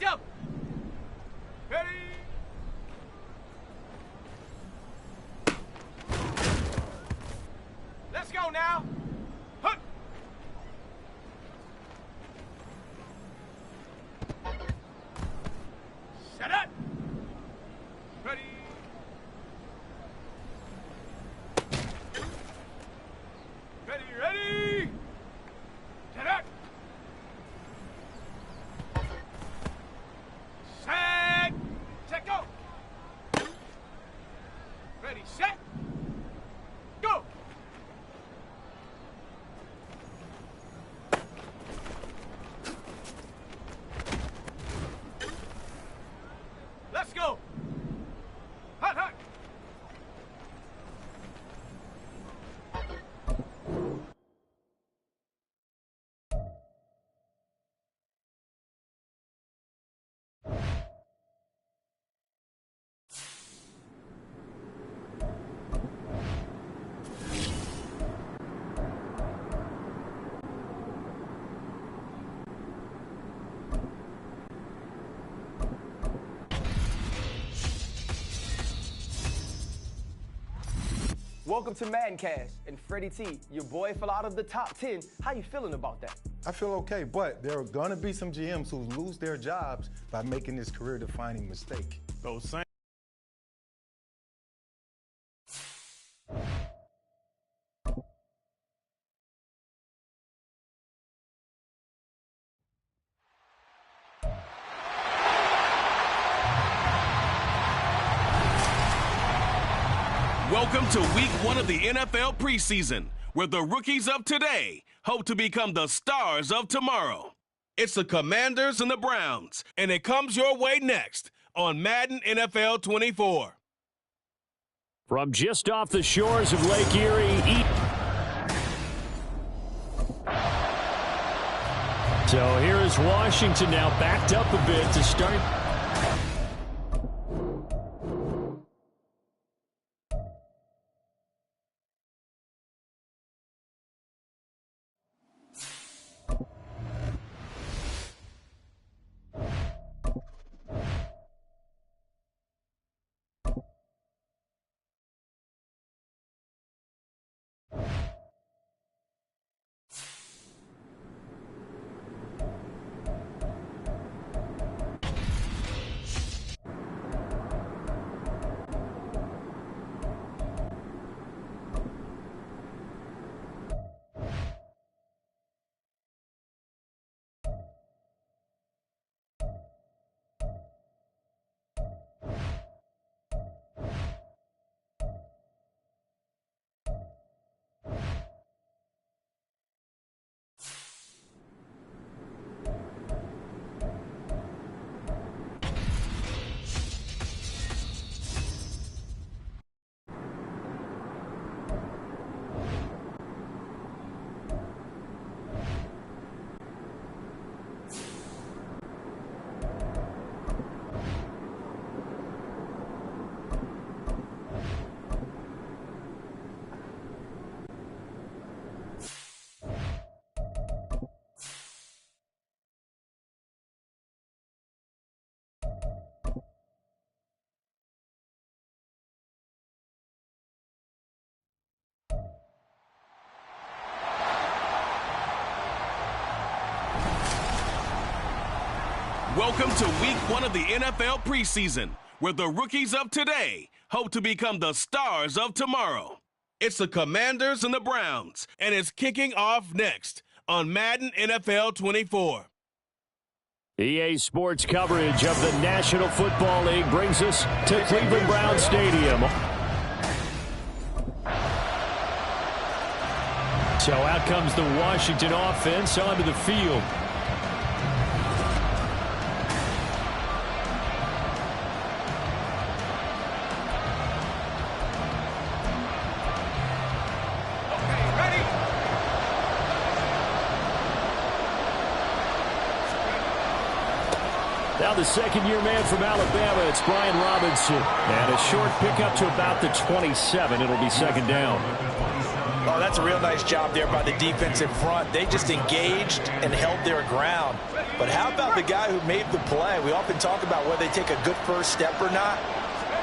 jump. Ready. Let's go now. Hut. Set up. Ready. Ready, ready. Set up. Set. Set, go. Ready, set. Go. Let's go. Hut, hut. Welcome to Madden Cash, and Freddie T, your boy fell out of the top 10. How you feeling about that? I feel okay, but there are going to be some GMs who lose their jobs by making this career-defining mistake. Those same. Welcome to week 1 of the NFL preseason, where the rookies of today hope to become the stars of tomorrow. It's the Commanders and the Browns, and it comes your way next on Madden NFL 24. From just off the shores of Lake Erie. So here is Washington now backed up a bit to start. Welcome to week 1 of the NFL preseason, where the rookies of today hope to become the stars of tomorrow. It's the Commanders and the Browns, and it's kicking off next on Madden NFL 24. EA Sports coverage of the National Football League brings us to Cleveland Brown Stadium. So out comes the Washington offense onto the field. Now the second-year man from Alabama, it's Brian Robinson. And a short pickup to about the 27. It'll be second down. Oh, that's a real nice job there by the defense in front. They just engaged and held their ground. But how about the guy who made the play? We often talk about whether they take a good first step or not.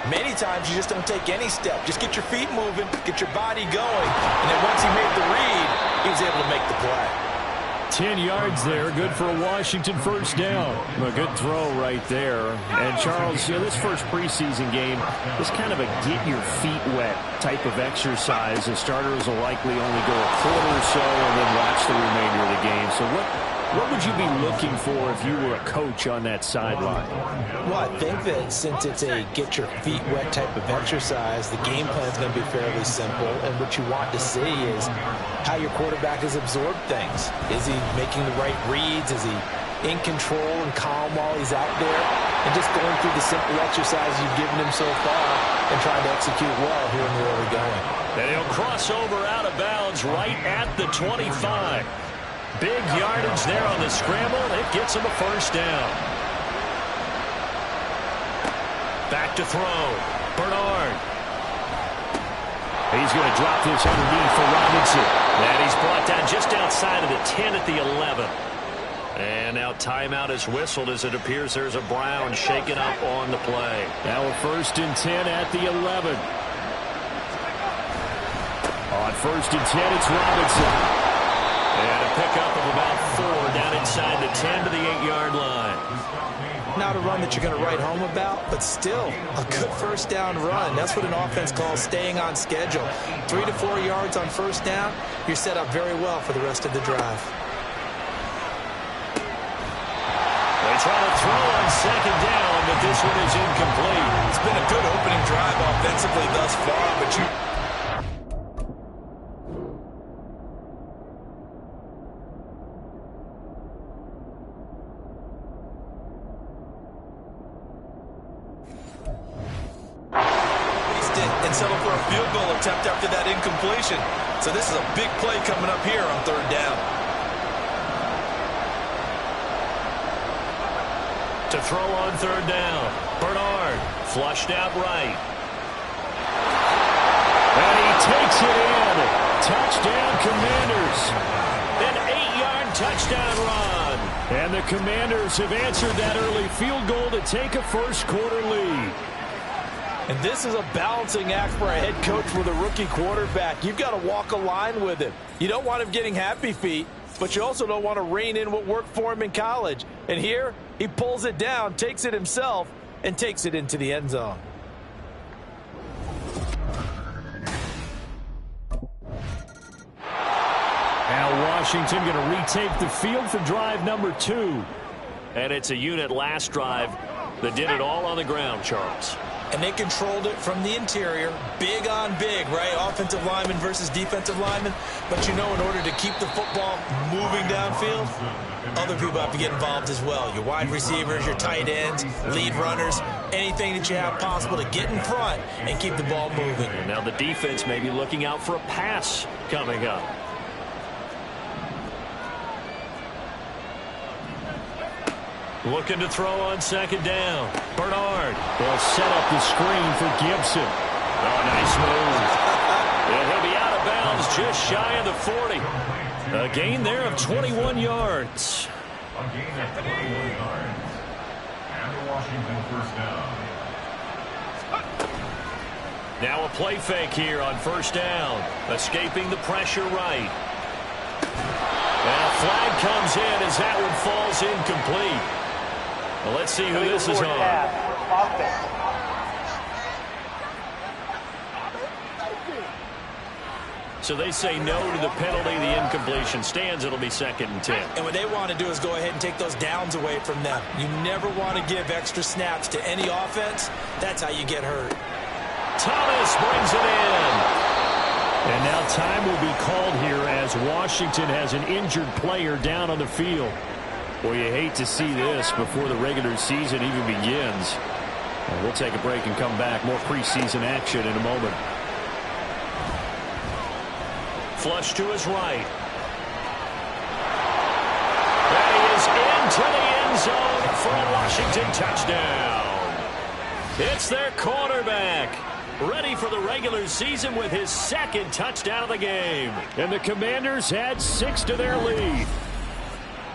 Many times you just don't take any step. Just get your feet moving, get your body going, and then once he made the read, he was able to make the play. 10 yards there, good for a Washington first down. A good throw right there. And Charles, this first preseason game is kind of a get your feet wet type of exercise. The starters will likely only go a quarter or so and then watch the remainder of the game. So what would you be looking for if you were a coach on that sideline? Well, I think that since it's a get your feet wet type of exercise, the game plan is going to be fairly simple. And what you want to see is how your quarterback has absorbed things. Is he making the right reads? Is he in control and calm while he's out there? And just going through the simple exercises you've given him so far and trying to execute well here in the early going. And he'll cross over out of bounds right at the 25. Big yardage there on the scramble. It gets him a first down. Back to throw. Bernard. He's going to drop this underneath for Robinson. And he's brought down just outside of the 10 at the 11. And now timeout is whistled as it appears there's a Brown shaken up on the play. Now a 1st and 10 at the 11. On 1st and 10, it's Robinson. And a pickup of about 4 down inside the 10 to the 8-yard line. Not a run that you're going to write home about, but still a good first down run. That's what an offense calls staying on schedule. 3 to 4 yards on first down, you're set up very well for the rest of the drive. They try to throw on 2nd down, but this one is incomplete. It's been a good opening drive offensively thus far, but you... and settle for a field goal attempt after that incompletion. So this is a big play coming up here on 3rd down. To throw on 3rd down. Bernard flushed out right. And he takes it in. Touchdown, Commanders. An 8-yard touchdown run. And the Commanders have answered that early field goal to take a first-quarter lead. And this is a balancing act for a head coach with a rookie quarterback. You've got to walk a line with him. You don't want him getting happy feet, but you also don't want to rein in what worked for him in college. And here, he pulls it down, takes it himself, and takes it into the end zone. Now Washington going to retake the field for drive number 2. And it's a unit last drive that did it all on the ground, Charles. And they controlled it from the interior, big on big, right? Offensive lineman versus defensive lineman. But you know, in order to keep the football moving downfield, other people have to get involved as well. Your wide receivers, your tight ends, lead runners, anything that you have possible to get in front and keep the ball moving. And now the defense may be looking out for a pass coming up. Looking to throw on 2nd down. Bernard will set up the screen for Gibson. Oh, nice move. And he'll be out of bounds just shy of the 40. A gain there of 21 yards. A gain of 21 yards. And the Washington first down. Now a play fake here on 1st down. Escaping the pressure right. And a flag comes in as that one falls incomplete. Well, let's see who this is on. So they say no to the penalty. The incompletion stands. It'll be 2nd and 10. And what they want to do is go ahead and take those downs away from them. You never want to give extra snaps to any offense. That's how you get hurt. Thomas brings it in. And now time will be called here as Washington has an injured player down on the field. Well, you hate to see this before the regular season even begins. Well, we'll take a break and come back. More preseason action in a moment. Flush to his right. And he is into the end zone for a Washington touchdown. It's their quarterback. ready for the regular season with his second touchdown of the game. And the Commanders add 6 to their lead.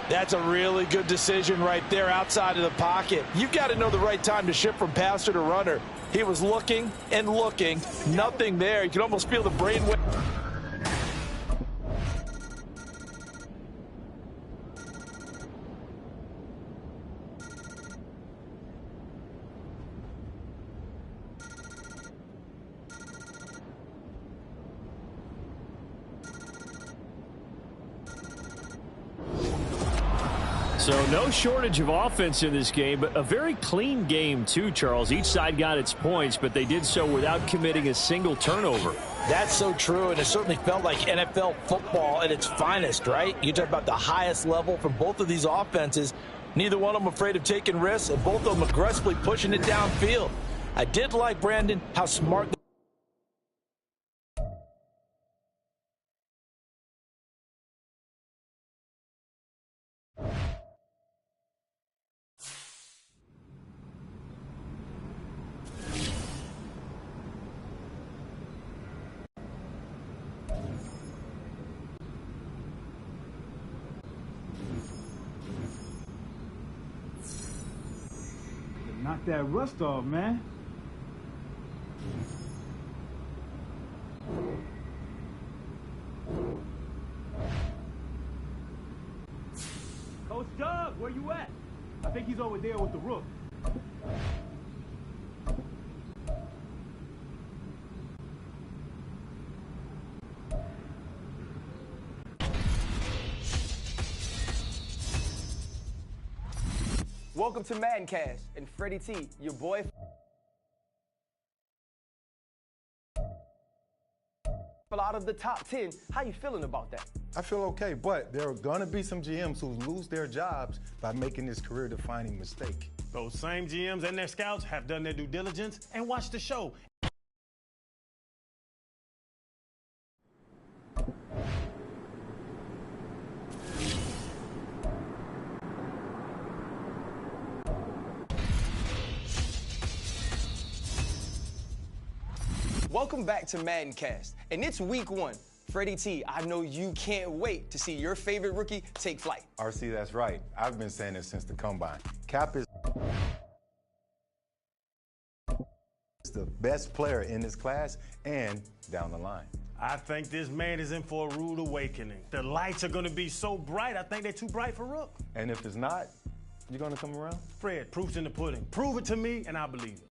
That's a really good decision right there outside of the pocket. You've got to know the right time to shift from passer to runner. He was looking and looking, nothing there. You can almost feel the brainwave. So no shortage of offense in this game, but a very clean game too, Charles. Each side got its points, but they did so without committing a single turnover. That's so true, and it certainly felt like NFL football at its finest, right? You talk about the highest level from both of these offenses. Neither one of them afraid of taking risks, and both of them aggressively pushing it downfield. I did like, Brandon, how smart. Knock that rust off, man. Coach Doug, where you at? I think he's over there with the rook. Welcome to Madden Cash and Freddie T, your boy. Out of the top 10, how you feeling about that? I feel okay, but there are going to be some GMs who lose their jobs by making this career-defining mistake. Those same GMs and their scouts have done their due diligence and watched the show. Welcome back to Madden Cast, and it's week 1. Freddie T, I know you can't wait to see your favorite rookie take flight. RC, that's right. I've been saying this since the combine. Cap is the best player in this class and down the line. I think this man is in for a rude awakening. The lights are going to be so bright, I think they're too bright for Rook. And if it's not, you're going to come around? Fred, proof's in the pudding. Prove it to me, and I'll believe it.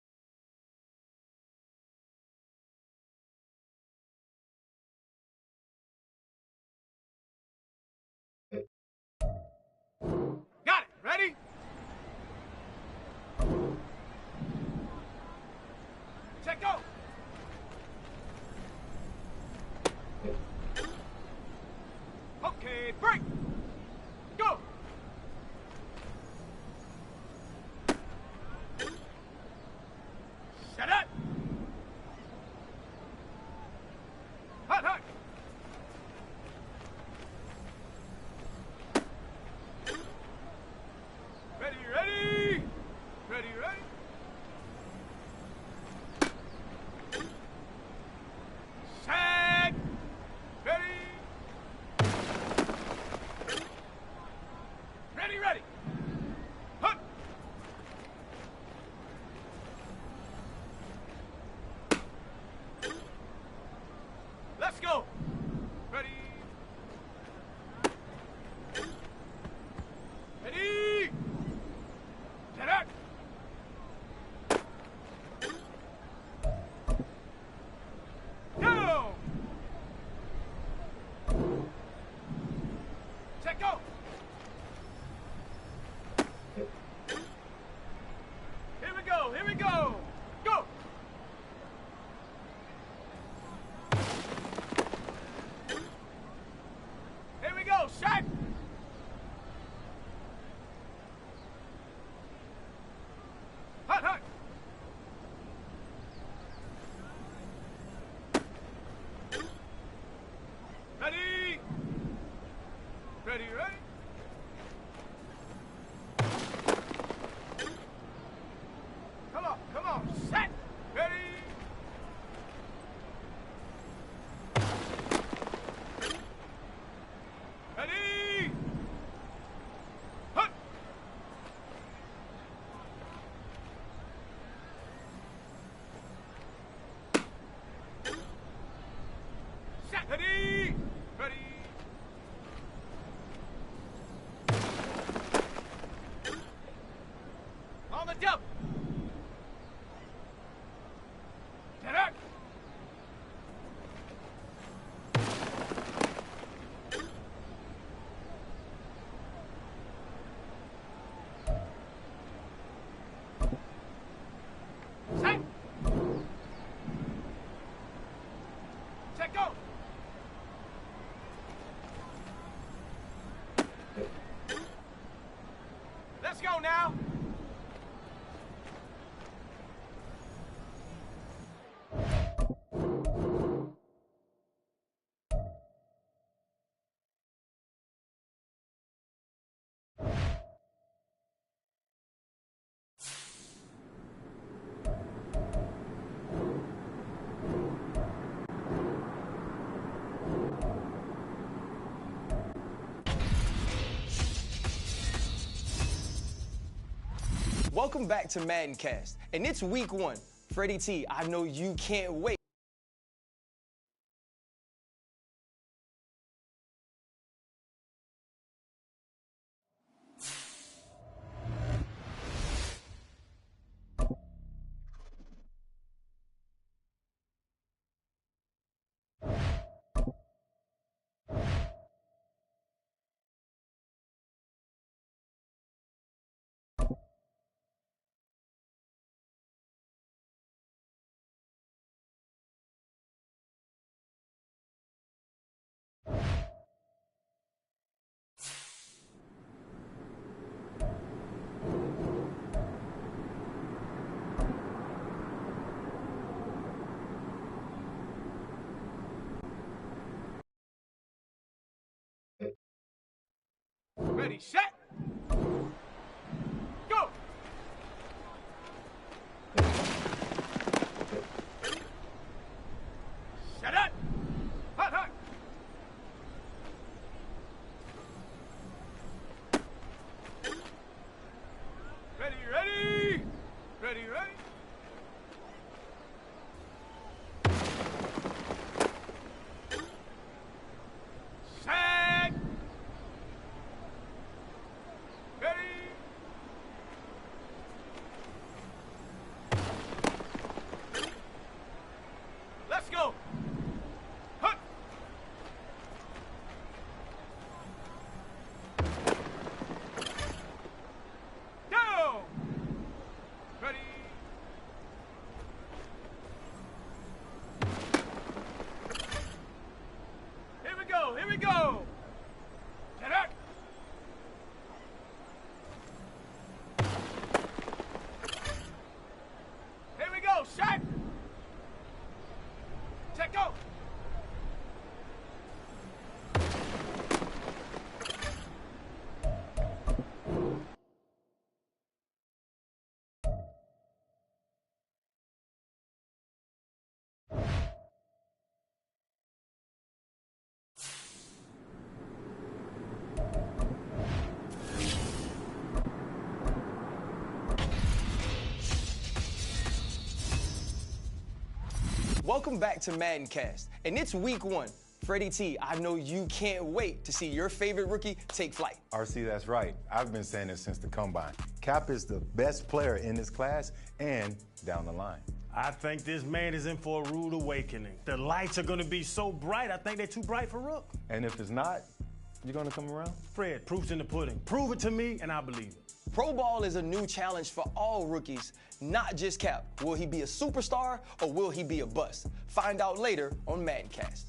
Got it. Ready? Check, go. Okay, break. Go. Shut up. Hot, hot. Ready, ready. Ready, ready. Set. Ready. Ready, ready. Hunt. Let's go. Ready. Ready. Set up. Go. Check, go. Here we go, here we go. Go. Here we go, shot. Hot, hot. Ready. Ready, ready. the double. Get up. Set. Check go. Let's go now. Welcome back to Madden Cast, and it's week 1. Freddie T, I know you can't wait. Ready, set. Go. Set up. Hot, hot. Ready, ready. Ready, ready. Set. Ready. Let's go. Hut. Go. Ready. Here we go. Here we go. Get up. Here we go. Shot. Check go. Welcome back to Madden Cast, and it's week 1. Freddie T, I know you can't wait to see your favorite rookie take flight. RC, that's right. I've been saying this since the combine. Cap is the best player in this class and down the line. I think this man is in for a rude awakening. The lights are going to be so bright, I think they're too bright for Rook. And if it's not, you're going to come around? Fred, proof's in the pudding. Prove it to me, and I believe it. Pro Ball is a new challenge for all rookies, not just Cap. Will he be a superstar or will he be a bust? Find out later on Madden Cast.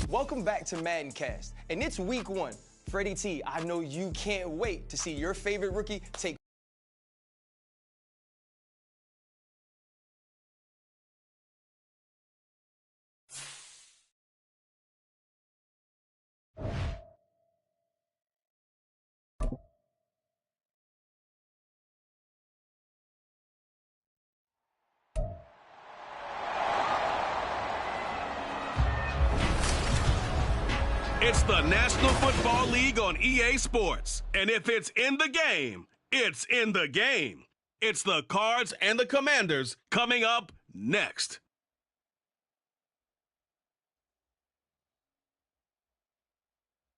Welcome back to Madden Cast, and it's week 1. Freddie T, I know you can't wait to see your favorite rookie take It's the National Football League on EA Sports. And if it's in the game, it's in the game. It's the Cards and the Commanders coming up next.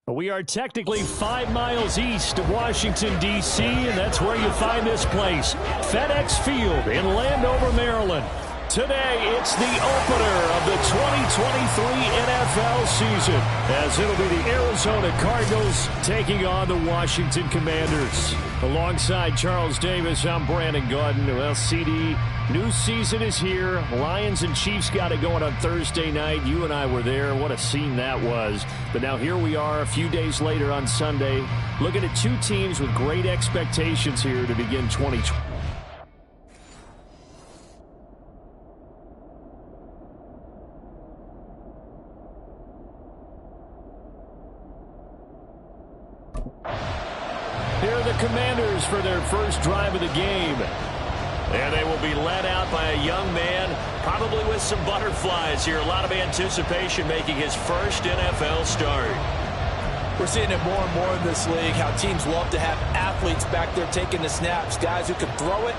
We are technically 5 miles east of Washington, D.C., and that's where you find this place, FedEx Field in Landover, Maryland. Today, it's the opener of the 2023 NFL season, as it'll be the Arizona Cardinals taking on the Washington Commanders. Alongside Charles Davis, I'm Brandon Gaudin. Well, CD, new season is here. Lions and Chiefs got it going on Thursday night. You and I were there. What a scene that was. But now here we are a few days later on Sunday, looking at two teams with great expectations here to begin 2020. Here are the Commanders for their first drive of the game. And they will be led out by a young man, probably with some butterflies here. A lot of anticipation making his first NFL start. We're seeing it more and more in this league, how teams love to have athletes back there taking the snaps, guys who can throw it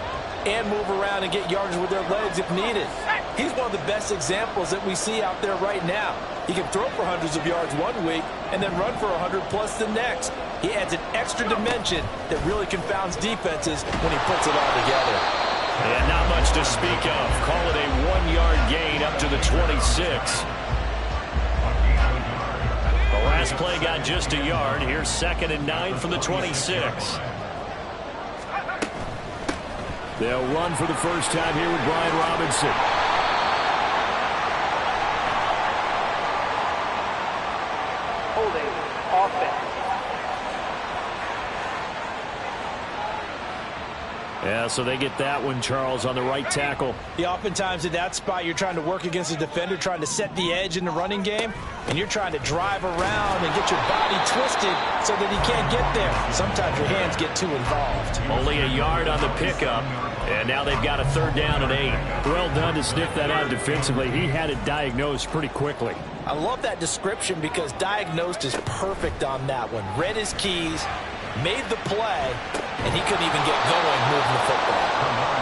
and move around and get yardage with their legs if needed. He's one of the best examples that we see out there right now. He can throw for hundreds of yards one week and then run for 100+ the next. He adds an extra dimension that really confounds defenses when he puts it all together. And not much to speak of. Call it a 1-yard gain up to the 26. The last play got just a yard. Here's 2nd and 9 from the 26. They'll run for the first time here with Brian Robinson. Holding offense. Yeah, so they get that one, Charles, on the right tackle. Yeah, oftentimes in that spot, you're trying to work against a defender, trying to set the edge in the running game, and you're trying to drive around and get your body twisted so that he can't get there. Sometimes your hands get too involved. Only a yard on the pickup, and now they've got a 3rd down and 8. Well done to sniff that out defensively. He had it diagnosed pretty quickly. I love that description because diagnosed is perfect on that one. Read his keys, made the play, and he couldn't even get going moving the football.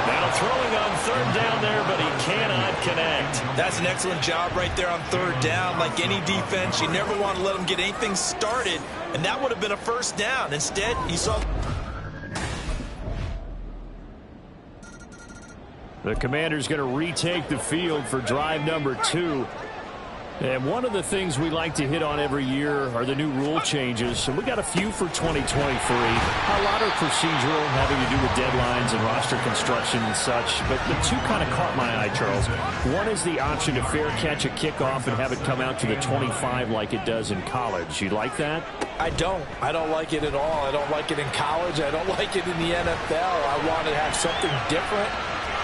Now throwing on 3rd down there, but he cannot connect. That's an excellent job right there on 3rd down. Like any defense, you never want to let him get anything started, and that would have been a 1st down. Instead, he saw... The Commanders going to retake the field for drive number 2. And one of the things we like to hit on every year are the new rule changes. So we got a few for 2023. A lot are procedural, having to do with deadlines and roster construction and such. But the two kind of caught my eye, Charles. One is the option to fair catch a kickoff and have it come out to the 25 like it does in college. You like that? I don't like it at all. I don't like it in college. I don't like it in the NFL. I want to have something different.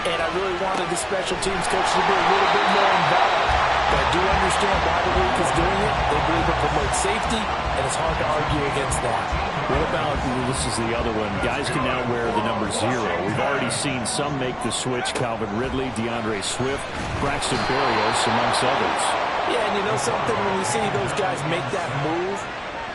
And I really wanted the special teams coach to be a little bit more involved. But I do understand why the league is doing it. They believe it promotes safety, and it's hard to argue against that. What about, this is the other one, guys can now wear the number 0. We've already seen some make the switch, Calvin Ridley, DeAndre Swift, Braxton Berrios, amongst others. Yeah, and you know something, when we see those guys make that move,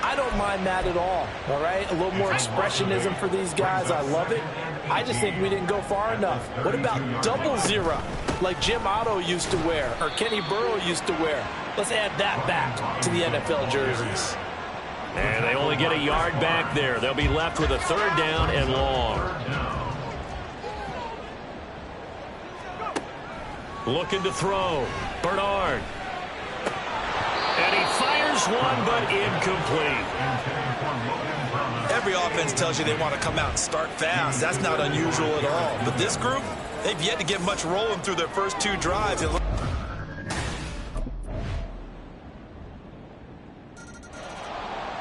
I don't mind that at all right? A little more expressionism for these guys. I love it. I just think we didn't go far enough. What about 00, like Jim Otto used to wear or Kenny Burrow used to wear? Let's add that back to the NFL jerseys. And they only get a yard back there. They'll be left with a 3rd down and long. Looking to throw. Bernard. And he fires one, but incomplete. Every offense tells you they want to come out and start fast. That's not unusual at all. But this group, they've yet to get much rolling through their first 2 drives.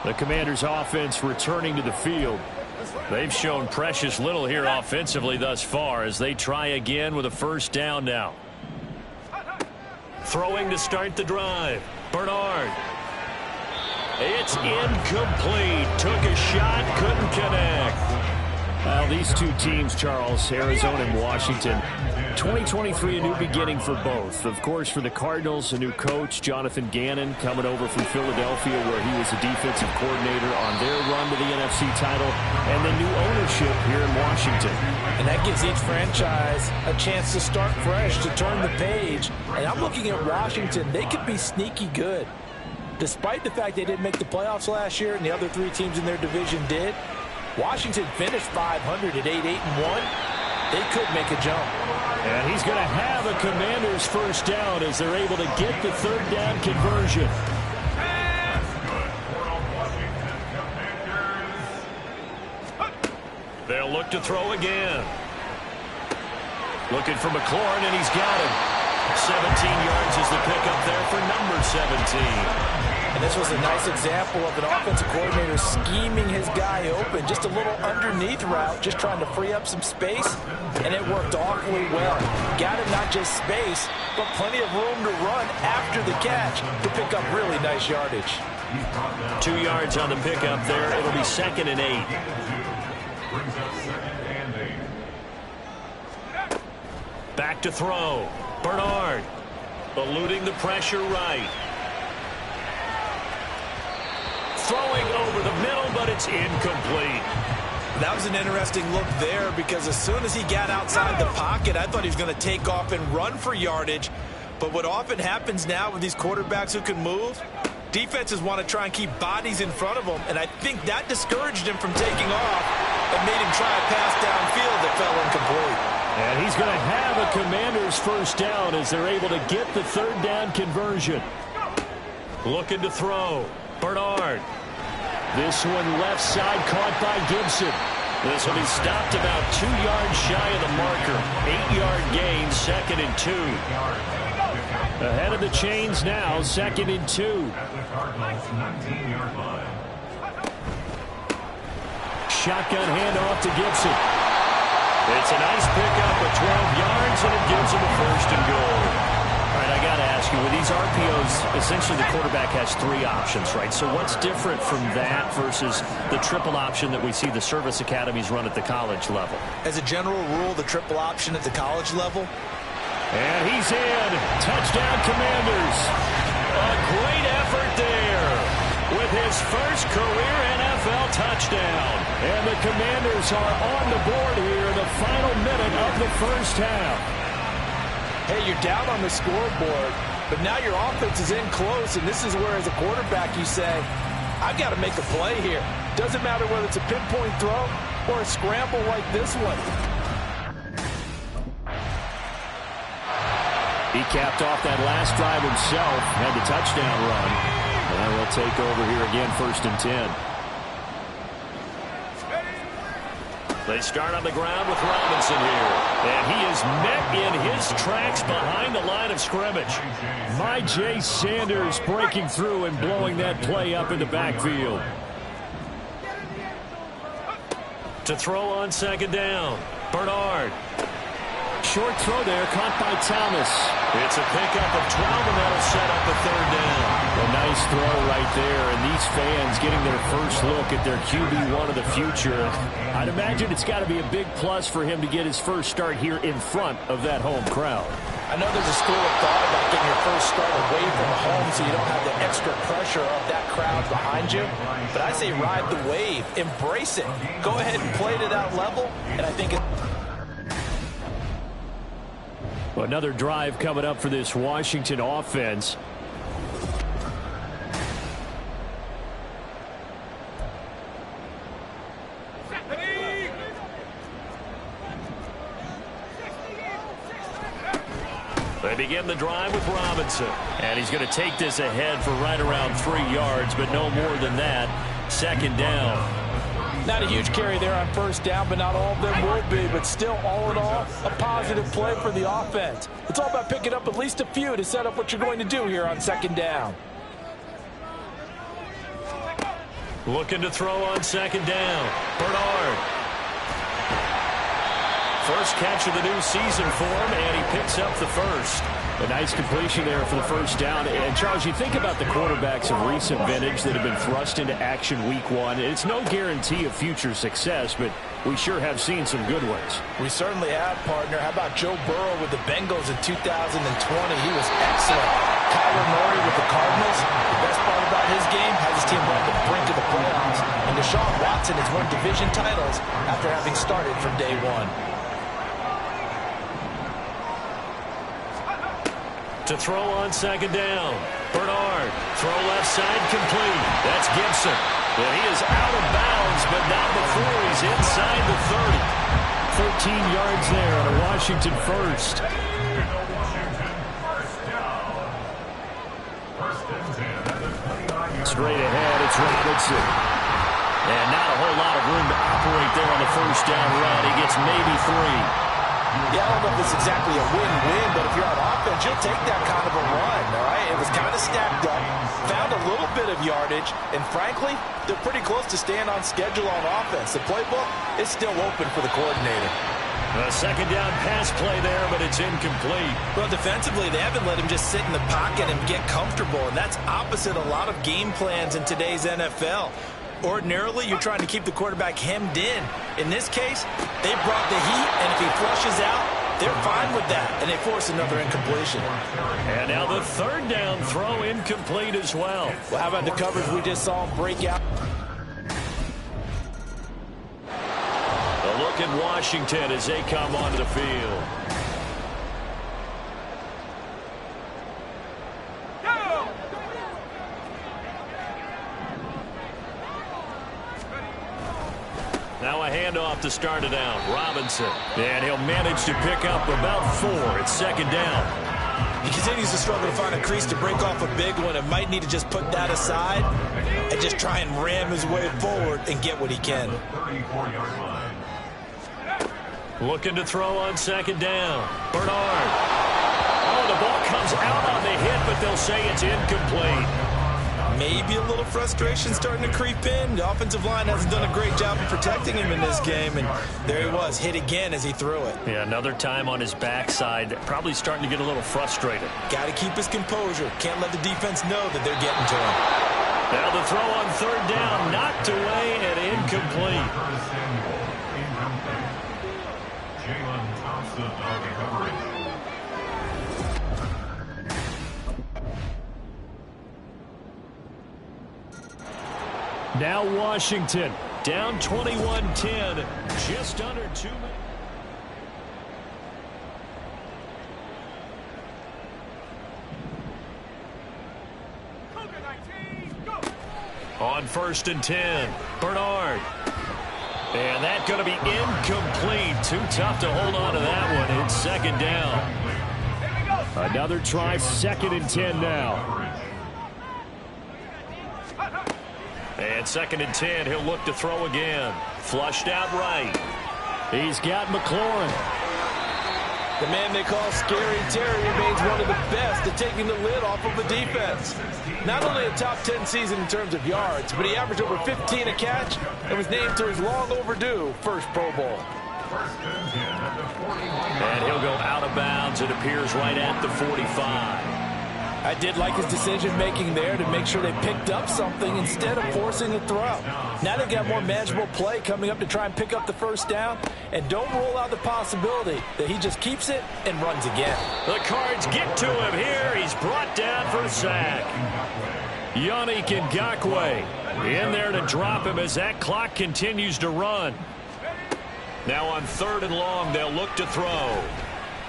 The Commanders' offense returning to the field. They've shown precious little here offensively thus far as they try again with a 1st down now. Throwing to start the drive. Bernard. It's incomplete. Took a shot, couldn't connect. Well, these two teams, Charles, Arizona and Washington, 2023, a new beginning for both. Of course, for the Cardinals, a new coach, Jonathan Gannon, coming over from Philadelphia, where he was a defensive coordinator on their run to the NFC title, and then new ownership here in Washington. And that gives each franchise a chance to start fresh, to turn the page. And I'm looking at Washington. They could be sneaky good. Despite the fact they didn't make the playoffs last year and the other three teams in their division did, Washington finished 500 at 8-1. They could make a jump. And he's going to have a Commanders first down as they're able to get the third down conversion. They'll look to throw again. Looking for McLaurin, and he's got him. 17 yards is the pickup there for number 17. And this was a nice example of an offensive coordinator scheming his guy open. Just a little underneath route, just trying to free up some space, and it worked awfully well. Got him not just space, but plenty of room to run after the catch to pick up really nice yardage. 2 yards on the pickup there. It'll be 2nd and 8. Back to throw. Bernard eluding the pressure right. Throwing over the middle, but it's incomplete. That was an interesting look there, because as soon as he got outside the pocket, I thought he was going to take off and run for yardage. But what often happens now with these quarterbacks who can move, defenses want to try and keep bodies in front of them, and I think that discouraged him from taking off and made him try a pass downfield that fell incomplete. And he's going to have a Commanders first down as they're able to get the third down conversion. Looking to throw. Bernard. This one left side, caught by Gibson. This will be stopped about 2 yards shy of the marker. 8-yard gain, 2nd and 2. Ahead of the chains now, 2nd and 2. Shotgun handoff to Gibson. It's a nice pickup of 12 yards, and it gives him a 1st and goal. All right, I got to ask you, with these RPOs, essentially the quarterback has 3 options, right? So what's different from that versus the triple option that we see the service academies run at the college level? As a general rule, the triple option at the college level. And he's in. Touchdown, Commanders. A great effort there with his first career NFL touchdown. And the Commanders are on the board here in the final minute of the first half. Hey, you're down on the scoreboard, but now your offense is in close, and this is where, as a quarterback, you say, I've got to make a play here. Doesn't matter whether it's a pinpoint throw or a scramble like this one. He capped off that last drive himself, had the touchdown run. And we'll take over here again, 1st and 10. They start on the ground with Robinson here. And he is met in his tracks behind the line of scrimmage. J. Sanders breaking through and blowing that play up in the backfield. To throw on 2nd down. Bernard. Short throw there, caught by Thomas. It's a pickup of 12, and that'll set up a 3rd down. A nice throw right there, and these fans getting their first look at their QB1 of the future. I'd imagine it's got to be a big plus for him to get his first start here in front of that home crowd. I know there's a school of thought about getting your first start away from home so you don't have the extra pressure of that crowd behind you. But I say ride the wave. Embrace it. Go ahead and play to that level, and I think it... Another drive coming up for this Washington offense. They begin the drive with Robinson. And he's going to take this ahead for right around 3 yards, but no more than that. 2nd down. Not a huge carry there on 1st down, but not all of them will be. But still, all in all, a positive play for the offense. It's all about picking up at least a few to set up what you're going to do here on 2nd down. Looking to throw on 2nd down. Bernard. First catch of the new season for him, and he picks up the first. A nice completion there for the first down. And, Charles, you think about the quarterbacks of recent vintage that have been thrust into action week one. It's no guarantee of future success, but we sure have seen some good ones. We certainly have, partner. How about Joe Burrow with the Bengals in 2020? He was excellent. Kyler Murray with the Cardinals. The best part about his game has his team on the brink of the playoffs. And Deshaun Watson has won division titles after having started from day one. To throw on second down. Bernard, throw left side complete. That's Gibson. And he is out of bounds, but not before he's inside the 30. 13 yards there on a Washington first. Straight ahead, it's Robinson. And not a whole lot of room to operate there on the first down run. He gets maybe 3. Yeah, I don't know if it's exactly a win-win, but if you're on offense, you'll take that kind of a run, all right? It was kind of stacked up, found a little bit of yardage, and frankly, they're pretty close to staying on schedule on offense. The playbook is still open for the coordinator. A second down pass play there, but it's incomplete. Well, defensively, they haven't let him just sit in the pocket and get comfortable, and that's opposite a lot of game plans in today's NFL. Ordinarily, you're trying to keep the quarterback hemmed in. In this case, they brought the heat, and if he flushes out, they're fine with that, and they force another incompletion. And now the third down throw incomplete as well. Well, how about the coverage we just saw him break out? A look at Washington as they come onto the field. Now a handoff to start it out. Robinson. And he'll manage to pick up about 4. It's second down. He continues to struggle to find a crease to break off a big one and might need to just put that aside and just try and ram his way forward and get what he can. Looking to throw on second down. Bernard. Oh, the ball comes out on the hit, but they'll say it's incomplete. Maybe a little frustration starting to creep in. The offensive line hasn't done a great job of protecting him in this game, and there he was, hit again as he threw it. Yeah, another time on his backside, probably starting to get a little frustrated. Got to keep his composure. Can't let the defense know that they're getting to him. Now the throw on third down, knocked away and incomplete. Jalen Thompson on the coverage. Now Washington down 21-10, just under 2 minutes. On 1st and 10, Bernard. And that's going to be incomplete. Too tough to hold on to that one. It's second down. Another try, 2nd and 10 now. And 2nd and 10, he'll look to throw again. Flushed out right. He's got McLaurin. The man they call Scary Terry remains one of the best at taking the lid off of a defense. Not only a top 10 season in terms of yards, but he averaged over 15 a catch and was named to his long overdue first Pro Bowl. And he'll go out of bounds. It appears right at the 45. I did like his decision-making there to make sure they picked up something instead of forcing a throw. Now they've got more manageable play coming up to try and pick up the first down, and don't rule out the possibility that he just keeps it and runs again. The Cards get to him here. He's brought down for a sack. Yannick Ngakoue in there to drop him as that clock continues to run. Now on 3rd and long, they'll look to throw.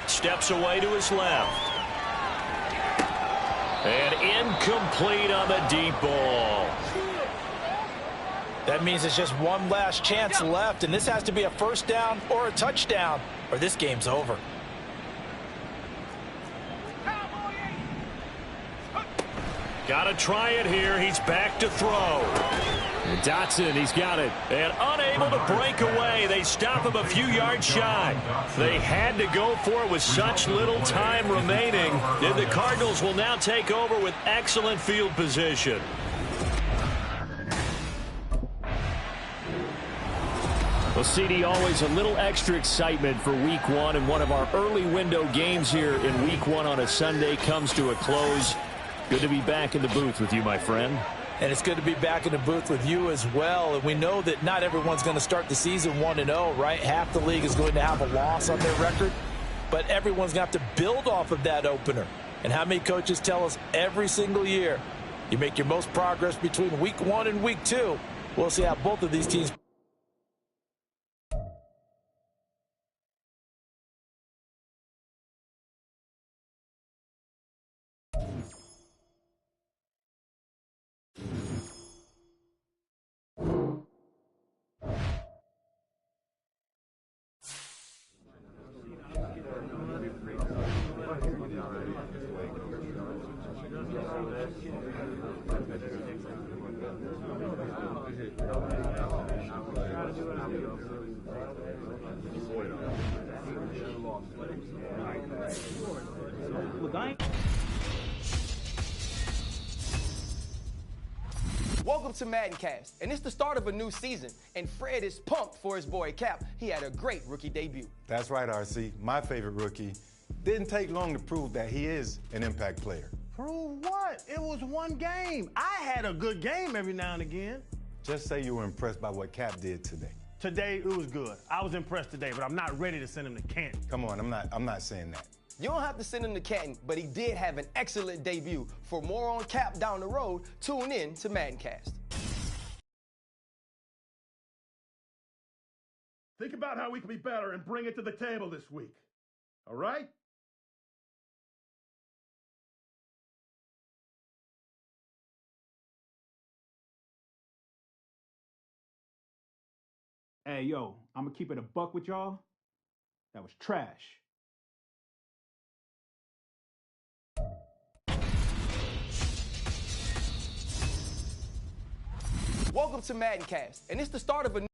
Steps away to his left. And incomplete on the deep ball. That means it's just one last chance left, and this has to be a first down or a touchdown, or this game's over. Got to try it here. He's back to throw. And Dotson, he's got it. And unable to break away. They stop him a few yards shy. They had to go for it with such little time remaining. And the Cardinals will now take over with excellent field position. Well, CD, always a little extra excitement for Week 1, and one of our early window games here in Week 1 on a Sunday comes to a close. Good to be back in the booth with you, my friend. And it's good to be back in the booth with you as well. And we know that not everyone's going to start the season 1-0, right? Half the league is going to have a loss on their record, but everyone's going to have to build off of that opener. And how many coaches tell us every single year, you make your most progress between Week 1 and Week 2. We'll see how both of these teams Welcome to Madden Cast, and it's the start of a new season, and Fred is pumped for his boy Cap. He had a great rookie debut. That's right, RC. My favorite rookie. Didn't take long to prove that he is an impact player. Prove what? It was one game. I had a good game every now and again. Just say you were impressed by what Cap did today. Today, it was good. I was impressed today, but I'm not ready to send him to Canton. Come on, I'm not saying that. You don't have to send him to Canton, but he did have an excellent debut. For more on Cap down the road, tune in to Madden Cast. Think about how we can be better and bring it to the table this week. All right? Hey, yo, I'm gonna keep it a buck with y'all. That was trash. Welcome to Madden Cast, and it's the start of a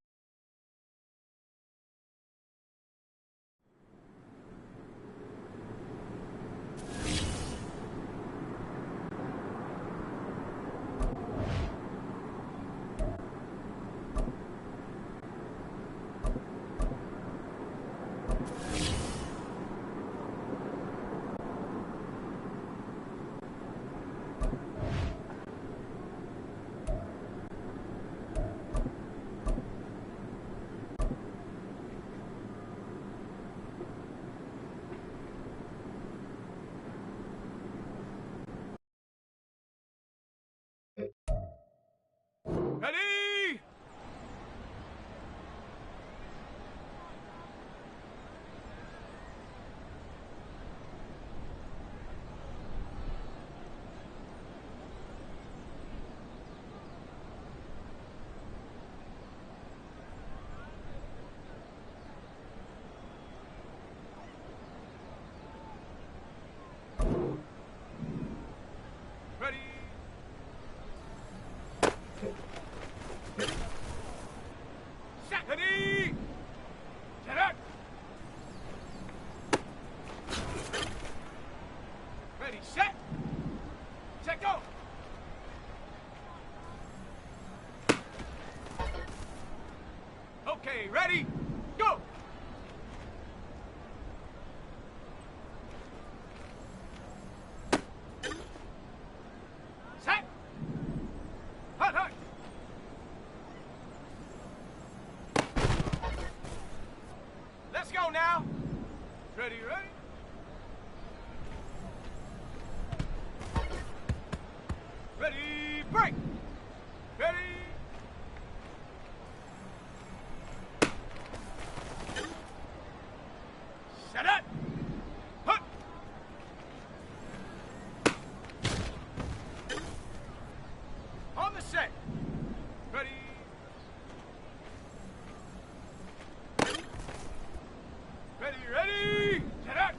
Ready? Ready? Set. Ready? Set up. Ready, set. Set, go. Okay, ready? Go. Set. Hut, hut. Let's go now. Ready, ready? Ready, break. Ready. Set up. Hut. On the set. Ready. Ready, ready. Set up.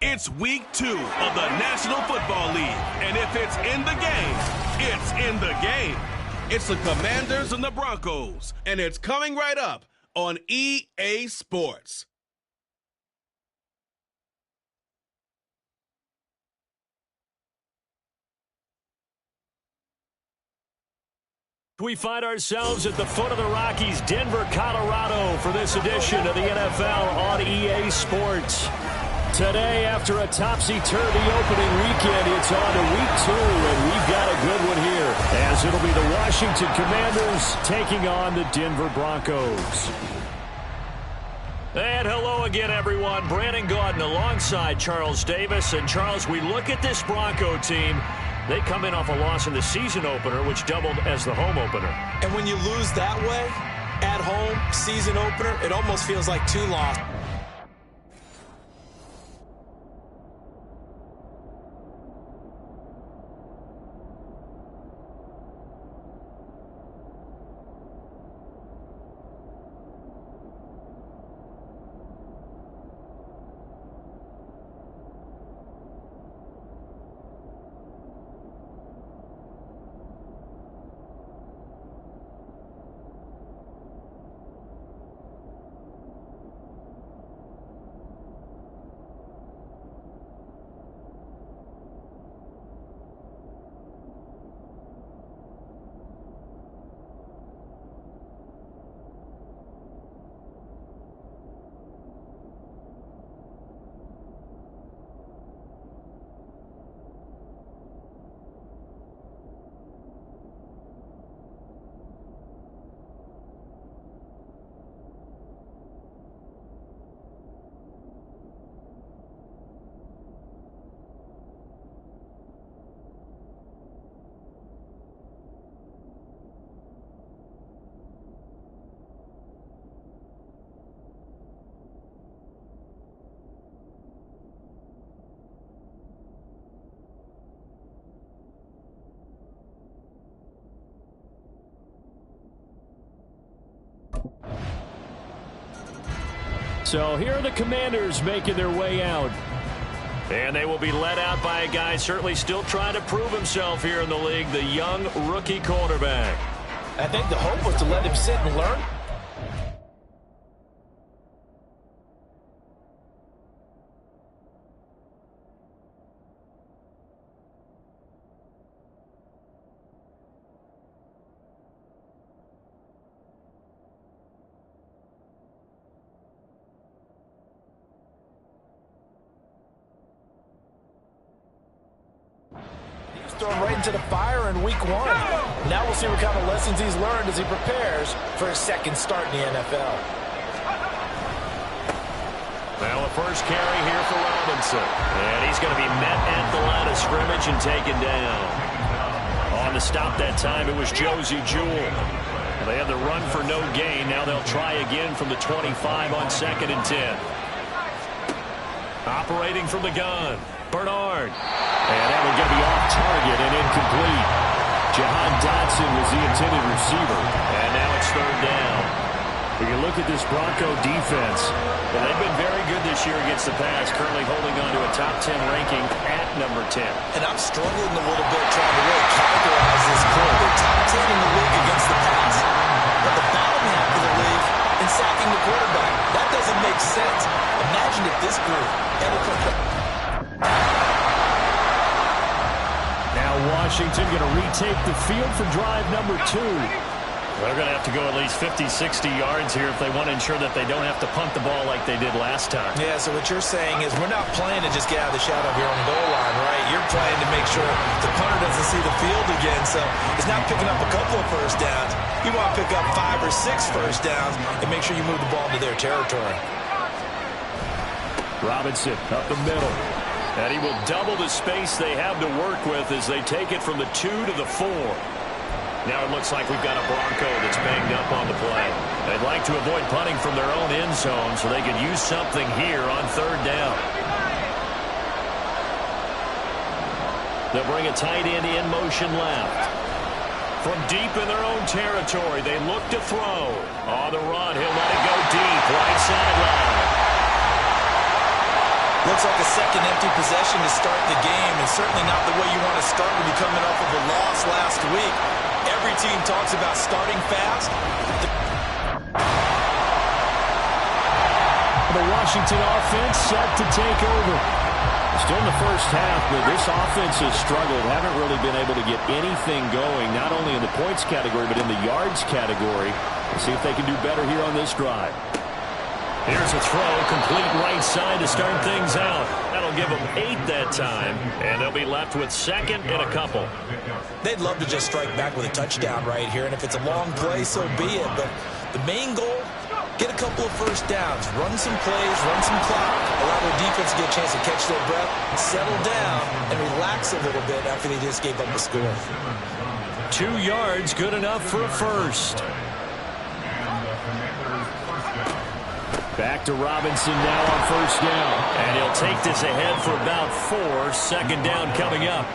It's week 2 of the National Football League, and if it's in the game, it's in the game. It's the Commanders and the Broncos, and it's coming right up on EA Sports. We find ourselves at the foot of the Rockies, Denver, Colorado, for this edition of the NFL on EA Sports. Today, after a topsy-turvy opening weekend, it's on to week 2, and we've got a good one here, as it'll be the Washington Commanders taking on the Denver Broncos. And hello again, everyone. Brandon Gaudin alongside Charles Davis. And, Charles, we look at this Bronco team. They come in off a loss in the season opener, which doubled as the home opener. And when you lose that way, at home, season opener, it almost feels like 2 losses. So here are the Commanders making their way out. And they will be led out by a guy certainly still trying to prove himself here in the league, the young rookie quarterback. I think the hope was to let him sit and learn. thrown right into the fire in week 1. Now we'll see what kind of lessons he's learned as he prepares for his second start in the NFL. Well, the first carry here for Robinson. And he's going to be met at the line of scrimmage and taken down. On the stop that time, it was Josie Jewell. They had the run for no gain. Now they'll try again from the 25 on 2nd and 10. Operating from the gun, Bernard. And that one going to be off target and incomplete. Jahan Dotson was the intended receiver. And now it's 3rd down. We can look at this Bronco defense. Well, they've been very good this year against the pass, currently holding on to a top 10 ranking at number 10. And I'm struggling a little bit trying to really categorize this group. They're top 10 in the league against the pass, but the bottom half of the league in sacking the quarterback. That doesn't make sense. Imagine if this group ever comes up. Now Washington going to retake the field for drive number 2. They're going to have to go at least 50, 60 yards here if they want to ensure that they don't have to punt the ball like they did last time. Yeah, so what you're saying is we're not playing to just get out of the shadow here on the goal line, right? You're playing to make sure the punter doesn't see the field again, so it's not picking up a couple of first downs. You want to pick up 5 or 6 first downs and make sure you move the ball into their territory. Robinson up the middle. And he will double the space they have to work with as they take it from the 2 to the 4. Now it looks like we've got a Bronco that's banged up on the play. They'd like to avoid punting from their own end zone so they could use something here on 3rd down. They'll bring a tight end in motion left. From deep in their own territory, they look to throw. On the run, he'll let it go deep, right sideline. Looks like a second empty possession to start the game, and certainly not the way you want to start when you're coming off of a loss last week. Every team talks about starting fast. The Washington offense set to take over. Still in the first half, but this offense has struggled. Haven't really been able to get anything going, not only in the points category, but in the yards category. Let's see if they can do better here on this drive. Here's a throw, complete right side to start things out. That'll give them 8 that time, and they'll be left with 2nd and a couple. They'd love to just strike back with a touchdown right here, and if it's a long play, so be it. But the main goal, get a couple of first downs, run some plays, run some clock, allow their defense to get a chance to catch their breath, settle down, and relax a little bit after they just gave up the score. 2 yards, good enough for a first. Back to Robinson now on 1st down. And he'll take this ahead for about 4. 2nd down coming up.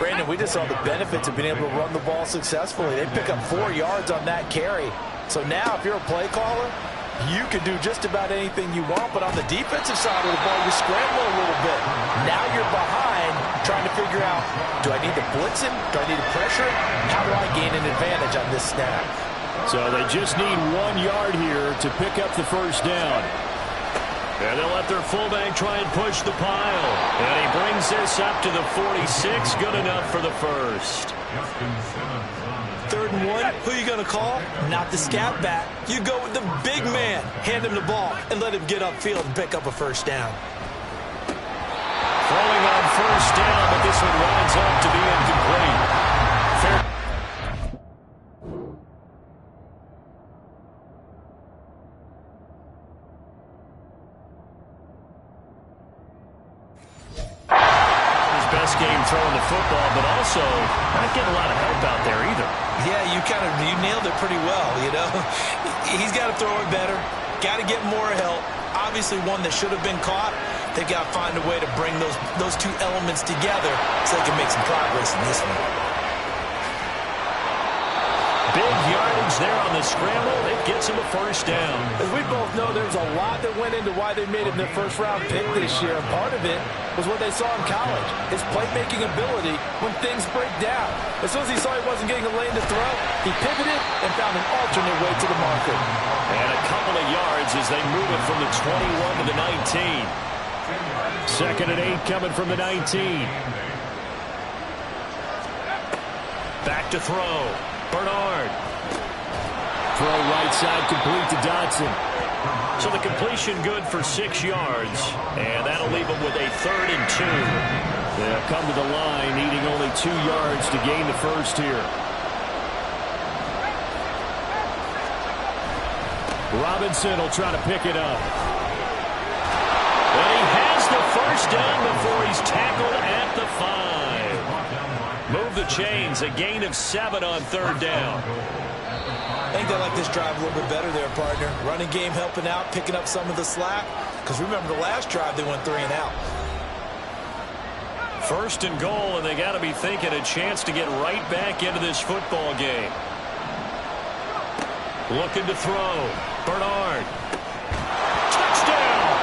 Brandon, we just saw the benefits of being able to run the ball successfully. They pick up 4 yards on that carry. So now if you're a play caller, you can do just about anything you want. But on the defensive side of the ball, you scramble a little bit. Now you're behind trying to figure out, do I need to blitz him? Do I need to pressure him? How do I gain an advantage on this snap? So they just need 1 yard here to pick up the first down. And they'll let their fullback try and push the pile. And he brings this up to the 46. Good enough for the first. 3rd and 1, who are you going to call? Not the scat back. You go with the big man. Hand him the ball and let him get upfield and pick up a first down. Throwing on 1st down, but this one winds up to be incomplete. Fair. Game throwing the football, but also not getting a lot of help out there either. Yeah, you nailed it pretty well, you know. He's got to throw it better, got to get more help. Obviously one that should have been caught. They've got to find a way to bring those 2 elements together so they can make some progress in this one. Big yardage there on the scramble. It gets him a first down. As we both know, there's a lot that went into why they made him their first-round pick this year. And part of it was what they saw in college, his playmaking ability when things break down. As soon as he saw he wasn't getting a lane to throw, he pivoted and found an alternate way to the marker. And a couple of yards as they move it from the 21 to the 19. 2nd and 8 coming from the 19. Back to throw. Bernard. Throw right side complete to Dotson. So the completion good for 6 yards. And that'll leave them with a 3rd and 2. They'll come to the line, needing only 2 yards to gain the first here. Robinson will try to pick it up. And he has the first down before he's tackled at the 5. Move the chains, a gain of 7 on 3rd down. I think they like this drive a little bit better there, partner. Running game helping out, picking up some of the slack. Because remember, the last drive they went 3 and out. 1st and goal, and they got to be thinking a chance to get right back into this football game. Looking to throw. Bernard. Touchdown!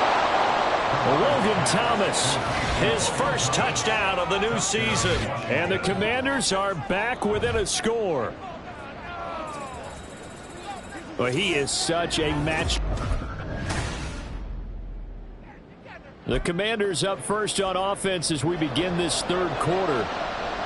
Logan Thomas, his first touchdown of the new season. And the Commanders are back within a score. Well, he is such a match. The Commanders up first on offense as we begin this 3rd quarter.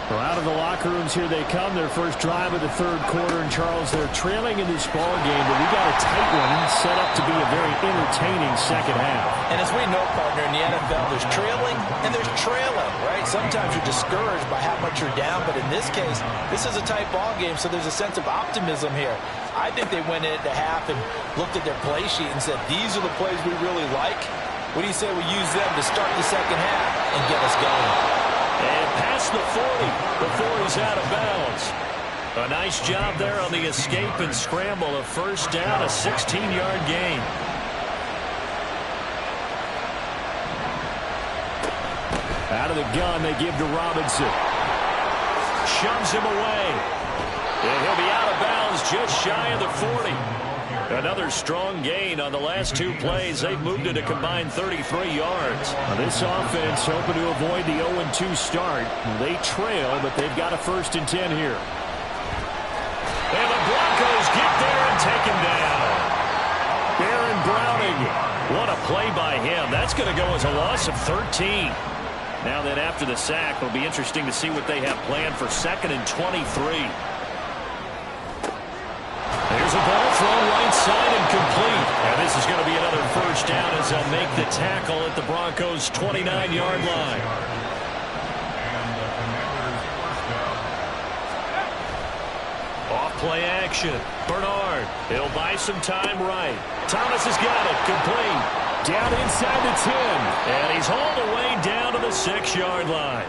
Well, out of the locker rooms here they come. Their first drive of the 3rd quarter. And, Charles, they're trailing in this ball game, but we got a tight one set up to be a very entertaining second half. And as we know, partner, in the NFL, there's trailing and there's trailing, right? Sometimes you're discouraged by how much you're down, but in this case, this is a tight ball game, so there's a sense of optimism here. I think they went into half and looked at their play sheet and said, these are the plays we really like. What do you say we use them to start the second half and get us going? And past the 40 before he's out of bounds. A nice job there on the escape and scramble. A first down, a 16-yard gain. Out of the gun, they give to Robinson. Shoves him away. And he'll be out of bounds just shy of the 40. Another strong gain on the last 2 plays. They've moved it a combined 33 yards. Now this offense hoping to avoid the 0-2 start. They trail, but they've got a 1st and 10 here. And the Broncos get there and take him down. Aaron Browning. What a play by him. That's going to go as a loss of 13. Now then, after the sack, it'll be interesting to see what they have planned for 2nd and 23. There's a ball thrown right side and complete. And this is going to be another first down as they'll make the tackle at the Broncos' 29-yard line. Off play action. Bernard. He'll buy some time right. Thomas has got it. Complete. Down inside the 10. And he's hauled away down to the 6-yard line.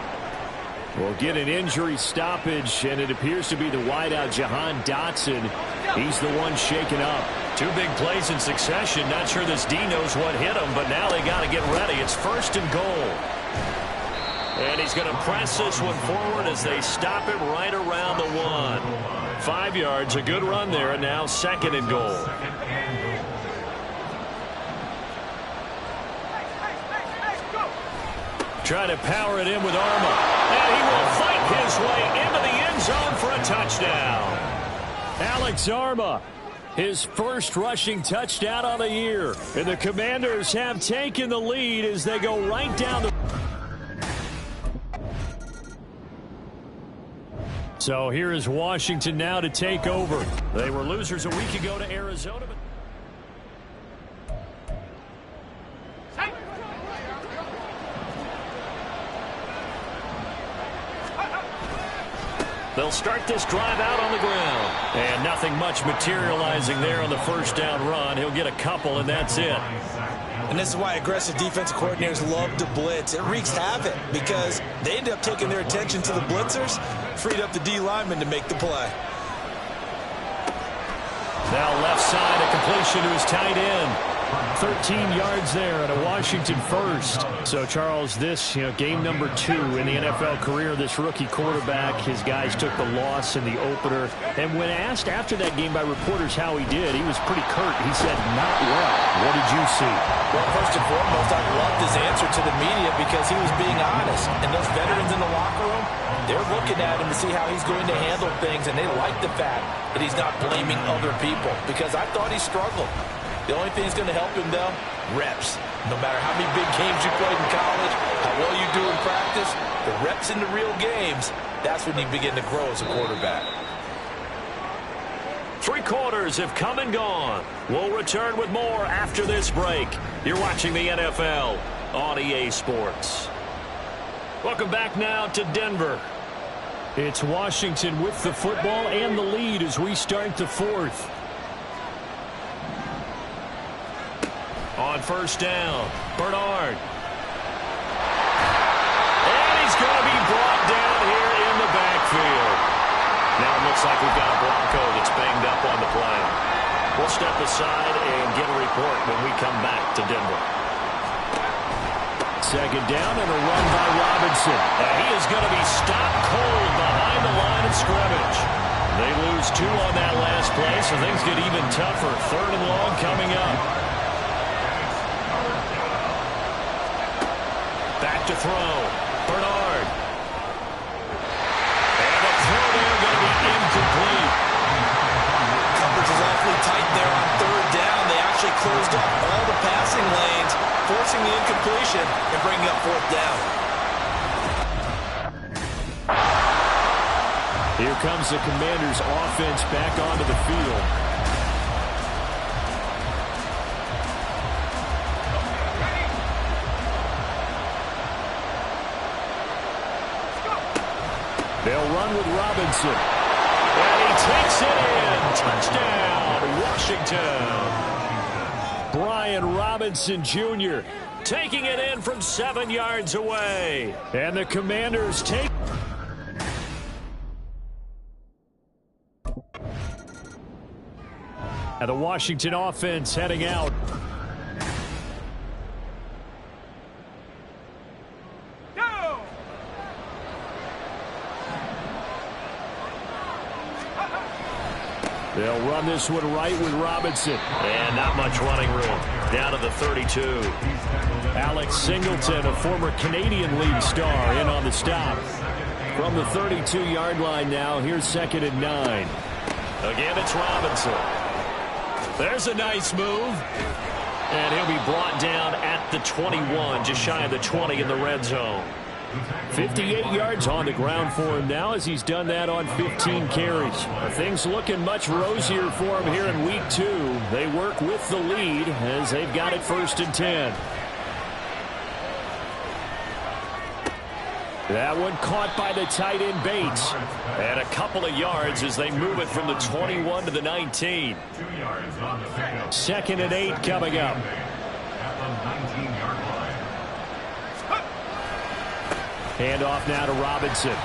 We'll get an injury stoppage, and it appears to be the wideout, Jahan Dotson. He's the one shaken up. 2 big plays in succession. Not sure this D knows what hit him, but now they got to get ready. It's 1st and goal. And he's going to press this one forward as they stop him right around the 1. 5 yards, a good run there, and now 2nd and goal. Try to power it in with Arma. And he will fight his way into the end zone for a touchdown. Alex Arma, his first rushing touchdown of the year. And the Commanders have taken the lead as they go right down the... So here is Washington now to take over. They were losers a week ago to Arizona. They'll start this drive out on the ground. And nothing much materializing there on the first down run. He'll get a couple, and that's it. And this is why aggressive defensive coordinators love to blitz. It wreaks havoc because they end up taking their attention to the blitzers, freed up the D lineman to make the play. Now left side, a completion to his tight end. 13 yards there and a Washington first. So, Charles, this, game number 2 in the NFL career, this rookie quarterback, his guys took the loss in the opener. And when asked after that game by reporters how he did, he was pretty curt. He said, not well. What did you see? Well, first and foremost, I loved his answer to the media because he was being honest. And those veterans in the locker room, they're looking at him to see how he's going to handle things, and they like the fact that he's not blaming other people because I thought he struggled. The only thing that's going to help him, though, reps. No matter how many big games you played in college, how well you do in practice, the reps in the real games, that's when you begin to grow as a quarterback. 3 quarters have come and gone. We'll return with more after this break. You're watching the NFL on EA Sports. Welcome back now to Denver. It's Washington with the football and the lead as we start the fourth. On first down, Bernard. And he's going to be brought down here in the backfield. Now it looks like we've got a Bronco that's banged up on the play. We'll step aside and get a report when we come back to Denver. Second down and a run by Robinson. And he is going to be stopped cold behind the line of scrimmage. They lose 2 on that last play, so things get even tougher. Third and long coming up. Back to throw. Bernard. And the throw there going to be incomplete. Coverage is awfully tight there on third down. They actually closed off all the passing lanes, forcing the incompletion and bringing up fourth down. Here comes the Commanders' offense back onto the field. They'll run with Robinson. And he takes it in. Touchdown, Washington. Brian Robinson Jr. taking it in from 7 yards away. And the Commanders take... And the Washington offense heading out. They'll run this one right with Robinson. And not much running room. Down to the 32. Alex Singleton, a former Canadian League star, in on the stop. From the 32-yard line now, here's 2nd and 9. Again, it's Robinson. There's a nice move. And he'll be brought down at the 21, just shy of the 20 in the red zone. 58 yards on the ground for him now as he's done that on 15 carries. Things looking much rosier for him here in week 2. They work with the lead as they've got it 1st and 10. That one caught by the tight end Bates. And a couple of yards as they move it from the 21 to the 19. 2nd and 8 coming up. Handoff now to Robinson.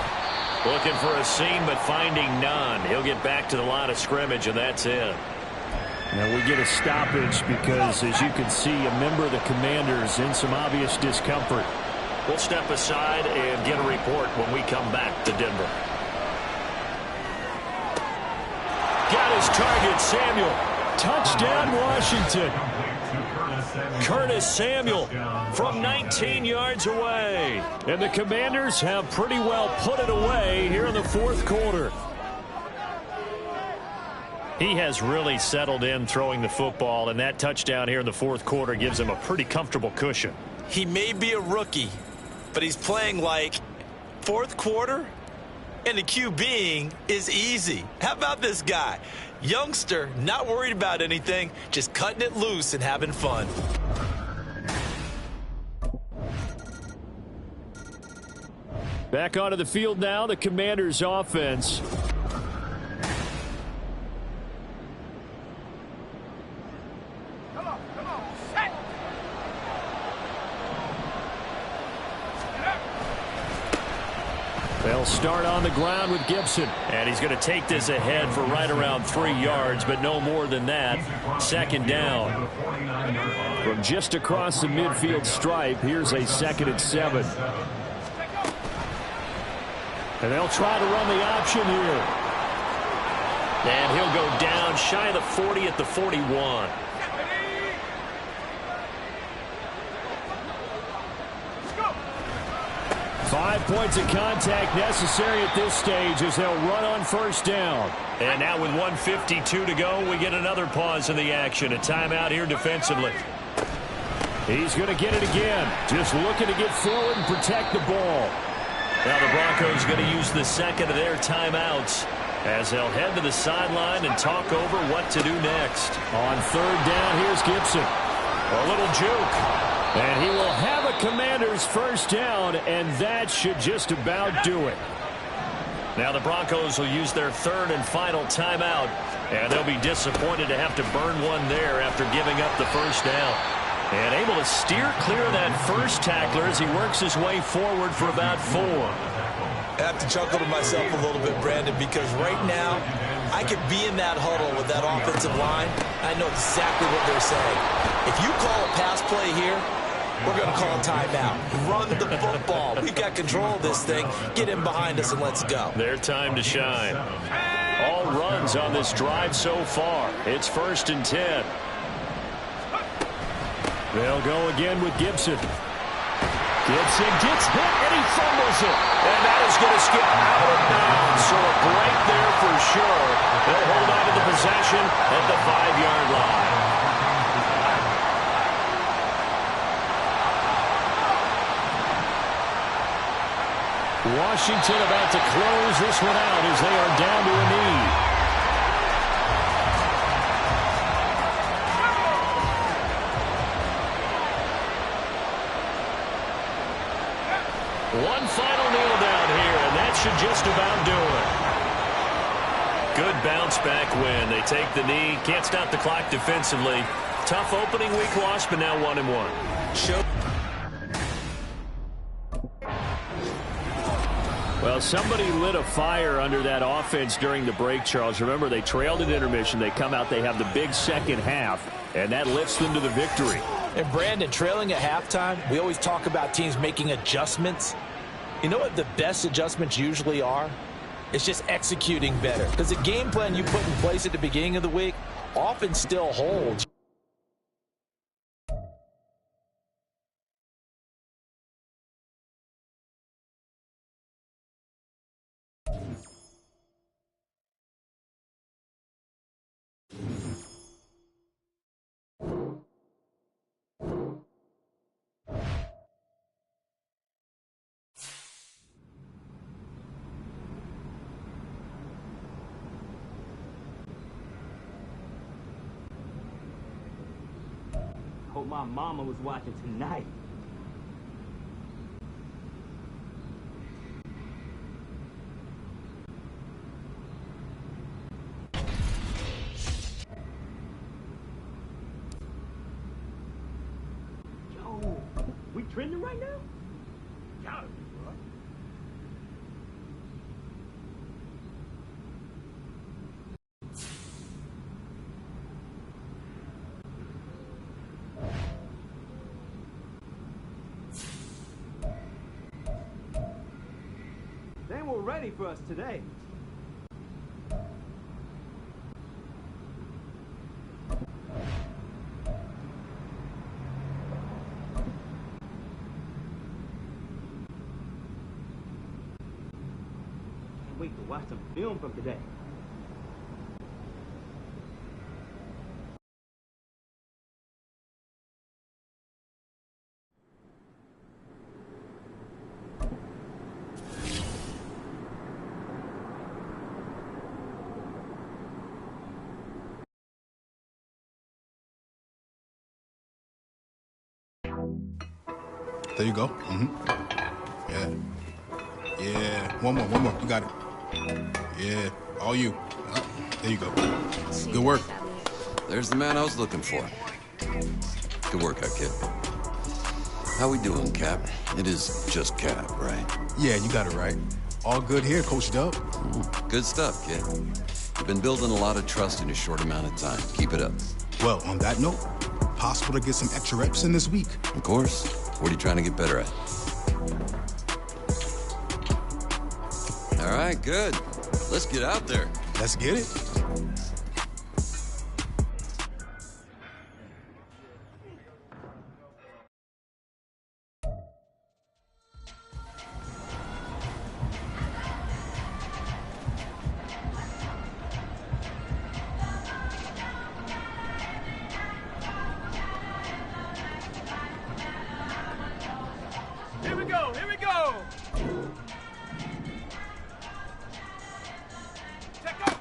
Looking for a seam, but finding none. He'll get back to the line of scrimmage, and that's it. Now we get a stoppage because, as you can see, a member of the Commanders in some obvious discomfort. We'll step aside and get a report when we come back to Denver. Got his target, Samuel. Touchdown, Washington. Curtis Samuel from 19 yards away. And the Commanders have pretty well put it away here in the 4th quarter. He has really settled in throwing the football, and that touchdown here in the 4th quarter gives him a pretty comfortable cushion. He may be a rookie, but he's playing like 4th quarter, and the QBing is easy. How about this guy? Youngster, not worried about anything, just cutting it loose and having fun. Back onto the field now, the Commanders' offense. They'll start on the ground with Gibson. And he's going to take this ahead for right around 3 yards, but no more than that. 2nd down. From just across the midfield stripe, here's a 2nd and 7. And they'll try to run the option here. And he'll go down shy of the 40 at the 41. Five points of contact necessary at this stage as they'll run on 1st down. And now with 1:52 to go, we get another pause in the action. A timeout here defensively. He's going to get it again. Just looking to get forward and protect the ball. Now the Broncos going to use the 2nd of their timeouts as they'll head to the sideline and talk over what to do next. On 3rd down, here's Gibson. A little juke. And he will have a Commanders first down, and that should just about do it. Now the Broncos will use their third and final timeout, and they'll be disappointed to have to burn one there after giving up the first down. And able to steer clear of that first tackler as he works his way forward for about 4. I have to chuckle to myself a little bit, Brandon, because right now I could be in that huddle with that offensive line. I know exactly what they're saying. If you call a pass play here, we're going to call a timeout. Run the football. We've got control of this thing. Get in behind us and let's go. Their time to shine. All runs on this drive so far. It's 1st and 10. They'll go again with Gibson. Gibson gets hit, and he fumbles it. And that is going to skip out of bounds. So a break there for sure. They'll hold on to the possession at the 5-yard line. Washington about to close this one out as they are down to a knee. One final kneel down here, and that should just about do it. Good bounce back win. They take the knee. Can't stop the clock defensively. Tough opening week loss, but now 1-1. Well, somebody lit a fire under that offense during the break, Charles. Remember, they trailed at intermission. They come out, they have the big second half, and that lifts them to the victory. And Brandon, trailing at halftime, we always talk about teams making adjustments. You know what the best adjustments usually are? It's just executing better. Because the game plan you put in place at the beginning of the week often still holds. Hope my mama was watching tonight. Yo, we trending right now? Gotta be, bro. They were ready for us today. Can't wait to watch some film from today. There you go. Yeah. Yeah. One more. You got it. Yeah. All you. There you go. Good work. There's the man I was looking for. Good workout, kid. How we doing, Cap? It is just Cap, right? Yeah, you got it right. All good here, Coach Dub. Good stuff, kid. You've been building a lot of trust in a short amount of time. Keep it up. Well, on that note, possible to get some extra reps in this week. Of course. What are you trying to get better at? All right, good. Let's get out there. Let's get it. Here we go! Check out!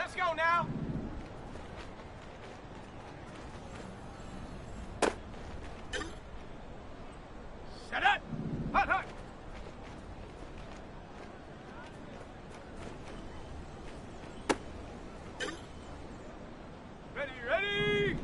Let's go now. Shut up. Hut, hut. Ready, ready.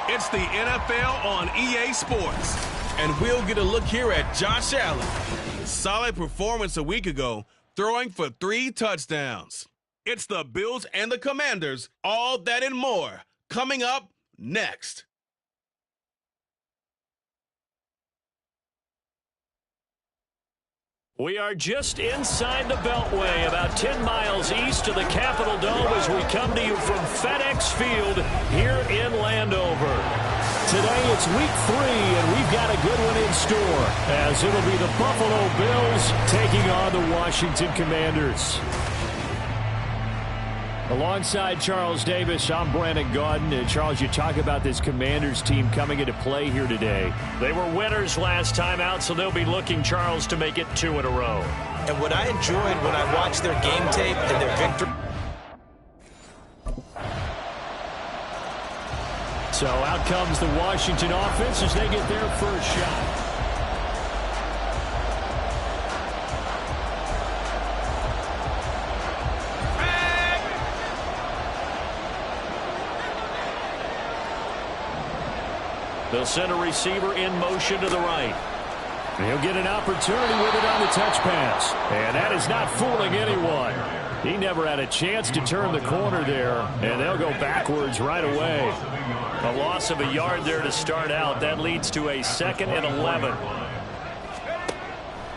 It's the NFL on EA Sports. And we'll get a look here at Josh Allen. Solid performance a week ago, throwing for 3 touchdowns. It's the Bills and the Commanders, all that and more, coming up next. We are just inside the Beltway, about 10 miles east of the Capitol Dome as we come to you from FedEx Field here in Landover. Today it's week 3, and we've got a good one in store, as it'll be the Buffalo Bills taking on the Washington Commanders. Alongside Charles Davis, I'm Brandon Gaudin. And Charles, you talk about this Commanders team coming into play here today. They were winners last time out, so they'll be looking, Charles, to make it 2 in a row. And what I enjoyed when I watched their game tape and their victory. So out comes the Washington offense as they get their first shot. They'll send a receiver in motion to the right. He'll get an opportunity with it on the touch pass. And that is not fooling anyone. He never had a chance to turn the corner there, and they'll go backwards right away. A loss of a yard there to start out. That leads to a 2nd and 11.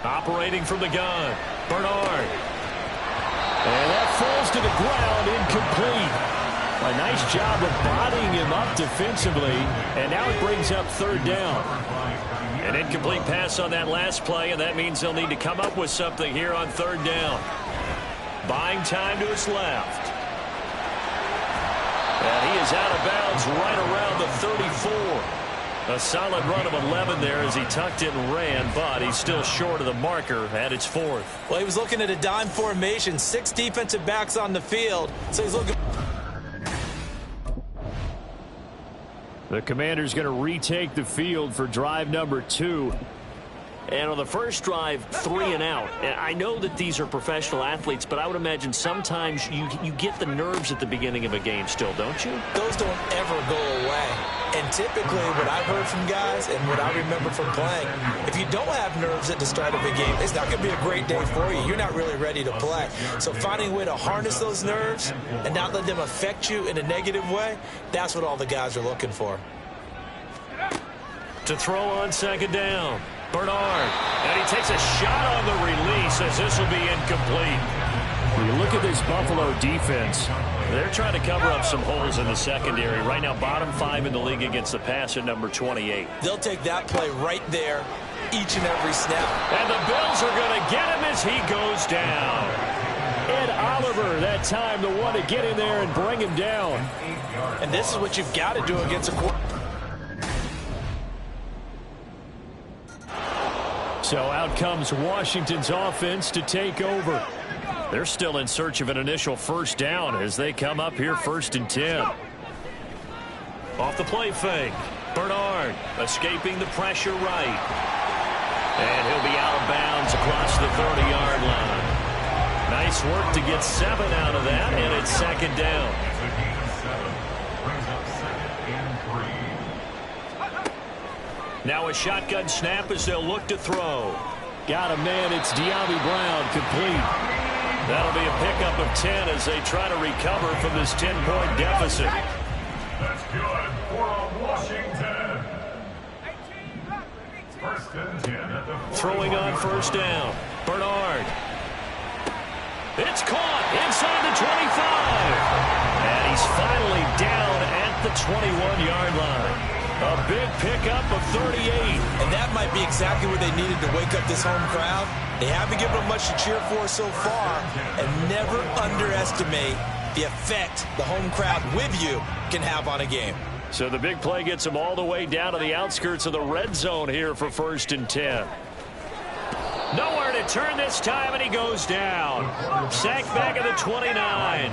Operating from the gun, Bernard. And that falls to the ground, incomplete. A nice job of bodying him up defensively, and now it brings up 3rd down. An incomplete pass on that last play, and that means they'll need to come up with something here on 3rd down. Buying time to his left. And he is out of bounds right around the 34. A solid run of 11 there as he tucked it and ran, but he's still short of the marker at its 4th. Well, he was looking at a dime formation, 6 defensive backs on the field, so he's looking. The Commanders going to retake the field for drive number 2. And on the first drive, 3 and out. And I know that these are professional athletes, but I would imagine sometimes you get the nerves at the beginning of a game still, don't you? Those don't ever go away. And typically what I've heard from guys and what I remember from playing, if you don't have nerves at the start of a game, it's not going to be a great day for you. You're not really ready to play. So finding a way to harness those nerves and not let them affect you in a negative way, that's what all the guys are looking for. To throw on second down. Bernard, and he takes a shot on the release as this will be incomplete. When you look at this Buffalo defense, they're trying to cover up some holes in the secondary. Right now, bottom 5 in the league against the pass at number 28. They'll take that play right there each and every snap. And the Bills are going to get him as he goes down. Ed Oliver, that time, the one to get in there and bring him down. And this is what you've got to do against a quarterback. So out comes Washington's offense to take over. They're still in search of an initial first down as they come up here 1st and 10. Off the play fake. Bernard escaping the pressure right. And he'll be out of bounds across the 30-yard line. Nice work to get 7 out of that, and it's 2nd down. Now a shotgun snap as they'll look to throw. Got a man, it's De'Ami Brown, complete. That'll be a pickup of 10 as they try to recover from this 10-point deficit. That's good for Washington. 1st and 10 at the 40. Throwing on 1st down. Bernard. It's caught inside the 25. And he's finally down at the 21-yard line. A big pickup of 38. And that might be exactly what they needed to wake up this home crowd. They haven't given them much to cheer for so far. And never underestimate the effect the home crowd with you can have on a game. So the big play gets them all the way down to the outskirts of the red zone here for 1st and 10. Nowhere to turn this time, and he goes down. Sacked back at the 29.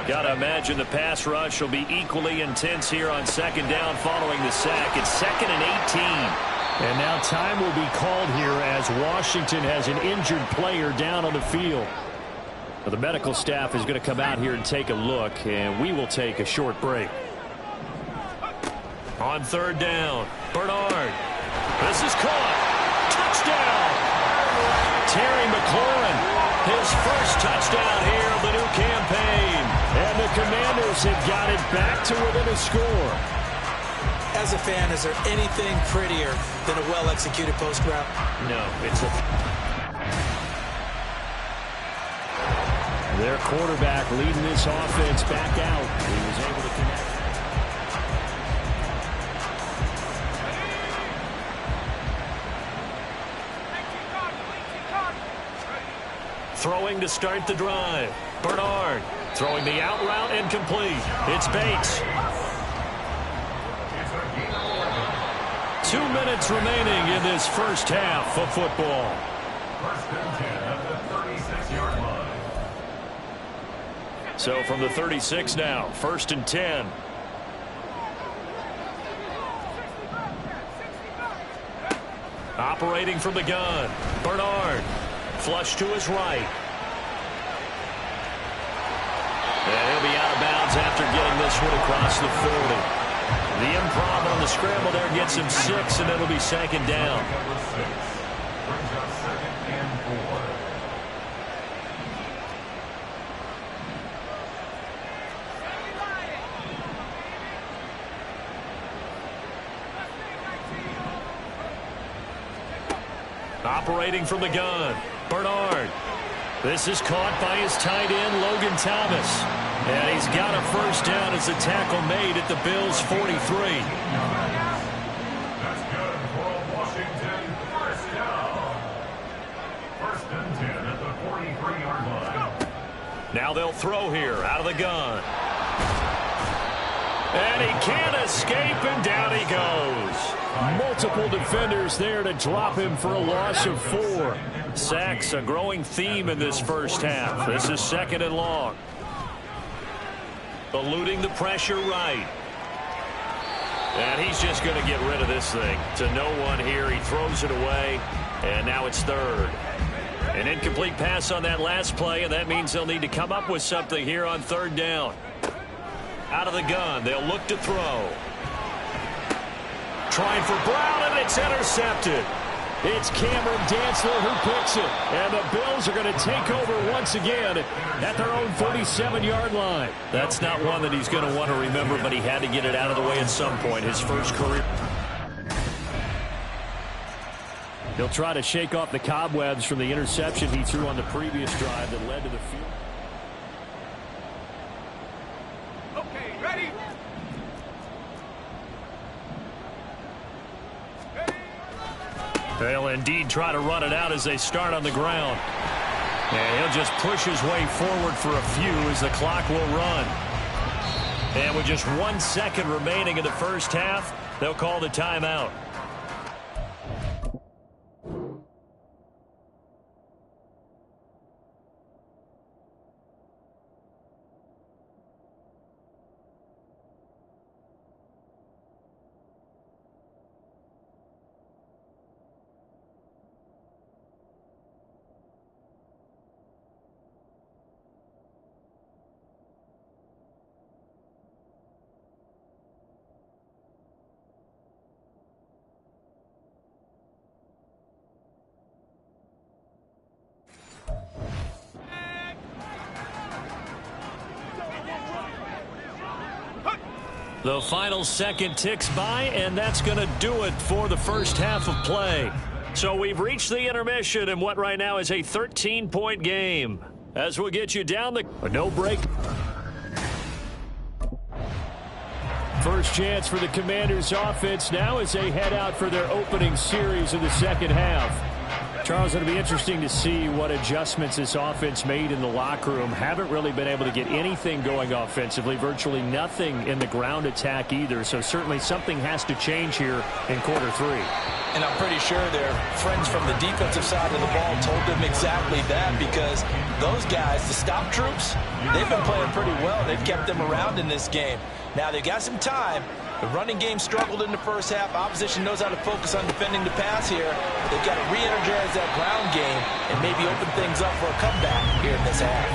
Got to imagine the pass rush will be equally intense here on 2nd down following the sack. It's 2nd and 18. And now time will be called here as Washington has an injured player down on the field. Well, the medical staff is going to come out here and take a look, and we will take a short break. On 3rd down, Bernard. This is caught. Touchdown. Terry McLaurin, his first touchdown here of the new campaign. And the Commanders have got it back to within a score. As a fan, is there anything prettier than a well-executed post route? No, it's a... Their quarterback leading this offense back out. He was able to connect. Throwing to start the drive. Bernard throwing the out route incomplete. It's Bates. 2 minutes remaining in this first half of football. 1st and 10 at the 36-yard line. So from the 36 now, 1st and 10. Operating from the gun. Bernard. Flush to his right. And he'll be out of bounds after getting this one across the 40. The improv on the scramble there gets him 6, and it'll be 2nd down. Brings up 2nd and 4. Operating from the gun. Bernard. This is caught by his tight end, Logan Thomas. And he's got a first down as the tackle made at the Bills' 43. That's good for Washington. First down. 1st and 10 at the 43-yard line. Now they'll throw here out of the gun. And he can't escape, and down he goes. Multiple defenders there to drop him for a loss of 4. Sacks, a growing theme in this first half. This is 2nd and long. Eluding the pressure right. And he's just going to get rid of this thing to no one here. He throws it away. And now it's third. An incomplete pass on that last play, and that means they'll need to come up with something here on third down. Out of the gun, they'll look to throw. Trying for Brown, and it's intercepted. It's Cameron Dantzler who picks it. And the Bills are going to take over once again at their own 47-yard line. That's not one that he's going to want to remember, but he had to get it out of the way at some point, his first career. He'll try to shake off the cobwebs from the interception he threw on the previous drive that led to the field. Okay, ready? They'll indeed try to run it out as they start on the ground. And he'll just push his way forward for a few as the clock will run. And with just 1 second remaining in the first half, they'll call the timeout. The final second ticks by, and that's going to do it for the first half of play. So we've reached the intermission in what right now is a 13-point game. As we'll get you down a no break. First chance for the Commanders offense now as they head out for their opening series of the second half. Charles, it'll be interesting to see what adjustments this offense made in the locker room. Haven't really been able to get anything going offensively, virtually nothing in the ground attack either. So certainly something has to change here in quarter three. And I'm pretty sure their friends from the defensive side of the ball told them exactly that, because those guys, the stop troops, they've been playing pretty well. They've kept them around in this game. Now they've got some time. The running game struggled in the first half. Opposition knows how to focus on defending the pass here. They've got to re-energize that ground game and maybe open things up for a comeback here in this half.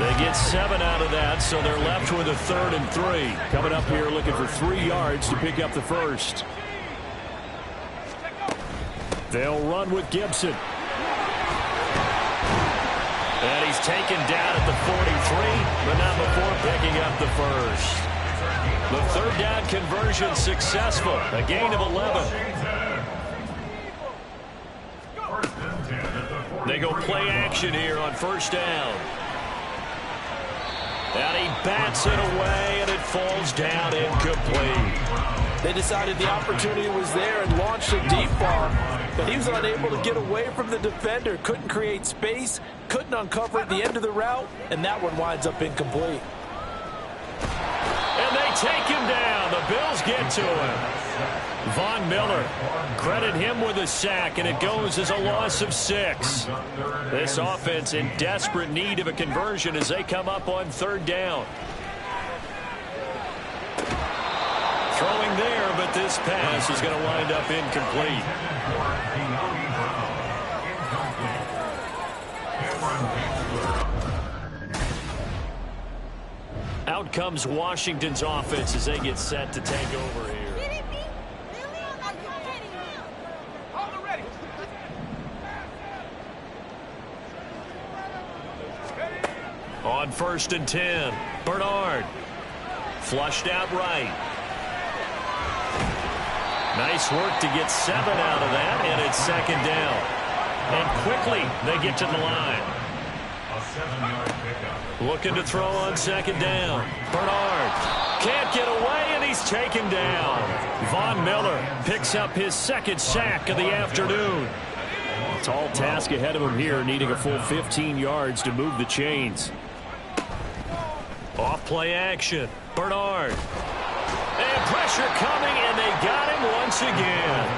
They get 7 out of that, so they're left with a 3rd and 3. Coming up here looking for 3 yards to pick up the first. They'll run with Gibson. And he's taken down at the 43, but not before picking up the first. The third down conversion successful. A gain of 11. They go play action here on first down. And he bats it away, and it falls down incomplete. They decided the opportunity was there and launched a deep ball, but he was unable to get away from the defender. Couldn't create space, couldn't uncover at the end of the route, and that one winds up incomplete. And they take him down. The Bills get to him. Von Miller, credit him with a sack, and it goes as a loss of 6. This offense in desperate need of a conversion as they come up on third down. Throwing there, but this pass is going to wind up incomplete. Out comes Washington's offense as they get set to take over here. On 1st and 10, Bernard. Flushed out right. Nice work to get 7 out of that, and it's 2nd down. And quickly, they get to the line. A 7-yard pickup. Looking to throw on 2nd down. Bernard can't get away, and he's taken down. Von Miller picks up his 2nd sack of the afternoon. Tall task ahead of him here, needing a full 15 yards to move the chains. Off play action. Bernard. And pressure coming, and they got him once again.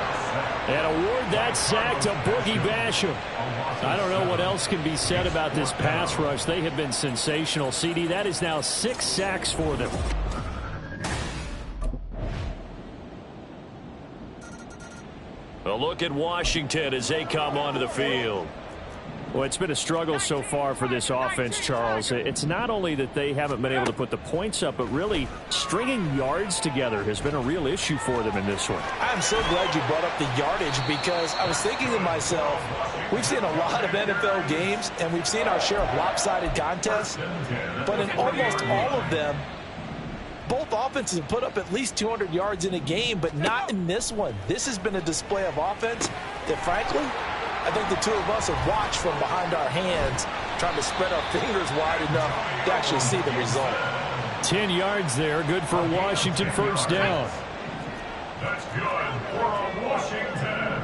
And award that sack to Boogie Basham. I don't know what else can be said about this pass rush. They have been sensational. CD, that is now 6 sacks for them. The look at Washington as they come onto the field. Well, it's been a struggle so far for this offense, Charles. It's not only that they haven't been able to put the points up, but really stringing yards together has been a real issue for them in this one. I'm so glad you brought up the yardage, because I was thinking to myself, we've seen a lot of NFL games, and we've seen our share of lopsided contests, but in almost all of them, both offenses have put up at least 200 yards in a game, but not in this one. This has been a display of offense that, frankly, I think the two of us have watched from behind our hands, trying to spread our fingers wide enough to actually see the result. 10 yards there, good for a Washington first down. That's good for Washington.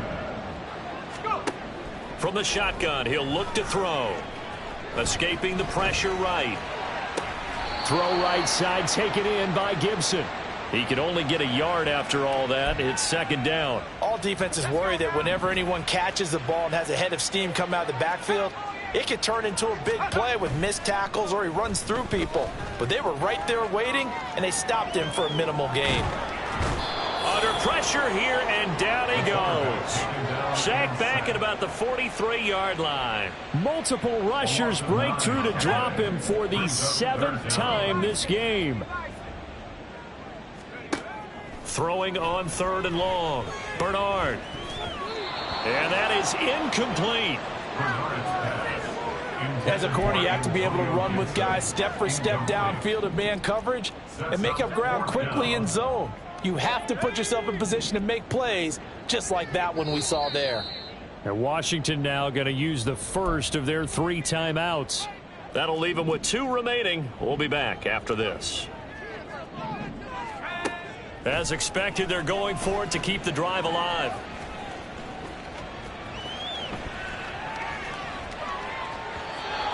From the shotgun, he'll look to throw. Escaping the pressure right. Throw right side, taken in by Gibson. He can only get a yard after all that. It's second down. All defenses worry that whenever anyone catches the ball and has a head of steam come out of the backfield, it could turn into a big play with missed tackles or he runs through people. But they were right there waiting, and they stopped him for a minimal gain. Under pressure here, and down he goes. Sacked back at about the 43-yard line. Multiple rushers break through to drop him for the 7th time this game. Throwing on 3rd and long. Bernard. And that is incomplete. As a corner, you have to be able to run with guys step for step downfield in man coverage and make up ground quickly in zone. You have to put yourself in position to make plays, just like that one we saw there. And Washington now going to use the first of their 3 timeouts. That'll leave them with 2 remaining. We'll be back after this. As expected, they're going for it to keep the drive alive.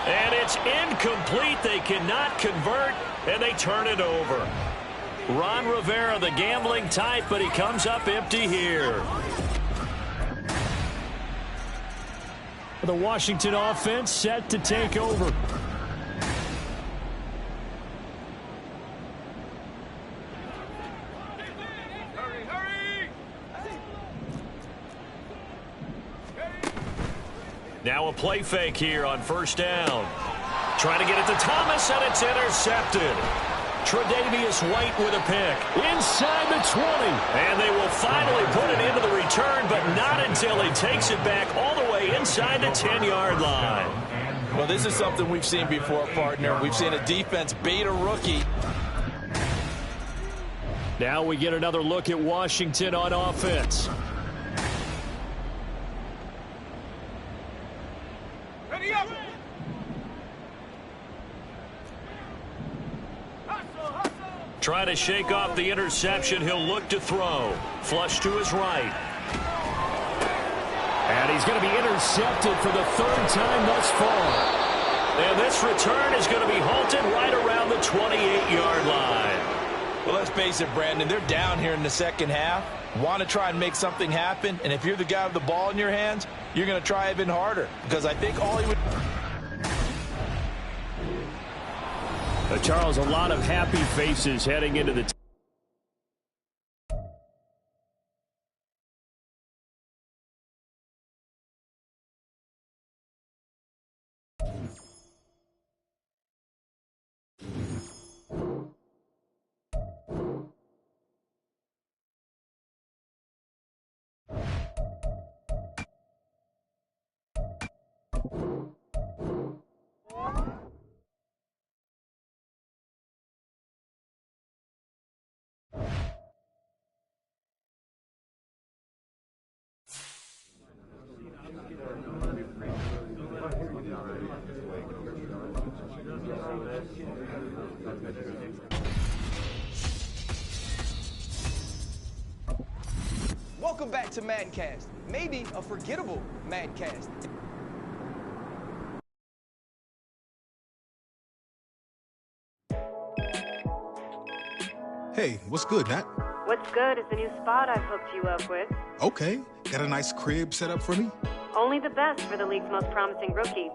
And it's incomplete. They cannot convert, and they turn it over. Ron Rivera, the gambling type, but he comes up empty here. The Washington offense set to take over. Now a play fake here on first down. Trying to get it to Thomas, and it's intercepted. Tre'Davious White with a pick. Inside the 20. And they will finally put it into the return, but not until he takes it back all the way inside the 10-yard line. Well, this is something we've seen before, partner. We've seen a defense bait a rookie. Now we get another look at Washington on offense. Ready up! Trying to shake off the interception. He'll look to throw. Flush to his right. And he's going to be intercepted for the 3rd time thus far. And this return is going to be halted right around the 28-yard line. Well, let's face it, Brandon. They're down here in the second half. Want to try and make something happen. And if you're the guy with the ball in your hands, you're going to try even harder. Because I think all he would... Charles, a lot of happy faces heading into the... Welcome back to Maddencast. Maybe a forgettable Maddencast. Hey, what's good, Nat? What's good is the new spot I've hooked you up with. Okay, got a nice crib set up for me? Only the best for the league's most promising rookie.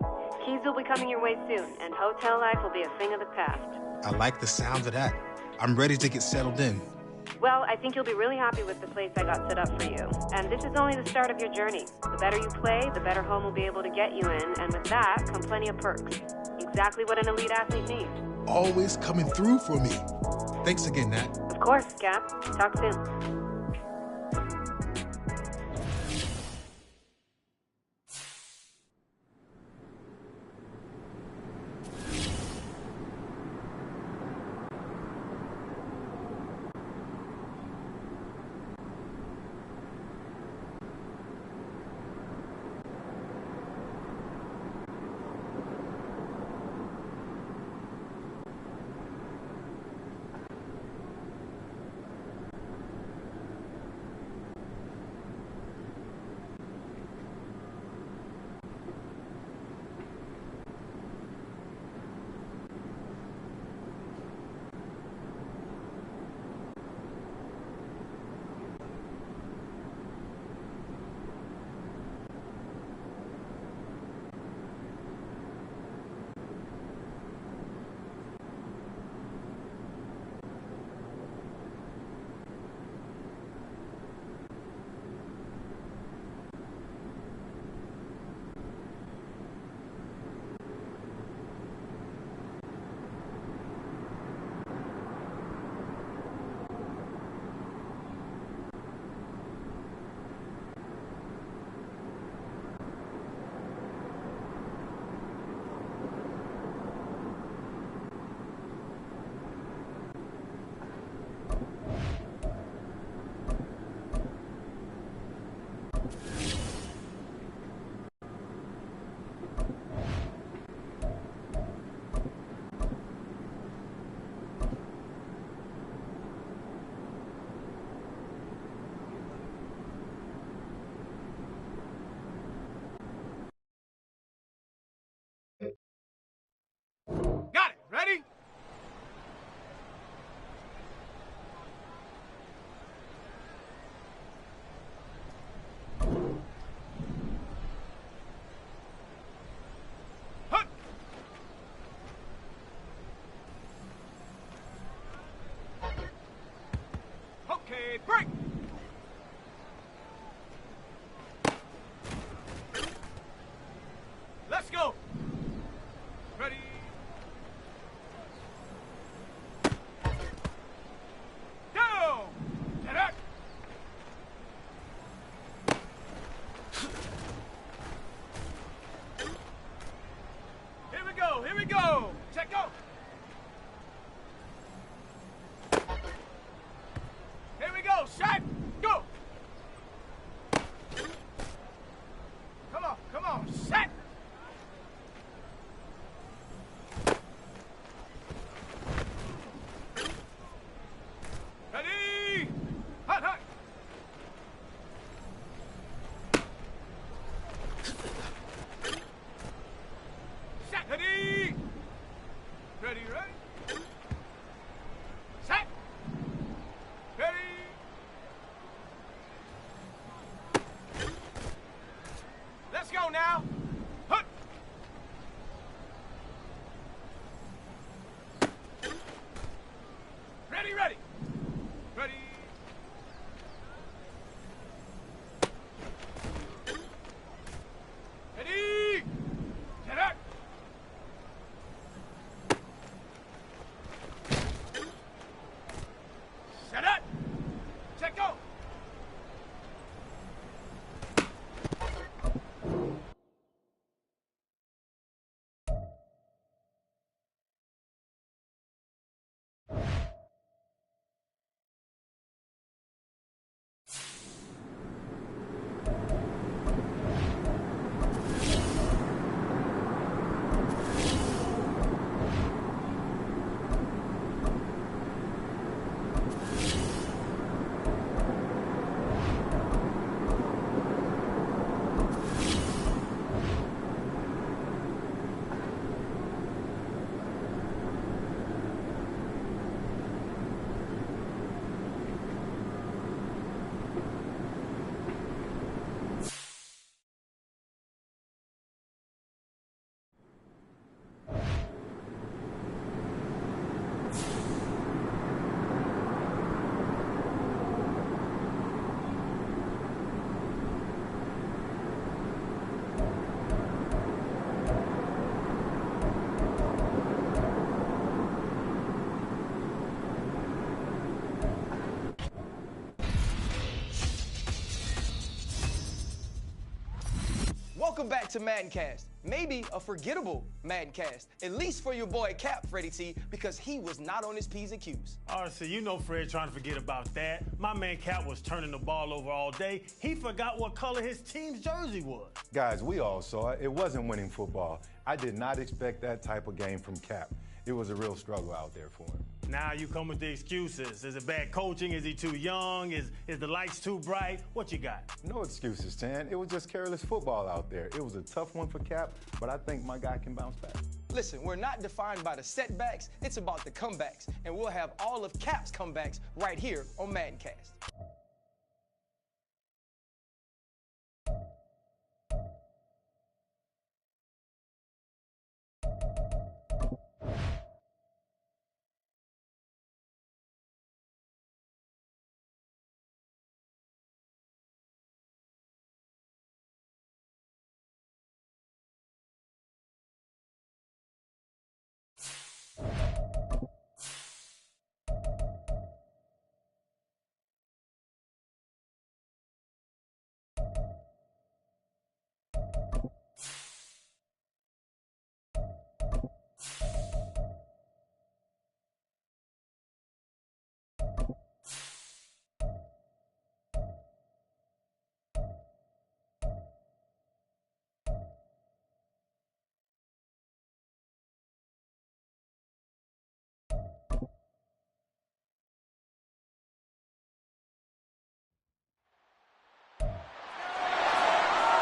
Keys will be coming your way soon, and hotel life will be a thing of the past. I like the sound of that. I'm ready to get settled in. Well, I think you'll be really happy with the place I got set up for you. And this is only the start of your journey. The better you play, the better home will be able to get you in, and with that come plenty of perks. Exactly what an elite athlete needs. Always coming through for me. Thanks again, Nat. Of course, Cap. Talk soon. Welcome back to MaddenCast. Maybe a forgettable MaddenCast, at least for your boy Cap, Freddie T, because he was not on his P's and Q's. Oh, so you know Fred trying to forget about that. My man Cap was turning the ball over all day. He forgot what color his team's jersey was. Guys, we all saw it. It wasn't winning football. I did not expect that type of game from Cap. It was a real struggle out there for him. Now you come with the excuses. Is it bad coaching? Is he too young? Is the lights too bright? What you got? No excuses, Tan. It was just careless football out there. It was a tough one for Cap, but I think my guy can bounce back. Listen, we're not defined by the setbacks. It's about the comebacks. And we'll have all of Cap's comebacks right here on MaddenCast.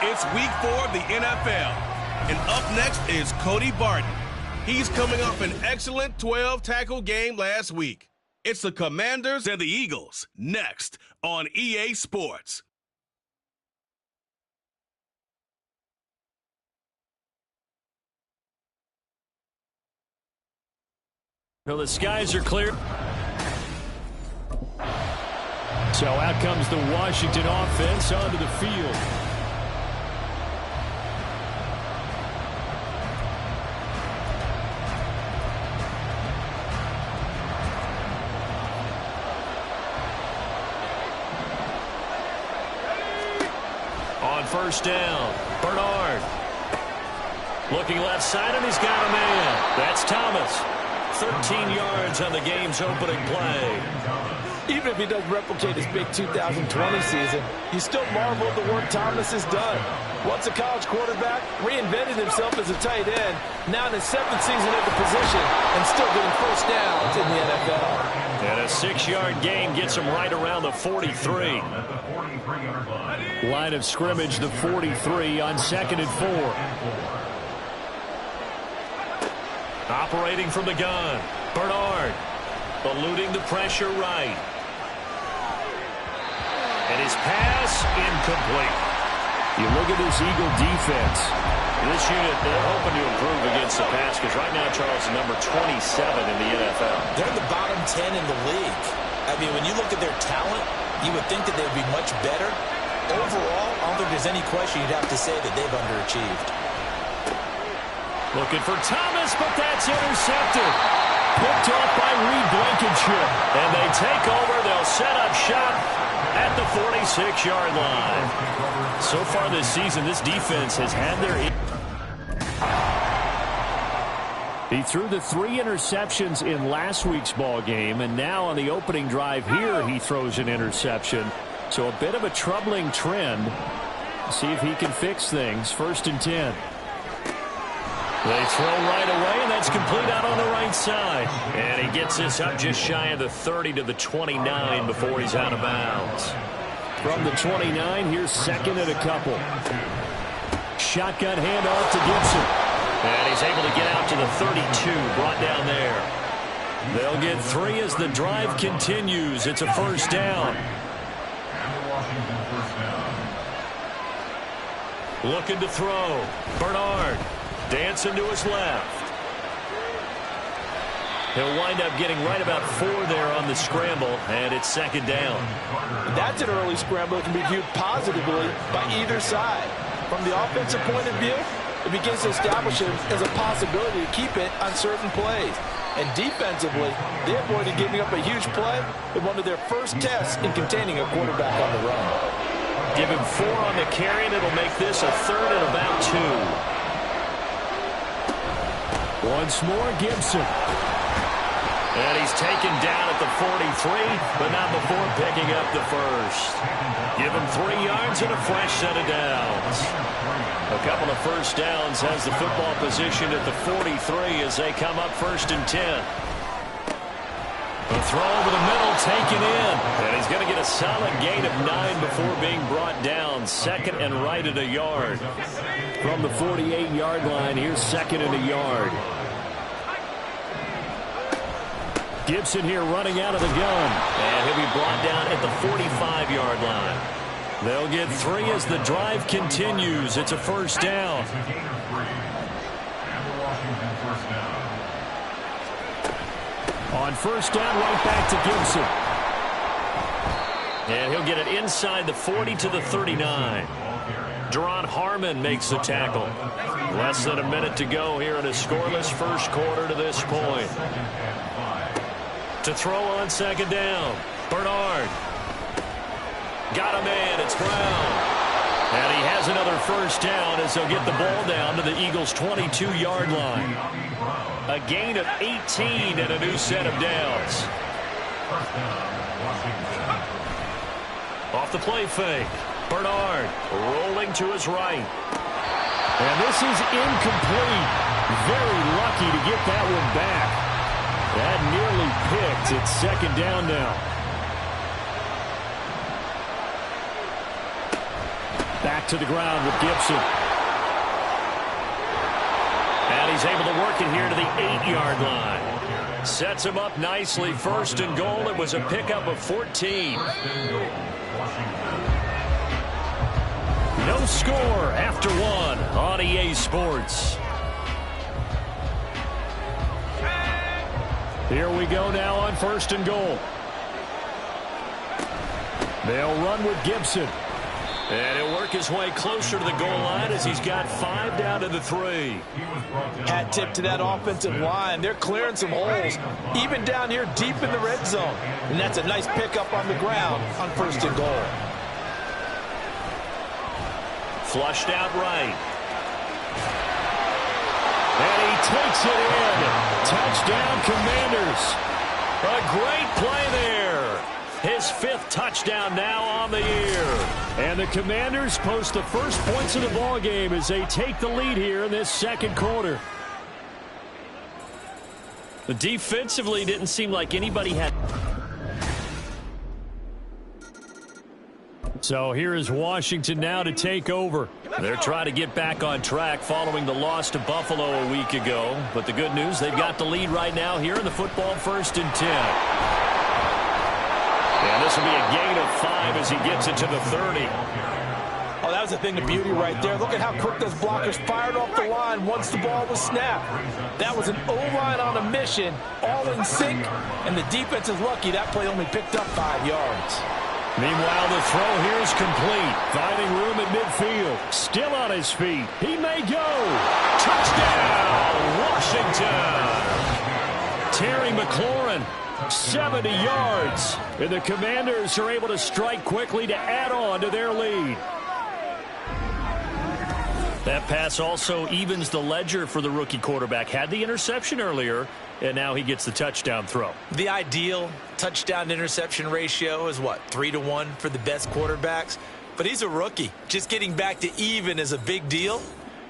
It's week 4 of the NFL, and up next is Cody Barton. He's coming off an excellent 12-tackle game last week. It's the Commanders and the Eagles next on EA Sports. Well, the skies are clear. So out comes the Washington offense onto the field. On first down, Bernard. Looking left side, and he's got a man. That's Thomas. 13 yards on the game's opening play. Even if he doesn't replicate his big 2020 season, you still marvel at the work Thomas has done. Once a college quarterback, reinvented himself as a tight end, now in his 7th season at the position, and still getting first downs in the NFL. And a 6-yard gain gets him right around the 43. Line of scrimmage, the 43 on 2nd and 4. Operating from the gun, Bernard, eluding the pressure right. And his pass incomplete. You look at this Eagle defense. This unit, they're hoping to improve against the pass because right now Charles is number 27 in the NFL. They're in the bottom 10 in the league. I mean, when you look at their talent, you would think that they would be much better. Overall, I don't think there's any question you'd have to say that they've underachieved. Looking for Thomas, but that's intercepted. Picked off by Reed Blankenship. And they take over. They'll set up shop at the 46-yard line. So far this season, this defense has had their... He threw the 3 interceptions in last week's ball game, and now on the opening drive here, he throws an interception. So a bit of a troubling trend. See if he can fix things. 1st and 10. They throw right away, and that's complete out on the right side. And he gets this up just shy of the 30 to the 29 before he's out of bounds. From the 29, here's 2nd and a couple. Shotgun handoff to Gibson. And he's able to get out to the 32, brought down there. They'll get 3 as the drive continues. It's a first down. Looking to throw. Bernard. Dancing to his left. He'll wind up getting right about 4 there on the scramble, and it's 2nd down. That's an early scramble that can be viewed positively by either side. From the offensive point of view, it begins to establish it as a possibility to keep it on certain plays. And defensively, they avoided giving up a huge play in one of their first tests in containing a quarterback on the run. Give him 4 on the carry, and it'll make this a 3rd and about 2. Once more, Gibson. And he's taken down at the 43, but not before picking up the first. Give him 3 yards and a fresh set of downs. A couple of first downs has the football position at the 43 as they come up 1st and 10. A throw over the middle taken in. And he's going to get a solid gain of 9 before being brought down. 2nd and right at a yard. From the 48-yard line, here's 2nd and a yard. Gibson here running out of the gun. And he'll be brought down at the 45-yard line. They'll get 3 as the drive continues. It's a first down. On first down, right back to Gibson. And he'll get it inside the 40 to the 39. Deron Harmon makes the tackle. Less than a minute to go here in a scoreless first quarter to this point. To throw on 2nd down. Bernard. Got a man. It's Brown. And he has another first down as they'll get the ball down to the Eagles' 22-yard line. A gain of 18 and a new set of downs. Off the play fake. Bernard rolling to his right. And this is incomplete. Very lucky to get that one back. That nearly picked. It's 2nd down now. Back to the ground with Gibson. And he's able to work it here to the 8-yard line. Sets him up nicely. 1st and goal. It was a pickup of 14. No score after 1 on EA Sports. Here we go now on 1st and goal. They'll run with Gibson. And he'll work his way closer to the goal line as he's got 5 down to the 3. Hat tip to that offensive line. They're clearing some holes, even down here deep in the red zone. And that's a nice pickup on the ground on 1st and goal. Flushed out right. And he takes it in. Touchdown, Commanders. A great play there. His 5th touchdown now on the year. And the Commanders post the first points of the ball game as they take the lead here in this 2nd quarter. Defensively, didn't seem like anybody had. So here is Washington now to take over. They're trying to get back on track following the loss to Buffalo a week ago. But the good news, they've got the lead right now here in the football 1st and 10. And this will be a gain of 5 as he gets it to the 30. Oh, that was a thing of beauty right there. Look at how quick those blockers fired off the line once the ball was snapped. That was an O-line on a mission, all in sync, and the defense is lucky that play only picked up 5 yards. Meanwhile, the throw here is complete. Finding room at midfield. Still on his feet. He may go. Touchdown, Washington. Terry McLaurin, 70 yards. And the Commanders are able to strike quickly to add on to their lead. That pass also evens the ledger for the rookie quarterback. Had the interception earlier, and now he gets the touchdown throw. The ideal touchdown-interception ratio is, what, 3-to-1 for the best quarterbacks? But he's a rookie. Just getting back to even is a big deal.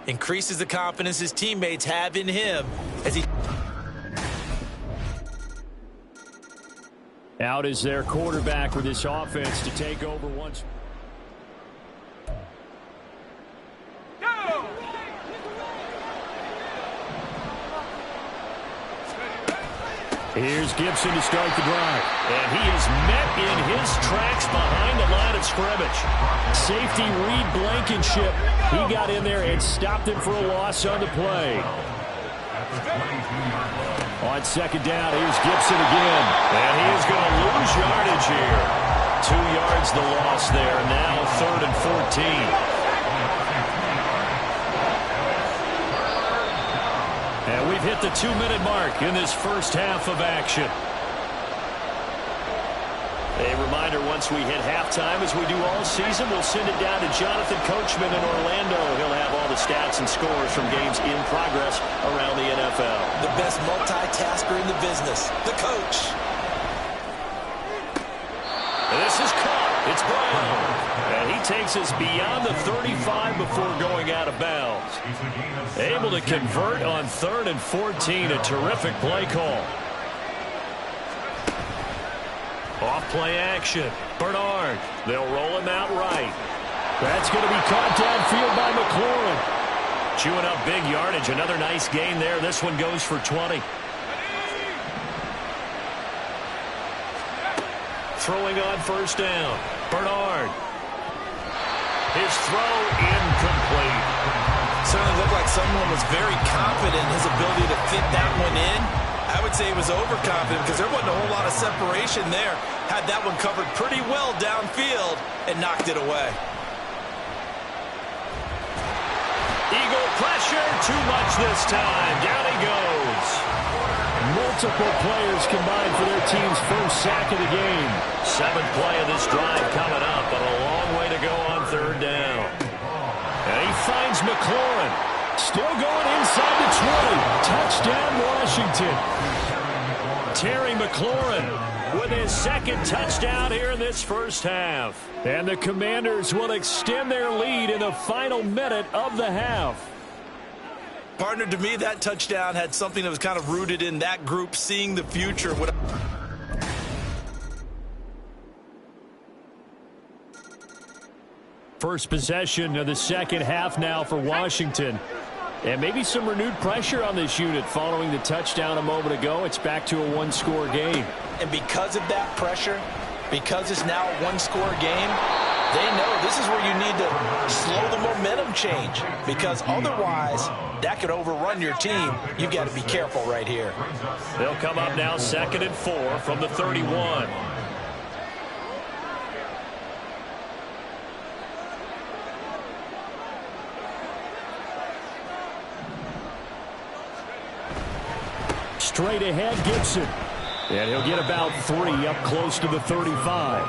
Increases the confidence his teammates have in him as he... Out is their quarterback with this offense to take over once. Here's Gibson to start the drive. And he is met in his tracks behind the line of scrimmage. Safety Reed Blankenship. He got in there and stopped him for a loss on the play. On 2nd down, here's Gibson again. And he is going to lose yardage here. 2 yards the loss there. Now 3rd and 14. And we've hit the 2-minute mark in this first half of action. A reminder once we hit halftime, as we do all season, we'll send it down to Jonathan Coachman in Orlando. He'll have all the stats and scores from games in progress around the NFL. The best multitasker in the business, the coach. This is caught. It's Brown. And he takes us beyond the 35 before going out of bounds. Able to convert on 3rd and 14. A terrific play call. Off play action. Bernard. They'll roll him out right. That's going to be caught downfield by McLaurin. Chewing up big yardage. Another nice gain there. This one goes for 20. Throwing on 1st down. Bernard. His throw incomplete. Certainly looked like someone was very confident in his ability to fit that one in. I would say he was overconfident because there wasn't a whole lot of separation there. Had that one covered pretty well downfield and knocked it away. Eagle pressure, too much this time. Down he goes. Multiple players combined for their team's first sack of the game. 7th play of this drive coming up, but a long way to go on 3rd down. And he finds McLaurin. Still going inside the 20. Touchdown, Washington. Terry McLaurin with his 2nd touchdown here in this first half. And the Commanders will extend their lead in the final minute of the half. Partner, to me, that touchdown had something that was kind of rooted in that group seeing the future. First possession of the second half now for Washington. And maybe some renewed pressure on this unit following the touchdown a moment ago. It's back to a 1-score game. And because of that pressure, because it's now a 1-score game, they know this is where you need to slow the momentum change, because otherwise that could overrun your team. You've got to be careful right here. They'll come up now 2nd and 4 from the 31. Straight ahead, Gibson. And he'll get about 3 up close to the 35.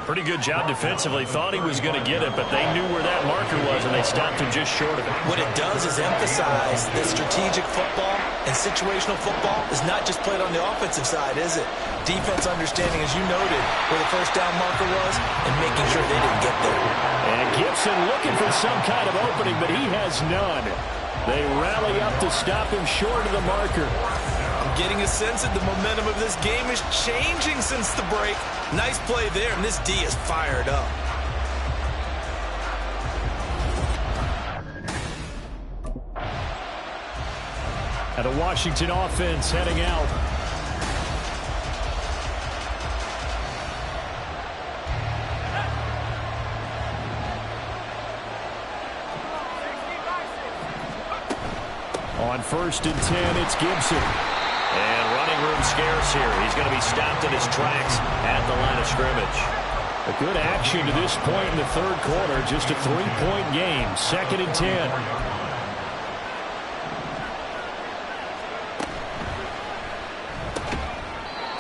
Pretty good job defensively. Thought he was going to get it, but they knew where that marker was, and they stopped him just short of it. What it does is emphasize that strategic football and situational football is not just played on the offensive side, is it? Defense understanding, as you noted, where the 1st down marker was and making sure they didn't get there. And Gibson looking for some kind of opening, but he has none. They rally up to stop him short of the marker. I'm getting a sense that the momentum of this game is changing since the break. Nice play there, and this D is fired up. And the Washington offense heading out. On 1st and 10, it's Gibson. And running room scarce here. He's going to be stopped in his tracks at the line of scrimmage. A good action to this point in the 3rd quarter. Just a 3-point game. 2nd and 10.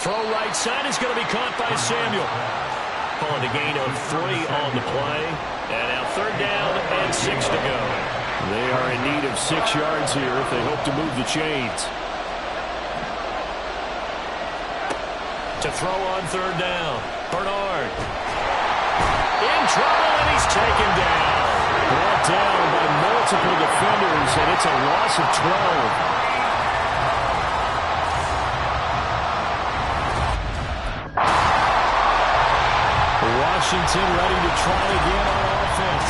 Throw right side is going to be caught by Samuel. Calling a gain of 3 on the play. And now 3rd down and 6 to go. They are in need of 6 yards here if they hope to move the chains. To throw on 3rd down. Bernard. In trouble, and he's taken down. Brought down by multiple defenders, and it's a loss of 12. Washington ready to try again on offense.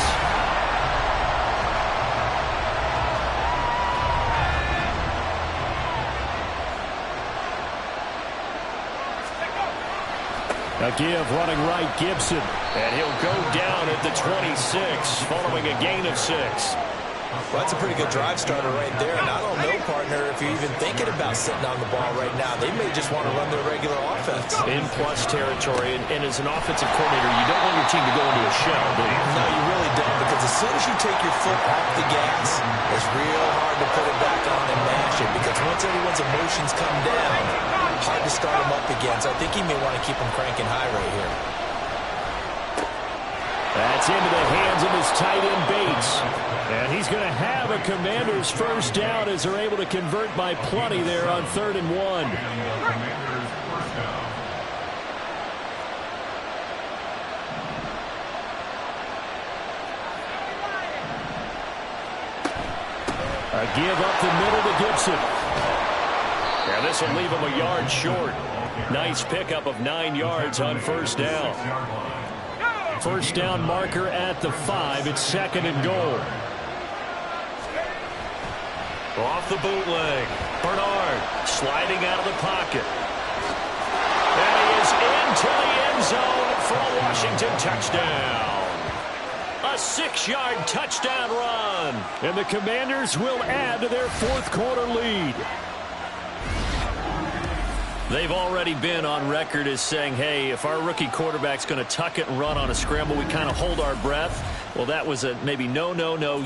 A give running right, Gibson. And he'll go down at the 26 following a gain of 6. Well, that's a pretty good drive starter right there. And I don't know, partner, if you're even thinking about sitting on the ball right now. They may just want to run their regular offense. In plus territory. And as an offensive coordinator, you don't want your team to go into a shell, do you? No, you really don't. Because as soon as you take your foot off the gas, it's real hard to put it back on and mash it. Because once everyone's emotions come down, hard to start them up again. So I think he may want to keep them cranking high right here. That's into the hands of his tight end, Bates. And he's going to have a Commanders first down as they're able to convert by plenty there on 3rd and 1. A give up the middle to Gibson. And this will leave him a yard short. Nice pickup of 9 yards on first down. First down marker at the 5. It's 2nd and goal. Off the bootleg. Bernard sliding out of the pocket. And he is into the end zone for a Washington touchdown. A 6-yard touchdown run. And the Commanders will add to their 4th quarter lead. They've already been on record as saying, hey, if our rookie quarterback's going to tuck it and run on a scramble, we kind of hold our breath. Well, that was a maybe no,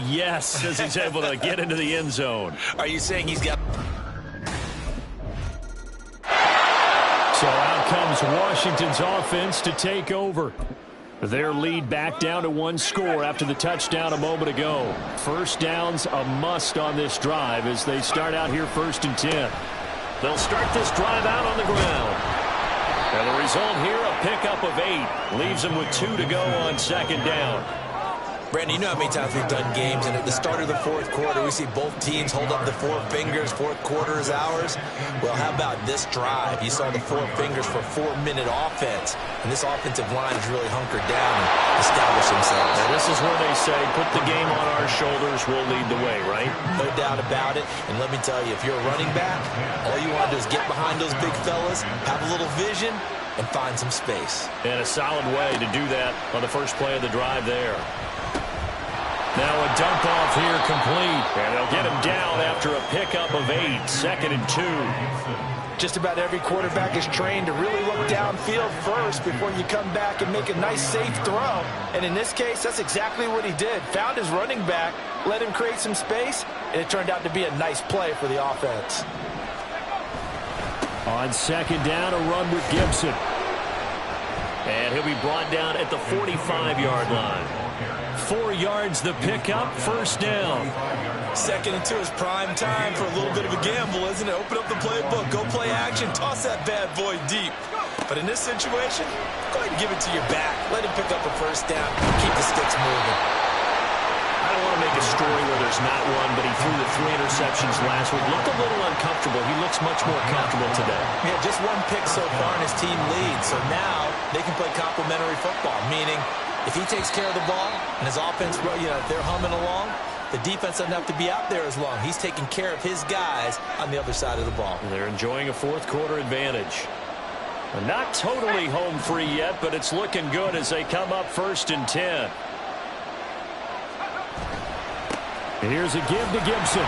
yes, as he's able to get into the end zone. Are you saying he's got... So out comes Washington's offense to take over. Their lead back down to 1 score after the touchdown a moment ago. First down's a must on this drive as they start out here 1st and 10. They'll start this drive out on the ground. And the result here, a pickup of 8. Leaves them with 2 to go on 2nd down. Brandon, you know how many times we've done games, and at the start of the 4th quarter, we see both teams hold up the 4 fingers, 4th quarter is ours. Well, how about this drive? You saw the 4 fingers for 4-minute offense, and this offensive line has really hunkered down and established themselves. Now, this is where they say, put the game on our shoulders, we'll lead the way, right? No doubt about it, and let me tell you, if you're a running back, all you want to do is get behind those big fellas, have a little vision, and find some space. And a solid way to do that on the first play of the drive there. Now a dump off here complete. And they'll get him down after a pickup of 8. 2nd and 2. Just about every quarterback is trained to really look downfield first before you come back and make a nice, safe throw. And in this case, that's exactly what he did. Found his running back, let him create some space, and it turned out to be a nice play for the offense. On 2nd down, a run with Gibson. And he'll be brought down at the 45-yard line. 4 yards the pickup, first down. 2nd and 2 is prime time for a little bit of a gamble, isn't it? Open up the playbook, go play action, toss that bad boy deep. But in this situation, go ahead and give it to your back. Let him pick up a first down, keep the sticks moving. I don't want to make a story where there's not one, but he threw the 3 interceptions last week. Looked a little uncomfortable. He looks much more comfortable today. Yeah, just 1 pick so far and his team leads. So now they can play complementary football, meaning if he takes care of the ball and his offense, if they're humming along, the defense doesn't have to be out there as long. He's taking care of his guys on the other side of the ball. They're enjoying a 4th quarter advantage. Not totally home free yet, but it's looking good as they come up 1st and 10. And here's a give to Gibson.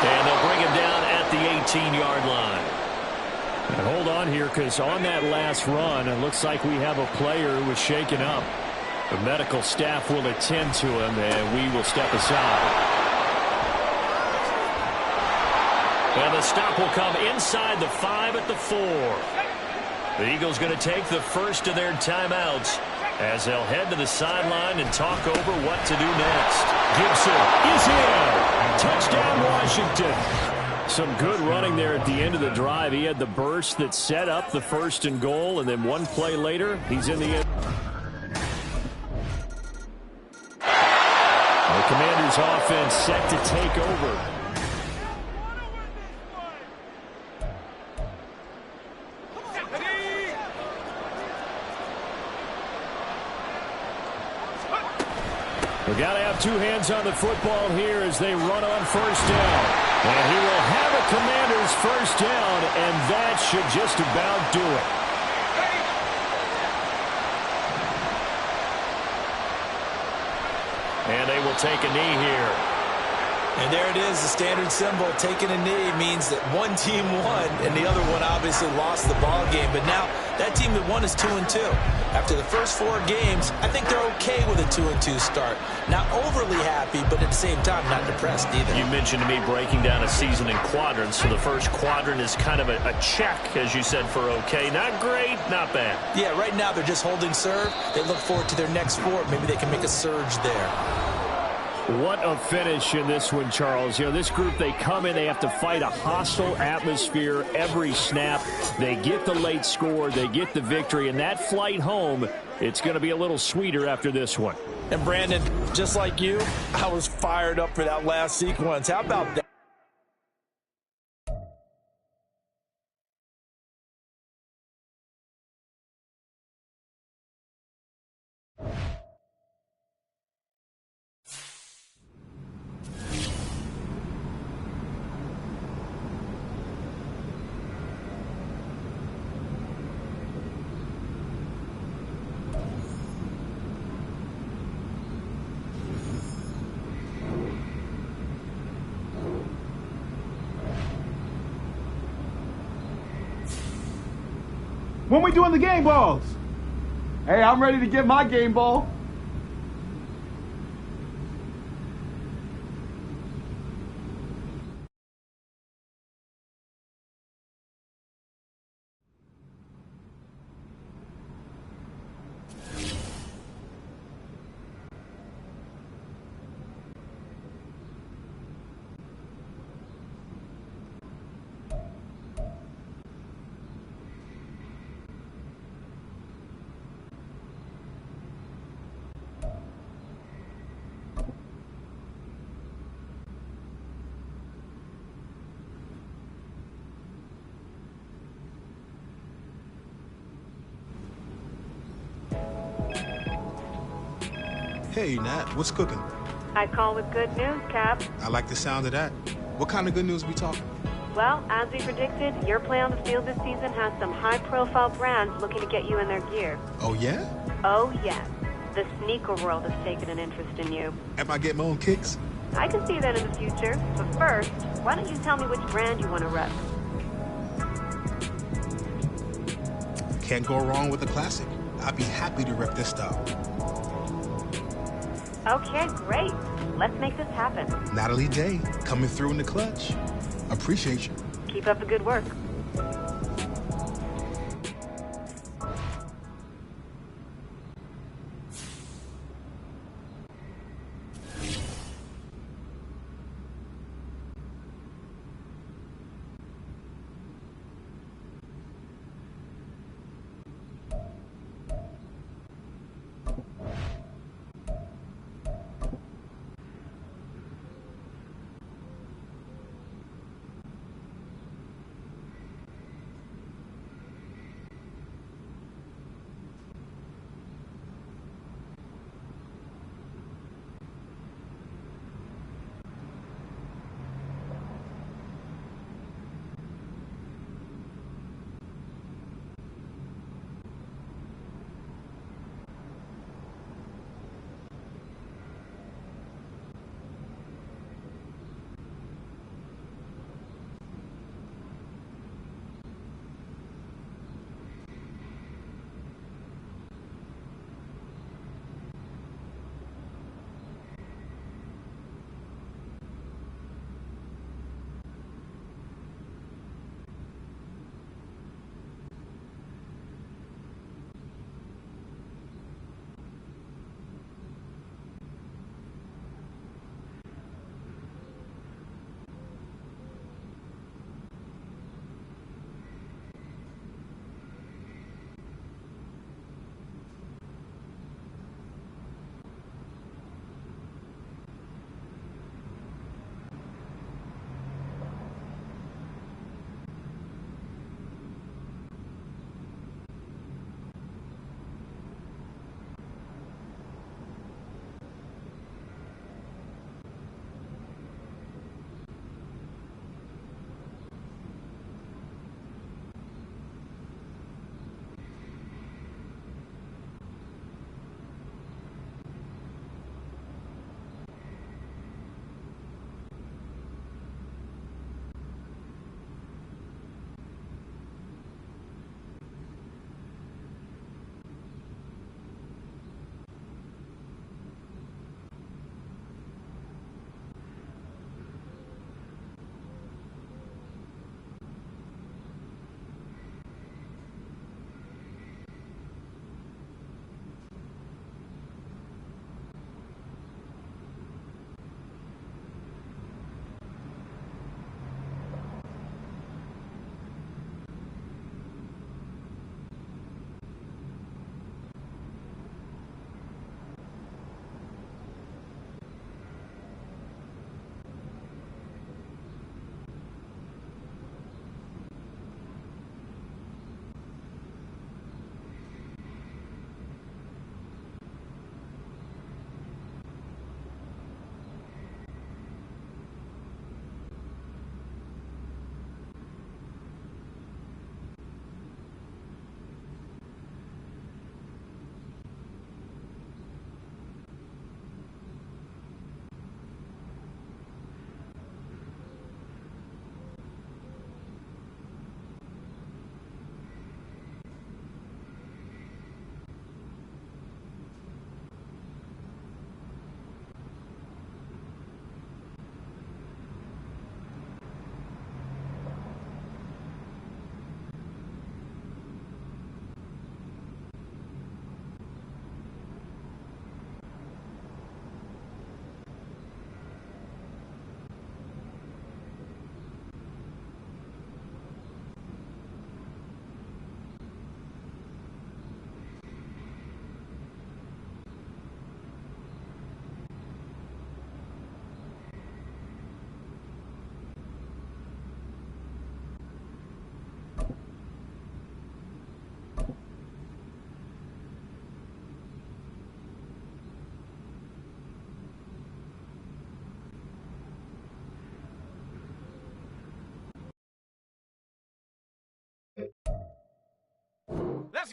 And they'll bring him down at the 18-yard line. And hold on here, because on that last run, it looks like we have a player who was shaken up. The medical staff will attend to him, and we will step aside. And the stop will come inside the 5 at the 4. The Eagles going to take the first of their timeouts as they'll head to the sideline and talk over what to do next. Gibson is in. Touchdown, Washington. Some good running there at the end of the drive. He had the burst that set up the 1st and goal, and then 1 play later, he's in the end. The Commanders' offense set to take over. We got to have 2 hands on the football here as they run on 1st down. And he will have a Commanders first down, and that should just about do it. And they will take a knee here. And there it is, the standard symbol. Taking a knee means that one team won, and the other one obviously lost the ball game. But now that team that won is 2-2. After the first 4 games, I think they're okay with a 2-2 start. Not overly happy, but at the same time, not depressed either. You mentioned to me breaking down a season in quadrants. So the first quadrant is kind of a check, as you said, for okay. Not great, not bad. Yeah, right now they're just holding serve. They look forward to their next 4. Maybe they can make a surge there. What a finish in this one, Charles. You know, this group, they come in, they have to fight a hostile atmosphere every snap. They get the late score, they get the victory, and that flight home, it's going to be a little sweeter after this one. And Brandon, just like you, I was fired up for that last sequence. How about that? When we doing the game balls? Hey, I'm ready to get my game ball. Hey, Nat, what's cooking? I call with good news, Cap. I like the sound of that. What kind of good news we talking? Well, as we predicted, your play on the field this season has some high-profile brands looking to get you in their gear. Oh, yeah? Oh, yes. The sneaker world has taken an interest in you. Am I getting my own kicks? I can see that in the future. But first, why don't you tell me which brand you want to rep? Can't go wrong with a classic. I'd be happy to rep this style. Okay, great. Let's make this happen. Natalie J, coming through in the clutch. Appreciate you. Keep up the good work.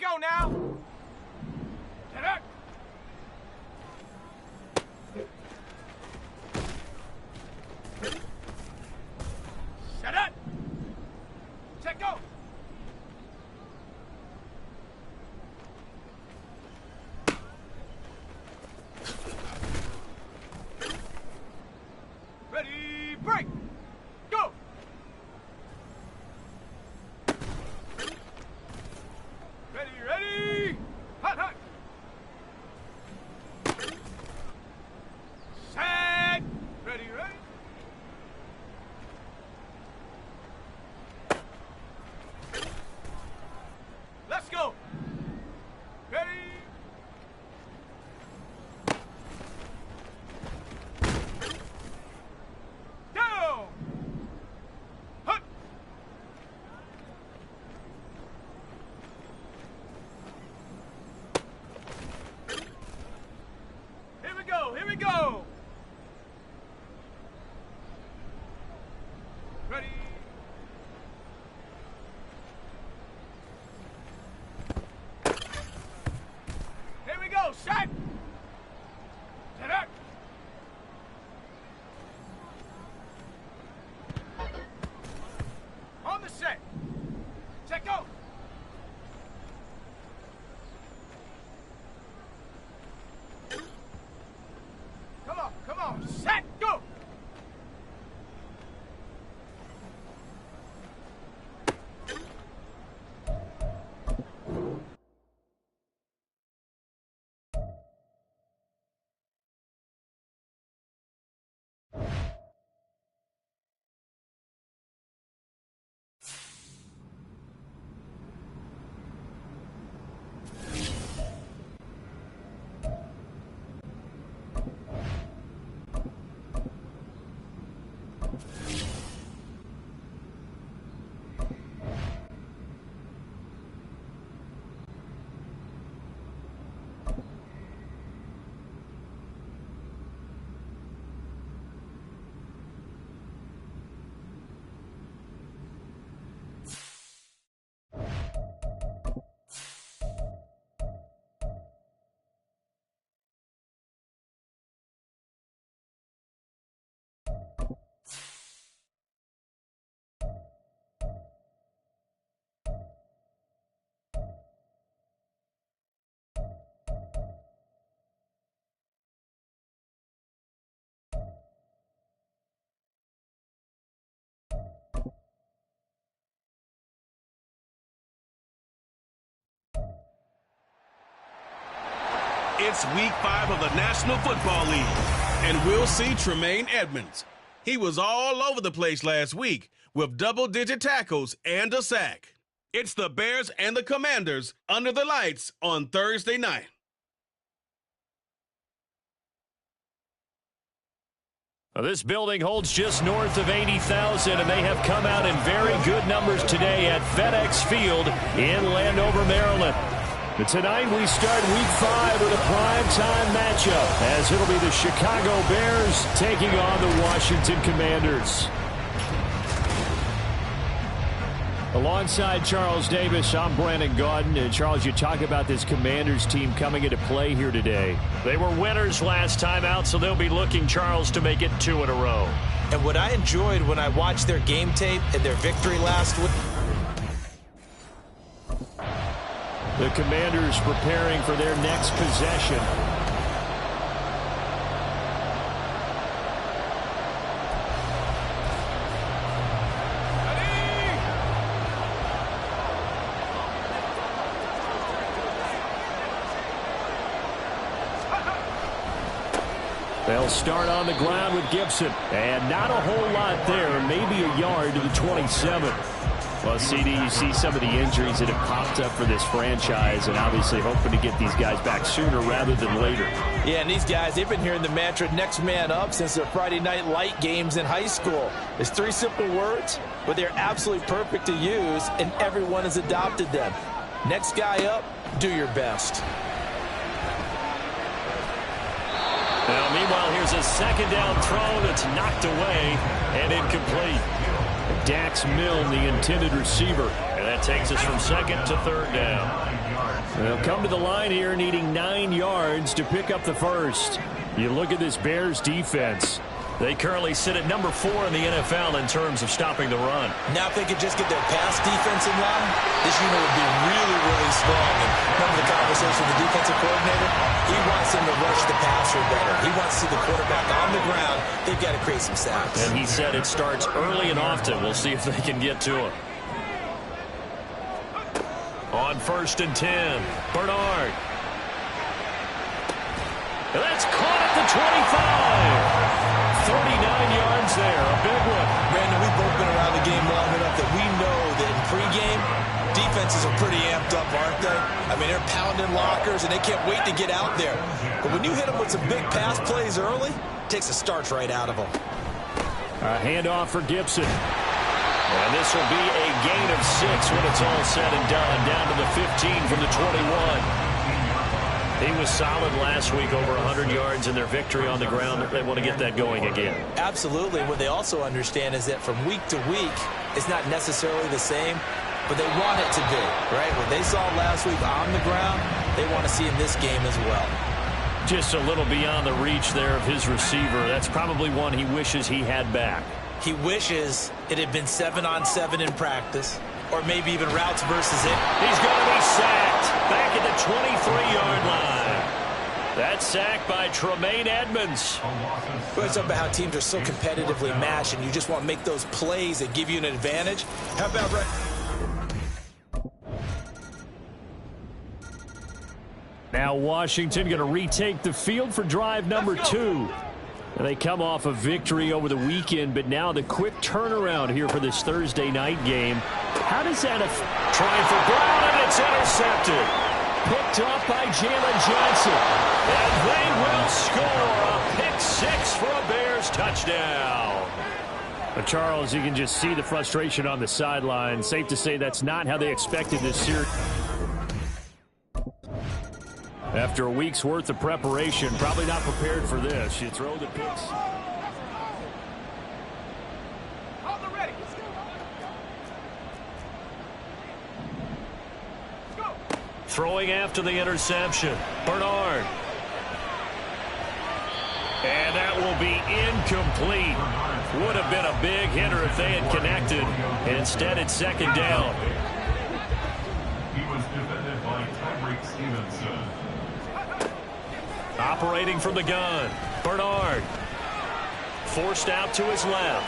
Let's go now. Get up. Shut up. Check go. Ready, break. Go. Ready. Hot, hot. Set. Ready. Let's go. Ready. Down. Hut. Here we go. Ready. Here we go, set. Set up. On the set. Check go. Come on, set, go! It's week 5 of the National Football League, and we'll see Tremaine Edmonds. He was all over the place last week with double-digit tackles and a sack. It's the Bears and the Commanders under the lights on Thursday night. Well, this building holds just north of 80,000, and they have come out in very good numbers today at FedEx Field in Landover, Maryland. But tonight we start week 5 with a primetime matchup, as it'll be the Chicago Bears taking on the Washington Commanders. Alongside Charles Davis, I'm Brandon Gaudin. And Charles, you talk about this Commanders team coming into play here today. They were winners last time out, so they'll be looking, Charles, to make it 2 in a row. And what I enjoyed when I watched their game tape and their victory last week. The Commanders preparing for their next possession. They'll start on the ground with Gibson. And not a whole lot there, maybe a yard to the 27. Well, CD, you see some of the injuries that have popped up for this franchise, and obviously hoping to get these guys back sooner rather than later. Yeah, and these guys, they've been hearing the mantra next man up since their Friday night light games in high school. It's 3 simple words, but they're absolutely perfect to use, and everyone has adopted them. Next guy up, do your best. Now, meanwhile, here's a second down throw that's knocked away and incomplete. Dax Milne, the intended receiver. And that takes us from second to third down. They'll come to the line here needing 9 yards to pick up the first. You look at this Bears defense. They currently sit at number 4 in the NFL in terms of stopping the run. Now if they could just get their pass defense in line, this unit would be really, really strong. And remember the conversation with the defensive coordinator? He wants them to rush the passer better. He wants to see the quarterback on the ground. They've got to create some sacks. And he said it starts early and often. We'll see if they can get to him. On 1st and 10, Bernard. And that's caught at the 25. 39 yards there, a big one. Brandon, we've both been around the game long enough that we know that in pregame, defenses are pretty amped up, aren't they? I mean, they're pounding lockers, and they can't wait to get out there. But when you hit them with some big pass plays early, it takes the starch right out of them. A handoff for Gibson. And this will be a gain of 6 when it's all said and done, down to the 15 from the 21. He was solid last week, over 100 yards in their victory on the ground. They want to get that going again. Absolutely. What they also understand is that from week to week, it's not necessarily the same, but they want it to be, right? What they saw last week on the ground, they want to see in this game as well. Just a little beyond the reach there of his receiver. That's probably one he wishes he had back. He wishes it had been 7-on-7 in practice, or maybe even routes versus it. He's going to be sacked back at the 23-yard line. That sack by Tremaine Edmonds. We're talking about how teams are so competitively matched, and you just want to make those plays that give you an advantage. How about right? Now Washington going to retake the field for drive number 2. And they come off a victory over the weekend, but now the quick turnaround here for this Thursday night game. How does that affect? Trying for Brown, and it's intercepted. Picked up by Jalen Johnson. And they will score a pick-6 for a Bears touchdown. But Charles, you can just see the frustration on the sideline. Safe to say that's not how they expected this series. After a week's worth of preparation, probably not prepared for this. You throw the picks. Throwing after the interception, Bernard. And that will be incomplete. Would have been a big hitter if they had connected. Instead, it's 2nd down. He was defended by Tyreek Stevenson. Operating from the gun, Bernard. Forced out to his left.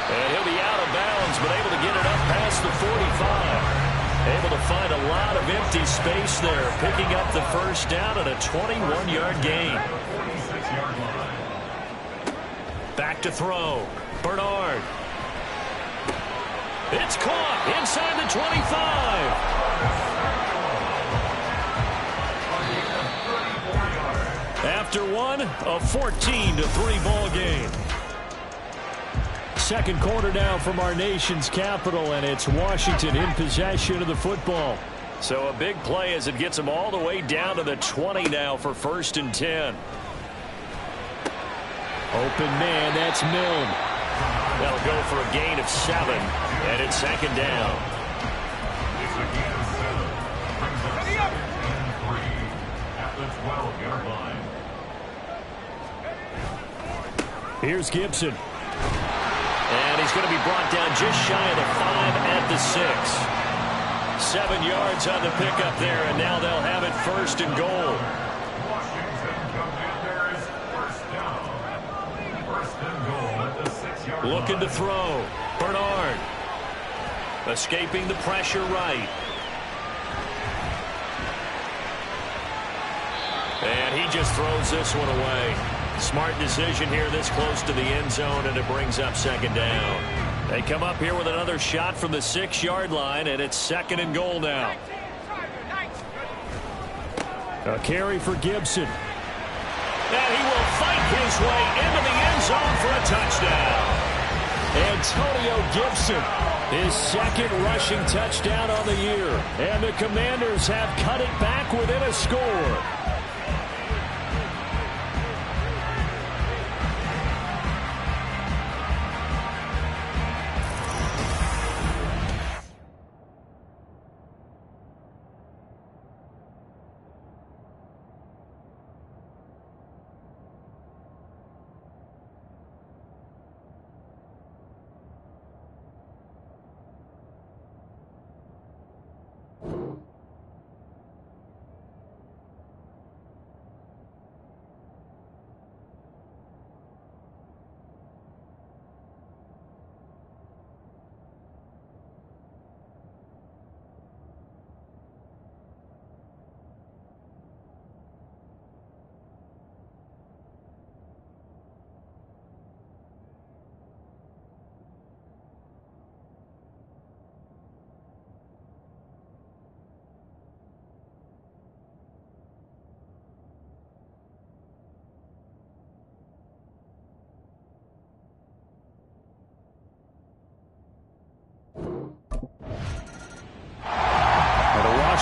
And he'll be out of bounds, but able to get it up past the 45. Able to find a lot of empty space there, picking up the 1st down at a 21-yard gain. Back to throw, Bernard. It's caught inside the 25. After one, a 14-3 ball game. Second quarter now from our nation's capital, and it's Washington in possession of the football. So a big play as it gets them all the way down to the 20 now for 1st and 10. Open man, that's Milne. That'll go for a gain of 7, and it's 2nd down. It's a gain of 7. Brings up 2nd and 3 at the 12-yard line. Here's Gibson. And he's going to be brought down just shy of the 5 at the 6. 7 yards on the pickup there, and now they'll have it 1st and goal. Washington Commanders 1st down. 1st and goal at the 6-yard line. Looking to throw. Bernard. Escaping the pressure right. And he just throws this one away. Smart decision here this close to the end zone, and it brings up 2nd down. They come up here with another shot from the 6-yard line, and it's 2nd and goal now. A carry for Gibson. And he will fight his way into the end zone for a touchdown. Antonio Gibson, his 2nd rushing touchdown on the year. And the Commanders have cut it back within a score.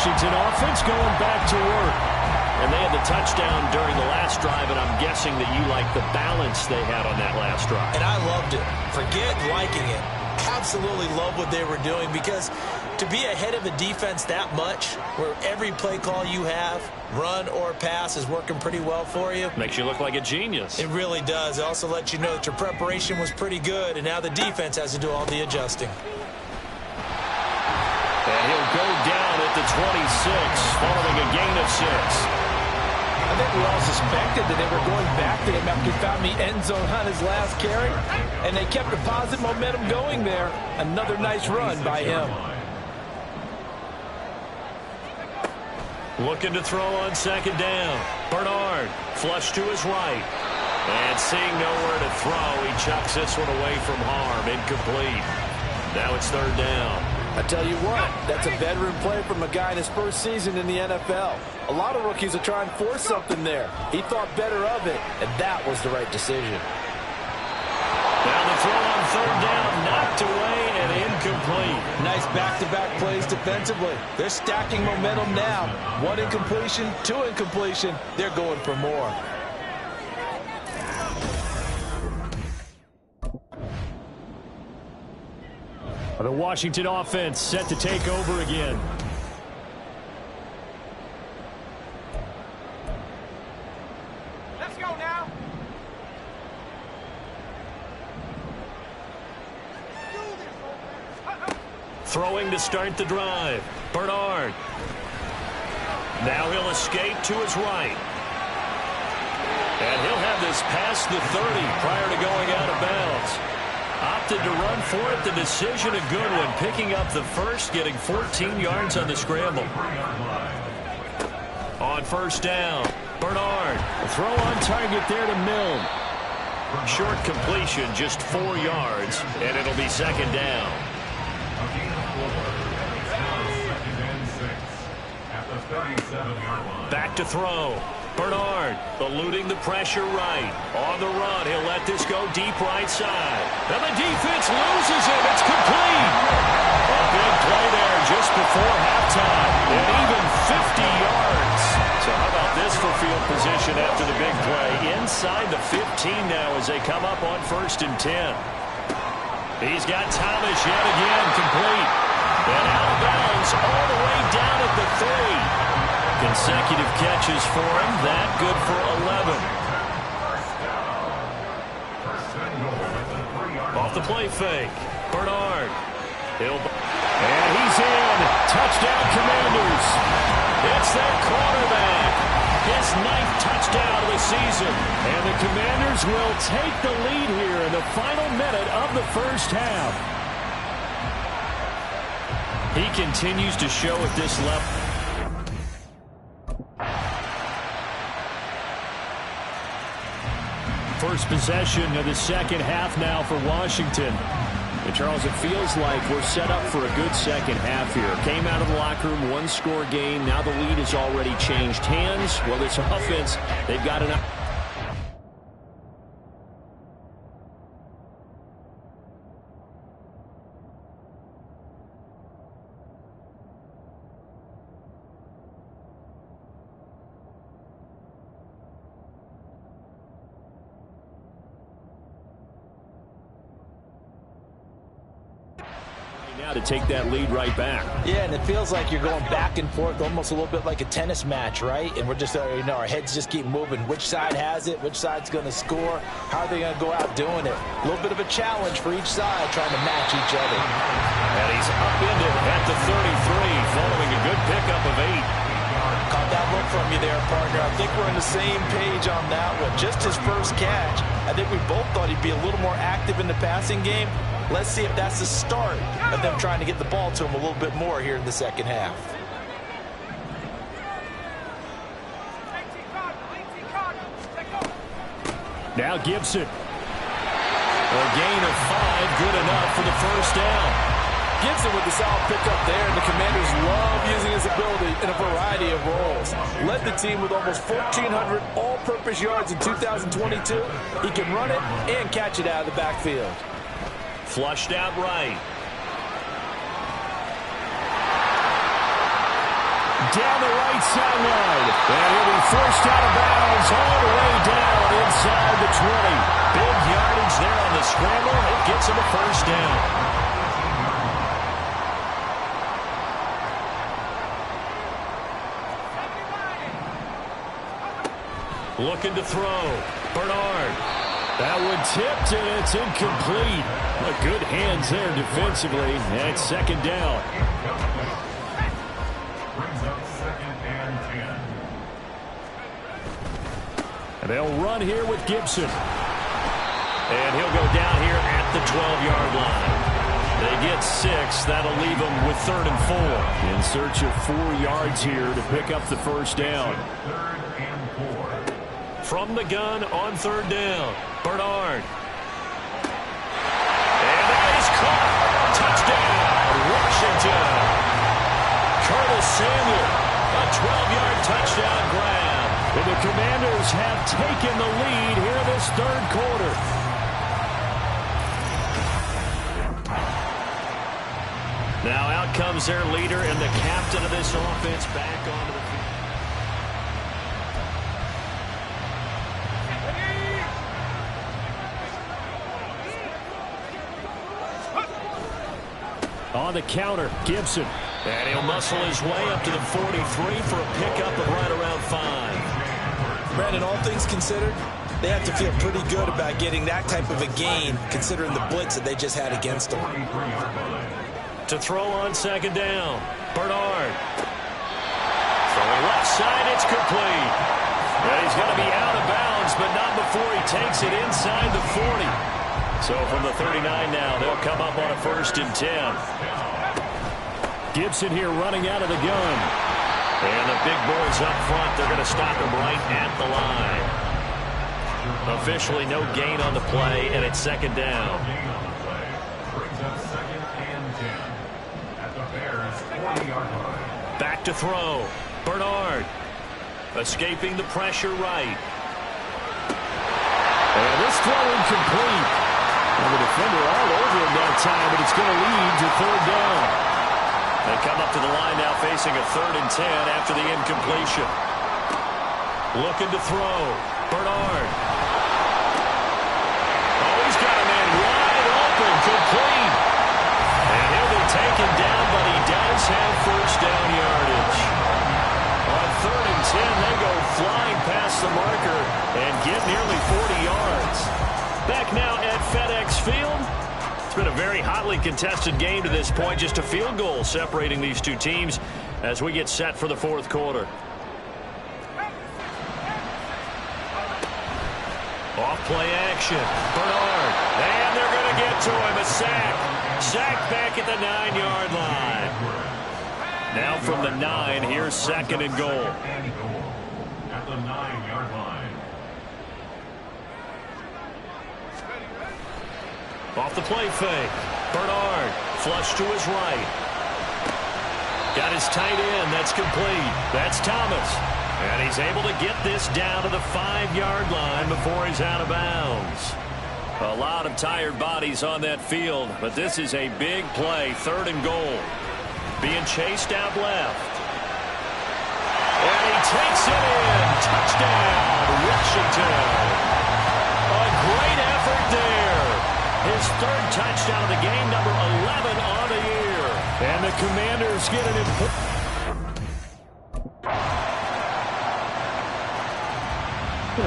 Washington offense going back to work. And they had the touchdown during the last drive, and I'm guessing that you like the balance they had on that last drive. And I loved it. Forget liking it. Absolutely love what they were doing, because to be ahead of a defense that much, where every play call you have, run or pass, is working pretty well for you. Makes you look like a genius. It really does. It also lets you know that your preparation was pretty good, and now the defense has to do all the adjusting. And he'll go down at the 26, following a gain of 6. I think we all suspected that they were going back to him after he found the end zone on his last carry, and they kept the positive momentum going there. Another nice run by him. Looking to throw on second down. Bernard, flush to his right. And seeing nowhere to throw, he chucks this one away from harm. Incomplete. Now it's third down. I tell you what, that's a veteran play from a guy in his first season in the NFL. A lot of rookies are trying to force something there. He thought better of it, and that was the right decision. Now the throw on third down, knocked away and incomplete. Nice back-to-back plays defensively. They're stacking momentum now. 1 incompletion, 2 incompletion. They're going for more. The Washington offense set to take over again. Let's go now. Throwing to start the drive. Bernard. Now he'll escape to his right. And he'll have this past the 30 prior to going out of bounds. Opted to run for it. The decision a good one. Picking up the first, getting 14 yards on the scramble. On first down, Bernard. A throw on target there to Milne. Short completion, just 4 yards, and it'll be second down. Back to throw. Bernard eluding the pressure right. On the run, he'll let this go deep right side. And the defense loses it. It's complete. A big play there just before halftime. And even 50 yards. So how about this for field position after the big play? Inside the 15 now as they come up on 1st and 10. He's got Thomas yet again, complete. And out of bounds all the way down at the 3. Consecutive catches for him. That good for 11. Off the play fake. Bernard. And he's in. Touchdown, Commanders. It's their quarterback. His 9th touchdown of the season. And the Commanders will take the lead here in the final minute of the first half. He continues to show at this level. First possession of the second half now for Washington. And Charles, it feels like we're set up for a good second half here. Came out of the locker room, 1-score game. Now the lead has already changed hands. Well, this offense, they've got enough. Now to take that lead right back. Yeah, and it feels like you're going back and forth, almost a little bit like a tennis match, right? And we're just, our heads just keep moving. Which side has it? Which side's going to score? How are they going to go out doing it? A little bit of a challenge for each side, trying to match each other. And he's upended at the 33, following a good pickup of 8. Caught that look from you there, partner. I think we're on the same page on that one. Just his first catch. I think we both thought he'd be a little more active in the passing game. Let's see if that's the start of them trying to get the ball to him a little bit more here in the second half. Now Gibson. A gain of 5, good enough for the first down. Gibson with the solid pickup there, and the Commanders love using his ability in a variety of roles. Led the team with almost 1,400 all-purpose yards in 2022. He can run it and catch it out of the backfield. Flushed out right. down the right sideline. And he'll be forced out of bounds all the way down inside the 20. Big yardage there on the scramble. It gets him a first down. Looking to throw. Bernard. That one tipped, and it's incomplete. But good hands there defensively. And it's second down. Brings up 2nd and 10. And they'll run here with Gibson. And he'll go down here at the 12-yard line. They get 6. That'll leave them with 3rd and 4. In search of 4 yards here to pick up the first down. 3rd and 4. From the gun on 3rd down. Bernard. And that is caught. Touchdown, Washington. Curtis Samuel, a 12-yard touchdown grab. And the Commanders have taken the lead here this 3rd quarter. Now out comes their leader and the captain of this offense back onto the field. On the counter, Gibson. And he'll muscle his way up to the 43 for a pickup of right around 5. Brandon, all things considered, they have to feel pretty good about getting that type of a gain, considering the blitz that they just had against them. To throw on 2nd down, Bernard. Throwing left side, it's complete. And he's going to be out of bounds, but not before he takes it inside the 40. So from the 39 now, they'll come up on a 1st and 10. Gibson here running out of the gun. And the big boys up front, they're going to stop him right at the line. Officially no gain on the play, and it's 2nd down. Brings up 2nd and 10 at the Bears' 40-yard line. Back to throw. Bernard escaping the pressure right. And this throw incomplete. And the defender all over him that time, but it's going to lead to 3rd down. They come up to the line now facing a 3rd and 10 after the incompletion. Looking to throw. Bernard. Oh, he's got a man wide open. Complete. And he'll be taken down, but he does have 1st down yardage. On 3rd and 10, they go flying past the marker and get nearly 40 yards. Back now at FedEx Field. It's been a very hotly contested game to this point. Just a field goal separating these two teams as we get set for the 4th quarter. Off play action. Bernard. And they're going to get to him. A sack. Sack back at the 9-yard line. Now from the 9, here's 2nd and goal. At the 9-yard line. Off the play fake. Bernard. Flush to his right. Got his tight end. That's complete. That's Thomas. And he's able to get this down to the 5-yard line before he's out of bounds. A lot of tired bodies on that field, but this is a big play. 3rd and goal. Being chased out left. And he takes it in. Touchdown, Washington. A great effort there. His 3rd touchdown of the game, number 11 on the year. And the Commanders get an important.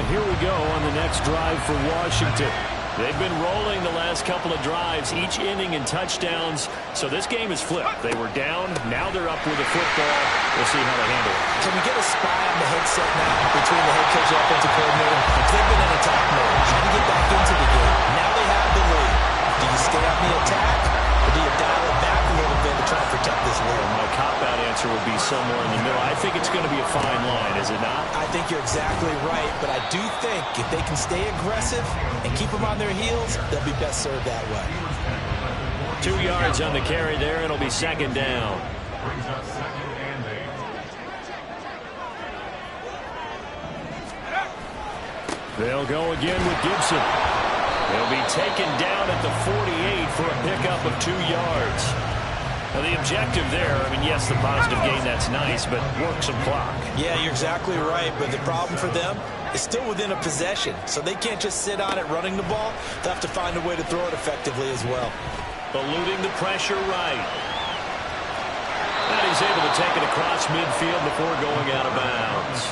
Here we go on the next drive for Washington. They've been rolling the last couple of drives, each inning in touchdowns. So this game is flipped. They were down. Now they're up with the football. We'll see how they handle it. Can we get a spy on the headset now between the head coach and offensive coordinator? They've been in attack mode, trying to get back into the game. Now they have the lead. Do you stay on the attack, or do you dial it back a little bit to try and protect this lead? My cop-out answer would be somewhere in the middle. I think it's going to be a fine line, is it not? I think you're exactly right, but I do think if they can stay aggressive and keep them on their heels, they'll be best served that way. 2 yards on the carry there, and it'll be 2nd down. Brings up 2nd and 8. They'll go again with Gibson. He'll be taken down at the 48 for a pickup of 2 yards. Well, the objective there, I mean, yes, the positive gain, that's nice, but work some clock. Yeah, you're exactly right, but the problem for them is still within a possession, so they can't just sit on it running the ball. They'll have to find a way to throw it effectively as well. Eluding the pressure right. And he's able to take it across midfield before going out of bounds.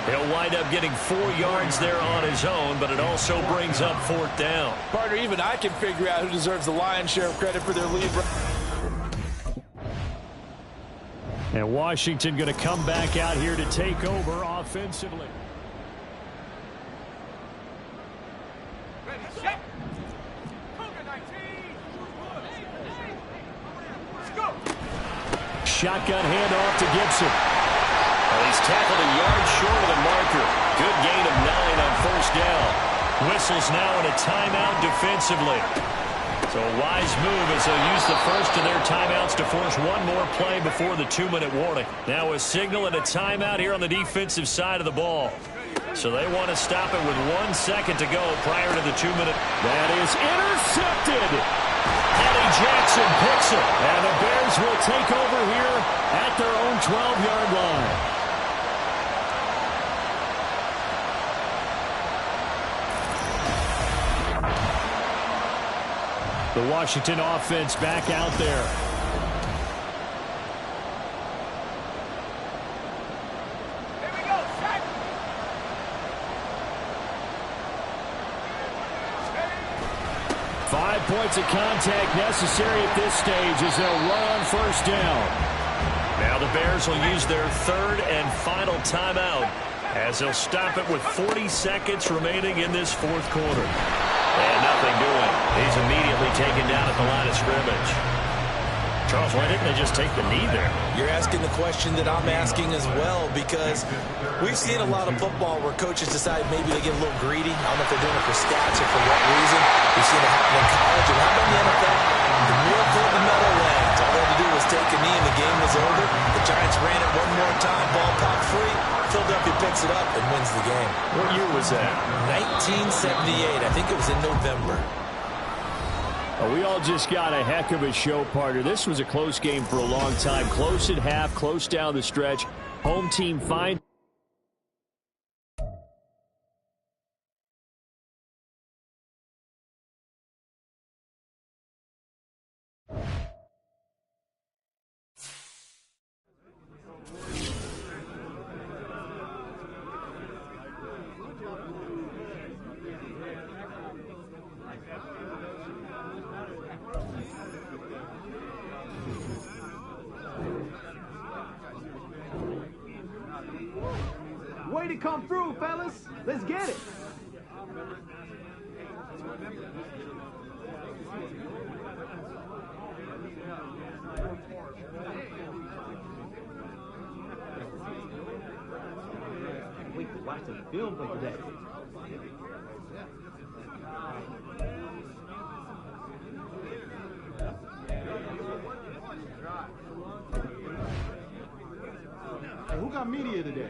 He'll wind up getting 4 yards there on his own, but it also brings up 4th down. Partner, even I can figure out who deserves the lion's share of credit for their lead. And Washington going to come back out here to take over offensively. Shotgun handoff to Gibson. Well, he's tackled a yard short of the marker. Good gain of 9 on 1st down. Whistles now in a timeout defensively. So a wise move as they'll use the first of their timeouts to force one more play before the 2-minute warning. Now a signal and a timeout here on the defensive side of the ball. So they want to stop it with 1 second to go prior to the 2-minute. That is intercepted. Eddie Jackson picks it. And the Bears will take over here at their own 12-yard line. The Washington offense back out there. Here we go, set. 5 points of contact necessary at this stage as they'll run on 1st down. Now the Bears will use their 3rd and final timeout as they'll stop it with 40 seconds remaining in this 4th quarter. And nothing doing. He's immediately taken down at the line of scrimmage. Charles, why didn't they just take the knee there? You're asking the question that I'm asking as well, because we've seen a lot of football where coaches decide maybe they get a little greedy. I don't know if they're doing it for stats or for what reason. We've seen it happen in college. And how about in the NFL? The miracle of the Meadowlands. All they had to do was take a knee and the game was over. The Giants ran it one more time. Ball popped free. Philadelphia picks it up and wins the game. What year was that? 1978. I think it was in November. We all just got a heck of a show, partner. This was a close game for a long time. Close at half, close down the stretch. Home team fine. Way to come through, fellas. Let's get it. Wait to watch the film for today. Hey, who got media today?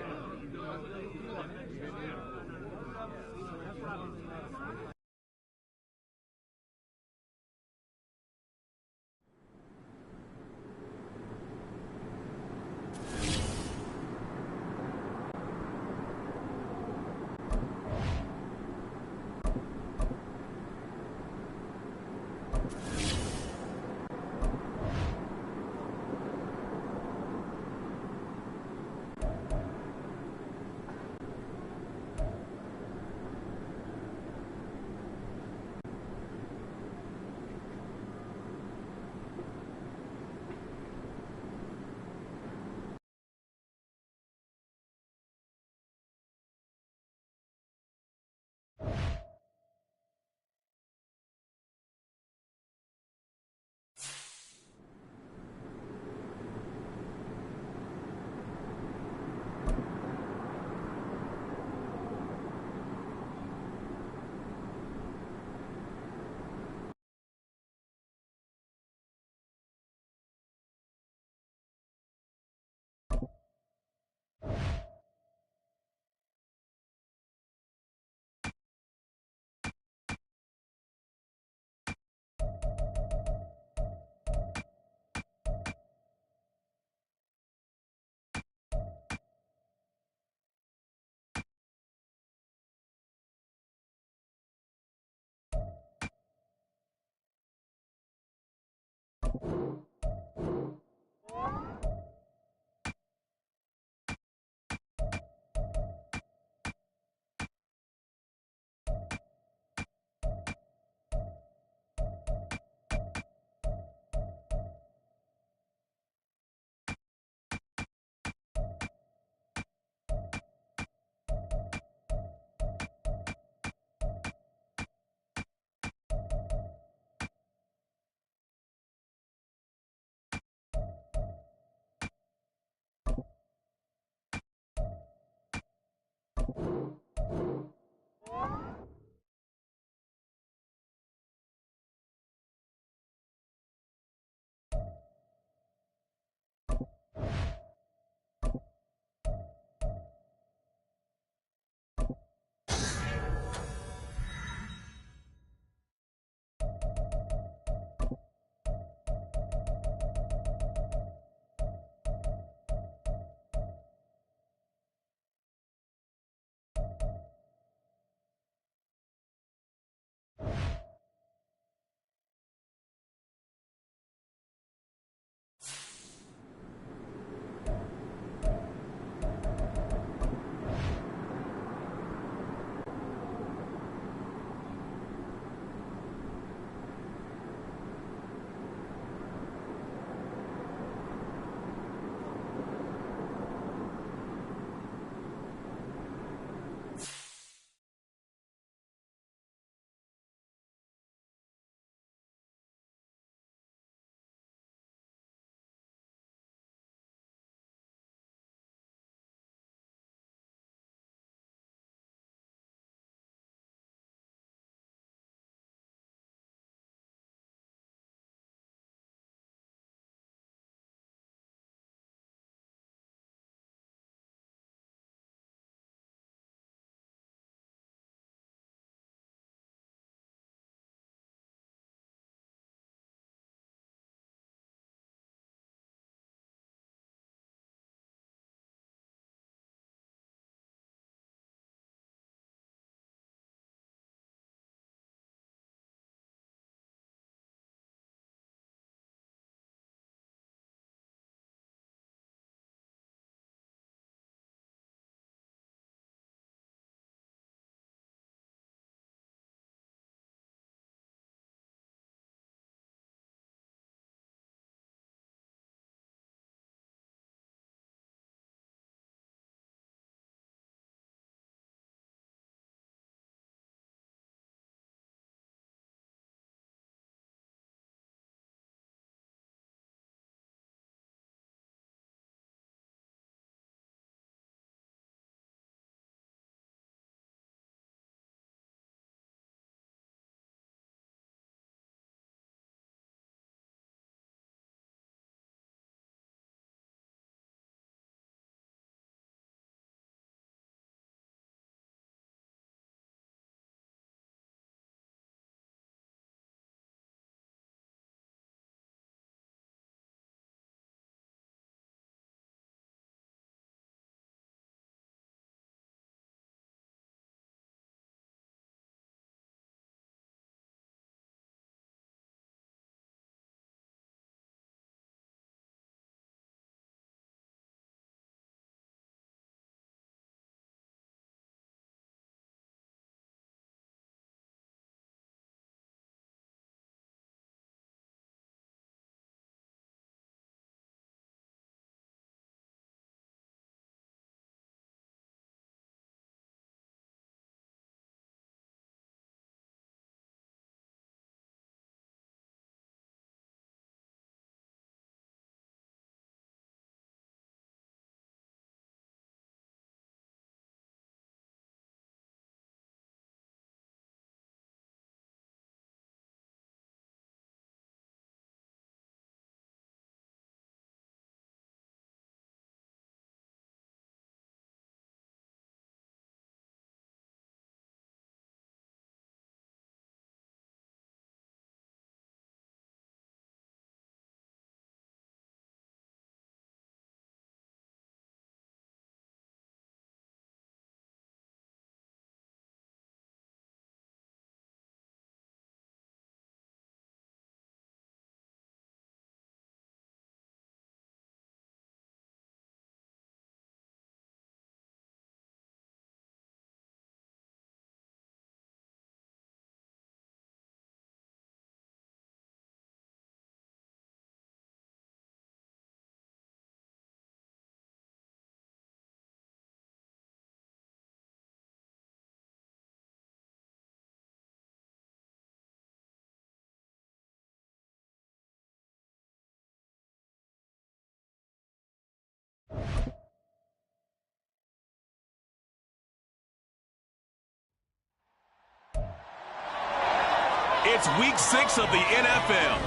It's week 6 of the NFL,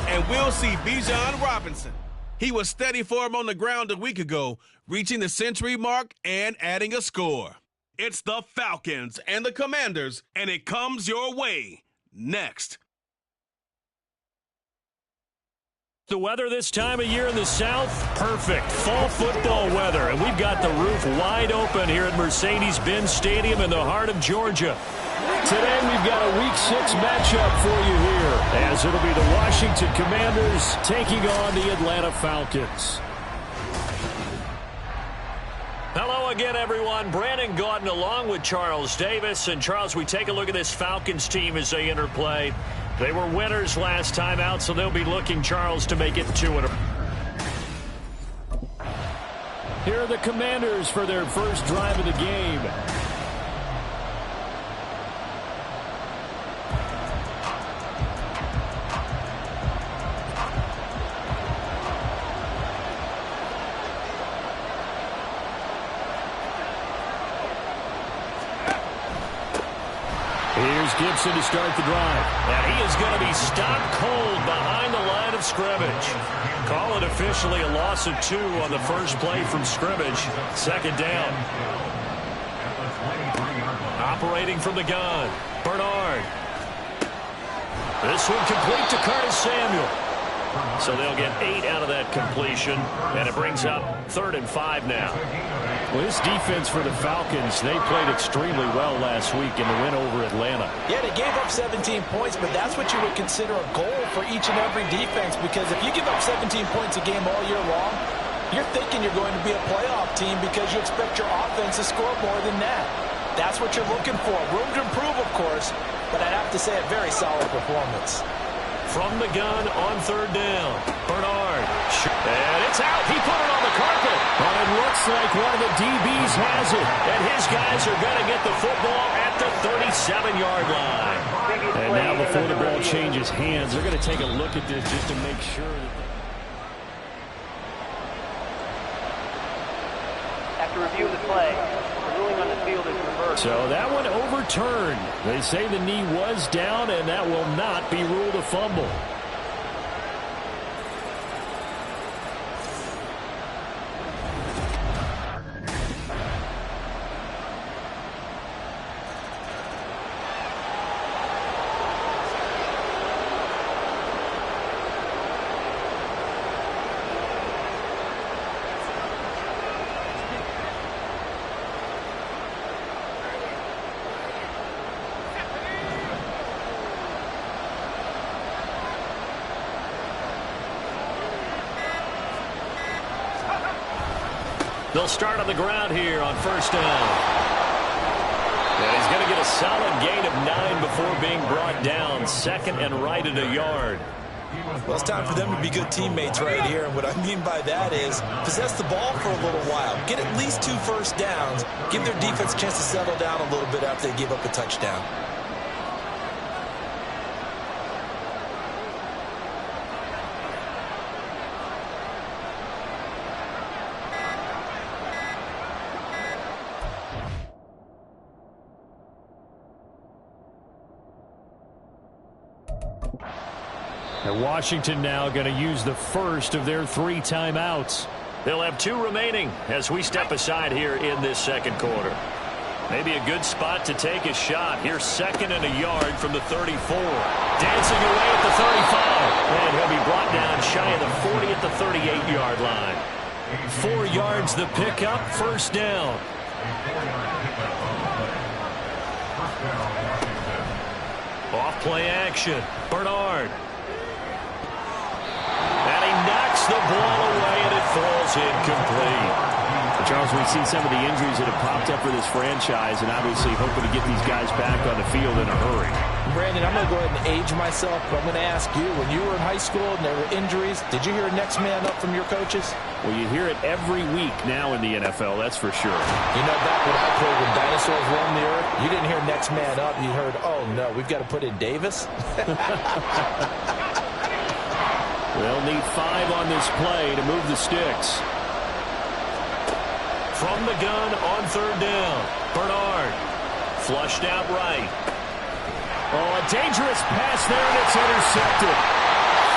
and we'll see Bijan Robinson. He was steady for him on the ground a week ago, reaching the century mark and adding a score. It's the Falcons and the Commanders, and it comes your way next. The weather this time of year in the South, perfect. Fall football weather, and we've got the roof wide open here at Mercedes-Benz Stadium in the heart of Georgia. Today we've got a Week 6 matchup for you here, as it'll be the Washington Commanders taking on the Atlanta Falcons. Hello again, everyone. Brandon Gaudin along with Charles Davis. And, Charles, we take a look at this Falcons team as they enter play. They were winners last time out, so they'll be looking, Charles, to make it 2-0. Here are the Commanders for their first drive of the game. Here's Gibson to start the drive. And he is going to be stopped cold behind the line of scrimmage. Call it officially a loss of 2 on the first play from scrimmage. Second down. Operating from the gun, Bernard. This one complete to Curtis Samuel. So they'll get 8 out of that completion, and it brings up 3rd and 5 now. Well, this defense for the Falcons, they played extremely well last week in the win over Atlanta. Yeah, they gave up 17 points, but that's what you would consider a goal for each and every defense, because if you give up 17 points a game all year long, you're thinking you're going to be a playoff team because you expect your offense to score more than that. That's what you're looking for. Room to improve, of course, but I'd have to say a very solid performance. From the gun on 3rd down, Bernard. And it's out. He put it on the carpet. But it looks like one of the DBs has it. And his guys are going to get the football at the 37-yard line. And now before the ball changes hands, they're going to take a look at this just to make sure that After review of the play, the ruling on the field is reversed. So that one overturned. They say the knee was down, and that will not be ruled a fumble. They'll start on the ground here on 1st down. And he's going to get a solid gain of 9 before being brought down. 2nd and right at a yard. Well, it's time for them to be good teammates right here. And what I mean by that is possess the ball for a little while. Get at least 2 first downs. Give their defense a chance to settle down a little bit after they give up a touchdown. And Washington now going to use the first of their 3 timeouts. They'll have 2 remaining as we step aside here in this second quarter. Maybe a good spot to take a shot. Here's 2nd and a yard from the 34. Dancing away at the 35. And he'll be brought down shy of the 40 at the 38-yard line. 4 yards the pickup, 1st down. Off play action. Bernard. And he knocks the ball away, and it falls incomplete. Charles, we've seen some of the injuries that have popped up for this franchise, and obviously hoping to get these guys back on the field in a hurry. Brandon, I'm going to go ahead and age myself, but I'm going to ask you, when you were in high school and there were injuries, did you hear next man up from your coaches? Well, you hear it every week now in the NFL, that's for sure. You know, back when I played when dinosaurs roamed the earth, you didn't hear next man up. You heard, oh, no, we've got to put in Davis. They'll need 5 on this play to move the sticks. From the gun on 3rd down, Bernard flushed out right. Oh, a dangerous pass there, and it's intercepted.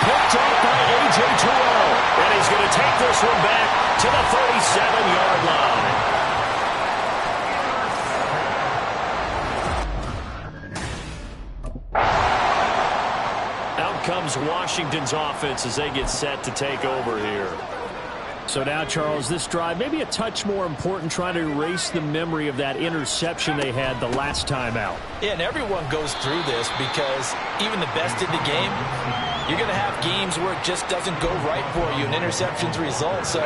Picked off by A.J. Terrell. And he's going to take this one back to the 37-yard line. Out comes Washington's offense as they get set to take over here. So now, Charles, this drive maybe a touch more important, trying to erase the memory of that interception they had the last time out. Yeah, and everyone goes through this because even the best in the game, you're going to have games where it just doesn't go right for you and interceptions result. So,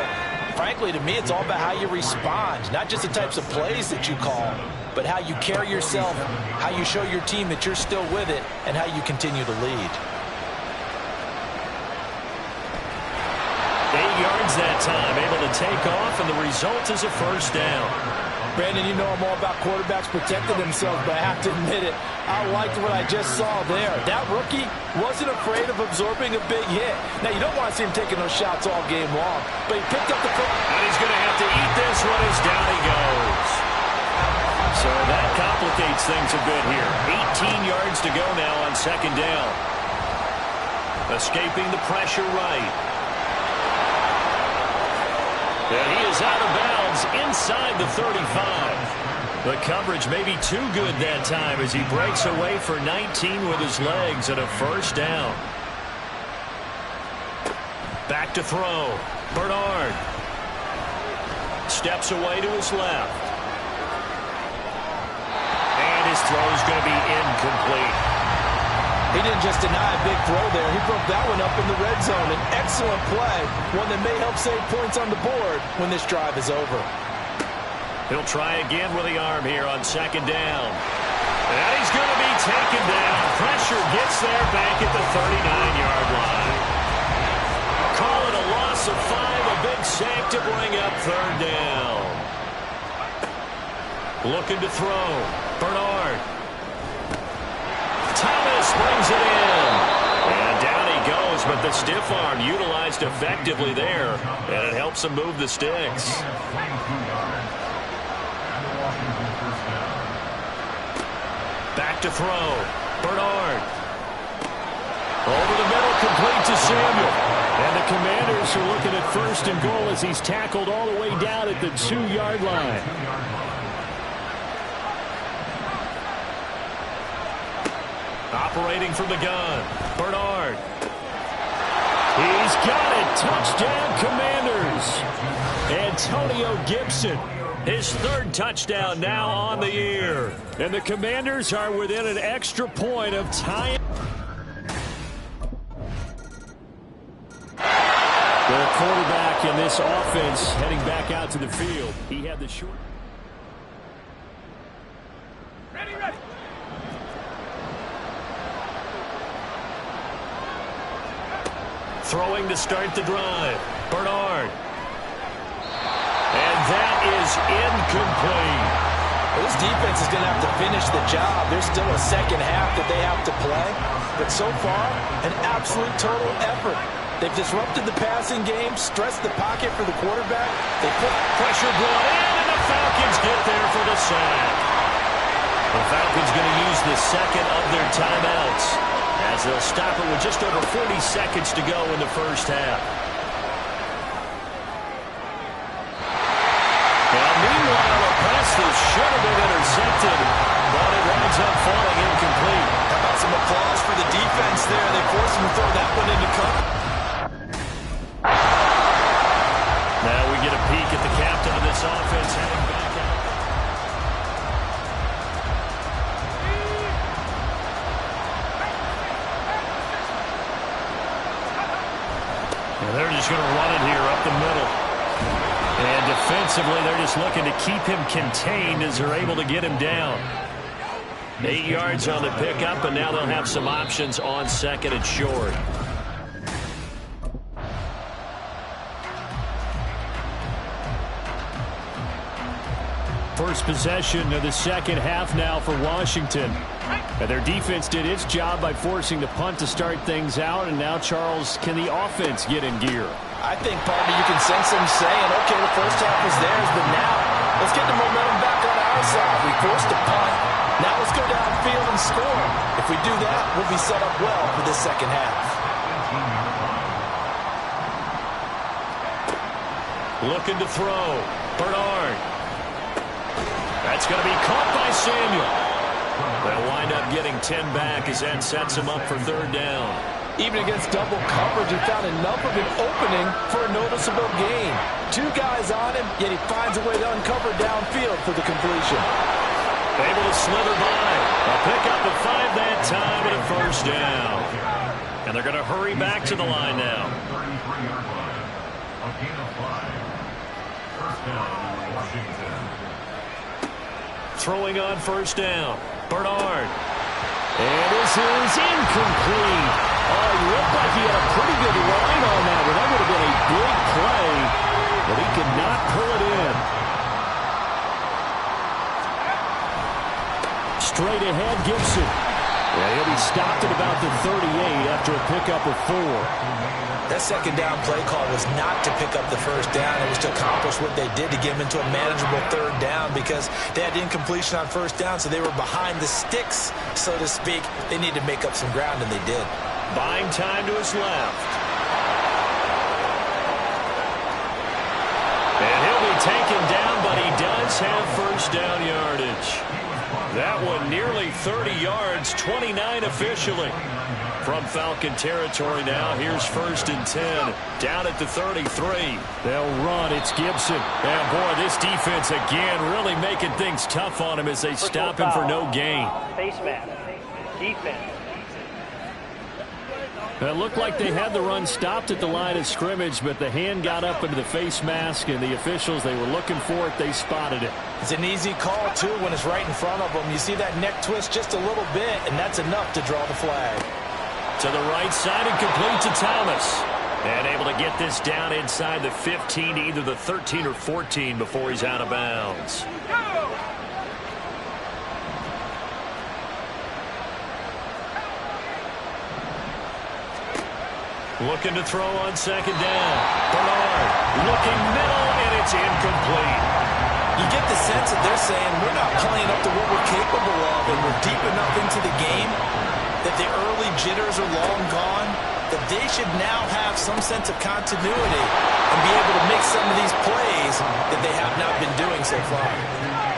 frankly, to me, it's all about how you respond, not just the types of plays that you call, but how you carry yourself, how you show your team that you're still with it, and how you continue to lead. 8 yards that time, able to take off, and the result is a first down. Brandon, you know I'm all about quarterbacks protecting themselves, but I have to admit it, I liked what I just saw there. That rookie wasn't afraid of absorbing a big hit. Now, you don't want to see him taking those shots all game long, but he picked up the foot. And he's going to have to eat this one as down he goes. So that complicates things a bit here. 18 yards to go now on second down. Escaping the pressure right. And he is out of bounds inside the 35. The coverage may be too good that time as he breaks away for 19 with his legs and a first down. Back to throw. Bernard steps away to his left. And his throw is going to be incomplete. He didn't just deny a big throw there. He broke that one up in the red zone. An excellent play, one that may help save points on the board when this drive is over. He'll try again with the arm here on second down. And he's going to be taken down. Pressure gets there back at the 39-yard line. Call it a loss of 5, a big sack to bring up third down. Looking to throw. Bernard. Thomas brings it in. And down he goes, but the stiff arm utilized effectively there. And it helps him move the sticks. Back to throw. Bernard. Over the middle, complete to Samuel. And the Commanders are looking at first and goal as he's tackled all the way down at the 2-yard line. Operating from the gun. Bernard. He's got it. Touchdown, Commanders. Antonio Gibson. His third touchdown now on the year. And the Commanders are within an extra point of tying. The quarterback in this offense heading back out to the field. He had the short. Ready. Throwing to start the drive. Bernard. And that is incomplete. Well, this defense is going to have to finish the job. There's still a second half that they have to play. But so far, an absolute total effort. They've disrupted the passing game, stressed the pocket for the quarterback. They put pressure brought in, and the Falcons get there for the sack. The Falcons going to use the second of their timeouts as they'll stop it with just over 40 seconds to go in the first half. And meanwhile, a pass that should have been intercepted, but it winds up falling incomplete. How about some applause for the defense there? They forced him to throw that one into cover. Now we get a peek at the captain of this offense heading back out. And they're just going to run it here up the middle. And defensively, they're just looking to keep him contained as they're able to get him down. 8 yards on the pickup, and now they'll have some options on second and short. First possession of the second half now for Washington. And their defense did its job by forcing the punt to start things out. And now, Charles, can the offense get in gear? I think, Bobby, you can sense them saying, okay, the first half was theirs, but now let's get the momentum back on our side. We forced a punt. Now let's go downfield and score. If we do that, we'll be set up well for this second half. Looking to throw. Bernard. That's going to be caught by Samuel. They'll wind up getting 10 back as that sets him up for third down. Even against double coverage, he found enough of an opening for a noticeable gain. 2 guys on him, yet he finds a way to uncover downfield for the completion. Able to slither by. A pickup of 5 that time and a first down. And they're going to hurry back to the line now. 33-yard line. A gain of 5. First down, Washington. Throwing on first down. Bernard. And this is incomplete. Oh, he looked like he had a pretty good line on that one. That would have been a big play, but he could not pull it in. Straight ahead, Gibson. And he'll be stopped at about the 38 after a pickup of 4. That second down play call was not to pick up the first down. It was to accomplish what they did to get them into a manageable third down because they had incompletion on first down, so they were behind the sticks, so to speak. They needed to make up some ground, and they did. Buying time to his left. And he'll be taken down, but he does have first down yardage. That one nearly 30 yards, 29 officially. From Falcon territory now, here's first and 10. Down at the 33. They'll run. It's Gibson. And, boy, this defense again really making things tough on him as they stop him for no gain. Face mask. Defense. It looked like they had the run stopped at the line of scrimmage, but the hand got up into the face mask, and the officials, they were looking for it. They spotted it. It's an easy call, too, when it's right in front of them. You see that neck twist just a little bit, and that's enough to draw the flag. To the right side and complete to Thomas. And able to get this down inside the 15 to either the 13 or 14 before he's out of bounds. Looking to throw on second down. Bernard looking middle, and it's incomplete. You get the sense that they're saying we're not playing up to what we're capable of, and we're deep enough into the game that the early jitters are long gone, that they should now have some sense of continuity and be able to make some of these plays that they have not been doing so far.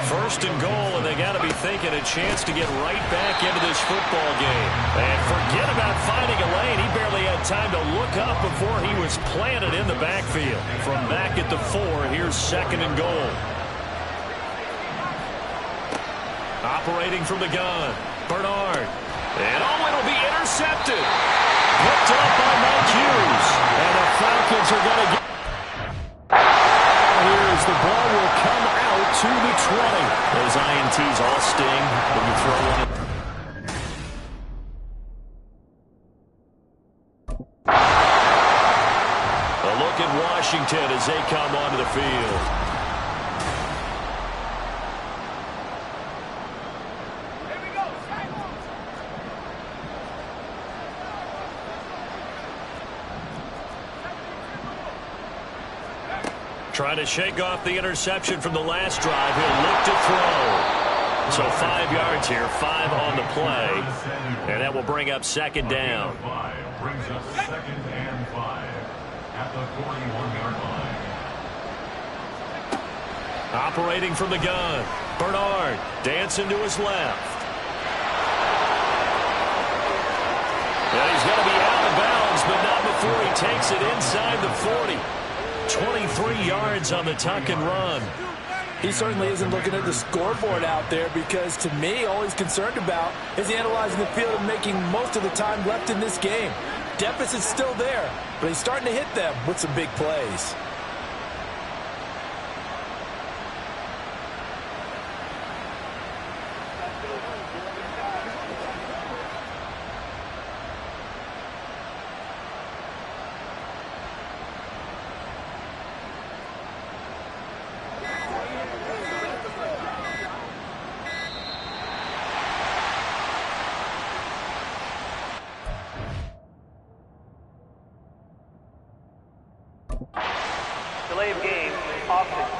First and goal, and they got to be thinking a chance to get right back into this football game. And forget about finding a lane. He barely had time to look up before he was planted in the backfield. From back at the 4, here's second and goal. Operating from the gun, Bernard. And it'll be intercepted. Picked up by Mike Hughes. And the Falcons are going to get... Here's the ball will come out to the 20. Those INTs all sting when you throw one. A look at Washington as they come onto the field. Trying to shake off the interception from the last drive. He'll look to throw. So 5 yards here, 5 on the play. And that will bring up second down. Brings up second and 5 at the 41-yard line. Operating from the gun. Bernard dancing to his left. And he's going to be out of bounds, but not before he takes it inside the 40. 23 yards on the tuck and run. He certainly isn't looking at the scoreboard out there because, to me, all he's concerned about is analyzing the field and making most of the time left in this game. Deficit's still there, but he's starting to hit them with some big plays. Delay of game, offense.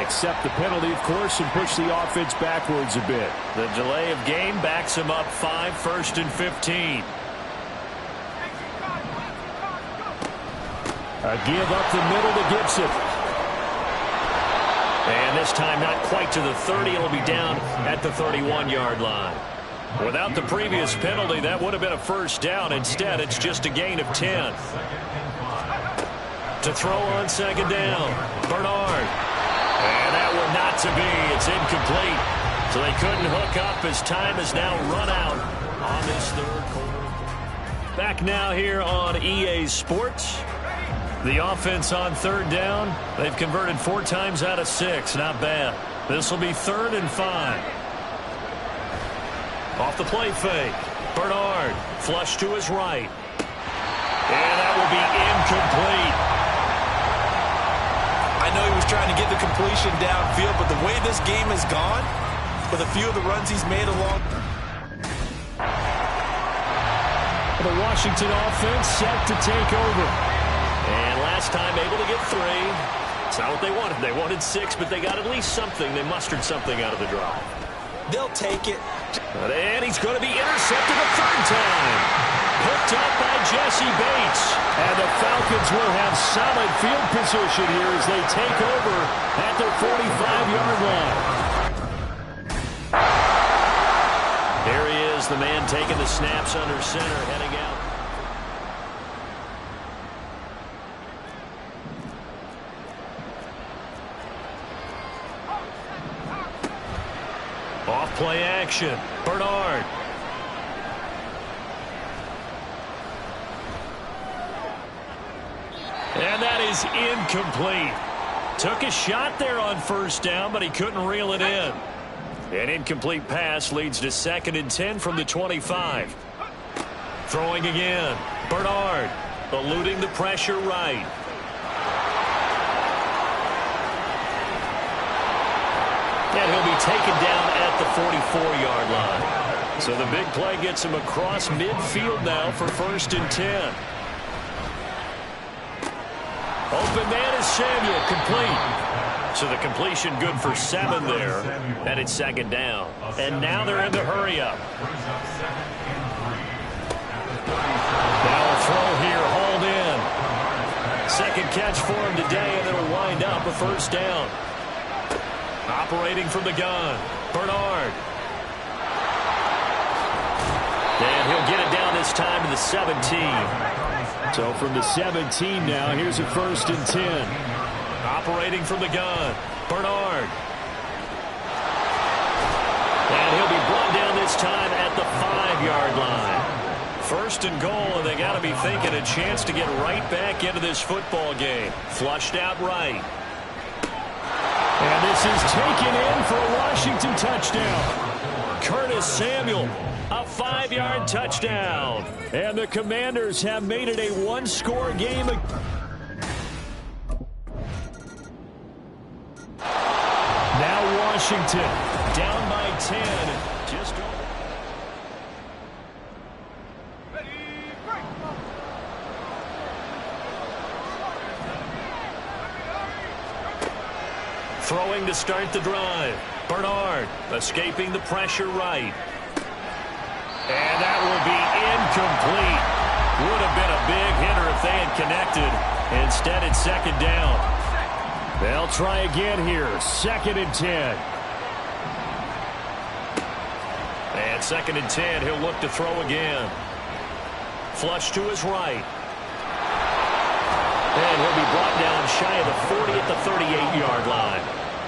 accept the penalty, of course, and push the offense backwards a bit. The delay of game backs him up 5, 1st and 15. A give up the middle to Gibson. And this time not quite to the 30. It'll be down at the 31-yard line. Without the previous penalty, that would have been a first down. Instead, it's just a gain of 10. To throw on second down, Bernard. And that one not to be. It's incomplete. So they couldn't hook up as time has now run out on this third quarter. Back now here on EA Sports. The offense on third down. They've converted 4 times out of 6. Not bad. This will be 3rd and 5. Off the play fake. Bernard. Flush to his right. And that will be incomplete. I know he was trying to get the completion downfield, but the way this game has gone, with a few of the runs he's made along. The Washington offense set to take over. And last time able to get 3. It's not what they wanted. They wanted 6, but they got at least something. They mustered something out of the drive. They'll take it. And he's going to be intercepted a 3rd time. Picked up by Jesse Bates. And the Falcons will have solid field position here as they take over at their 45-yard line. There he is, the man taking the snaps under center, heading out. Off play action. Bernard. And that is incomplete. Took a shot there on first down, but he couldn't reel it in. An incomplete pass leads to 2nd and 10 from the 25. Throwing again. Bernard eluding the pressure right. And he'll be taken down at the 44-yard line. So the big play gets him across midfield now for 1st and 10. Open man is Samuel, complete. So the completion good for 7 there. And it's 2nd down. And now they're in the hurry-up. Now a throw here, hauled in. 2nd catch for him today, and it'll wind up a 1st down. Operating from the gun, Bernard. And he'll get it down this time to the 17. So from the 17 now, here's a 1st and 10. Operating from the gun, Bernard. And he'll be brought down this time at the 5-yard line. 1st and goal, and they got to be thinking a chance to get right back into this football game. Flushed out right. And this is taken in for a Washington touchdown. Curtis Samuel, a 5-yard touchdown. And the Commanders have made it a 1-score game. Now Washington down by 10. Just throwing to start the drive. Bernard escaping the pressure right. And that will be incomplete. Would have been a big hitter if they had connected. Instead, it's 2nd down. They'll try again here. 2nd and 10. And 2nd and 10. He'll look to throw again. Flush to his right. And he'll be brought down shy of the 40 at the 38-yard line.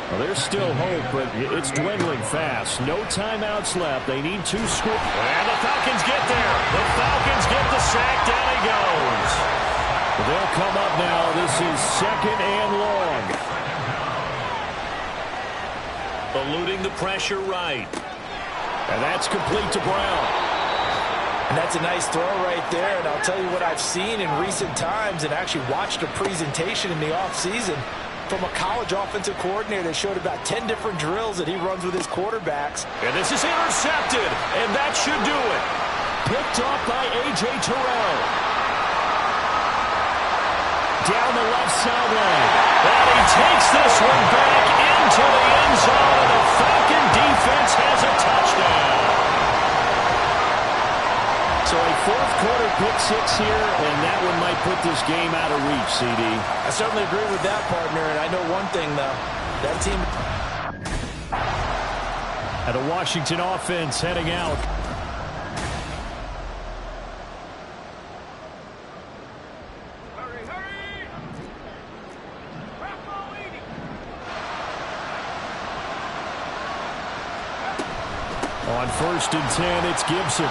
Well, there's still hope, but it's dwindling fast. No timeouts left. They need 2 scores. And the Falcons get there. The Falcons get the sack. Down he goes. They'll come up now. This is 2nd and long. Eluding the pressure right. And that's complete to Brown. And that's a nice throw right there. And I'll tell you what I've seen in recent times and actually watched a presentation in the offseason from a college offensive coordinator that showed about 10 different drills that he runs with his quarterbacks. And this is intercepted, and that should do it. Picked off by A.J. Terrell. Down the left sideline. And he takes this one back into the end zone, and the Falcon defense has a touchdown. So a fourth quarter pick six here, and that one might put this game out of reach, CD. I certainly agree with that, partner, and I know one thing, though. That team... And a Washington offense heading out. On 1st and 10, it's Gibson.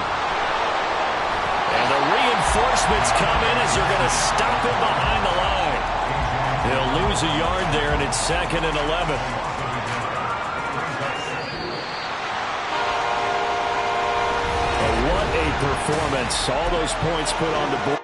And the reinforcements come in as they're going to stop him behind the line. He'll lose a yard there, and it's 2nd and 11. What a performance. All those points put on the board.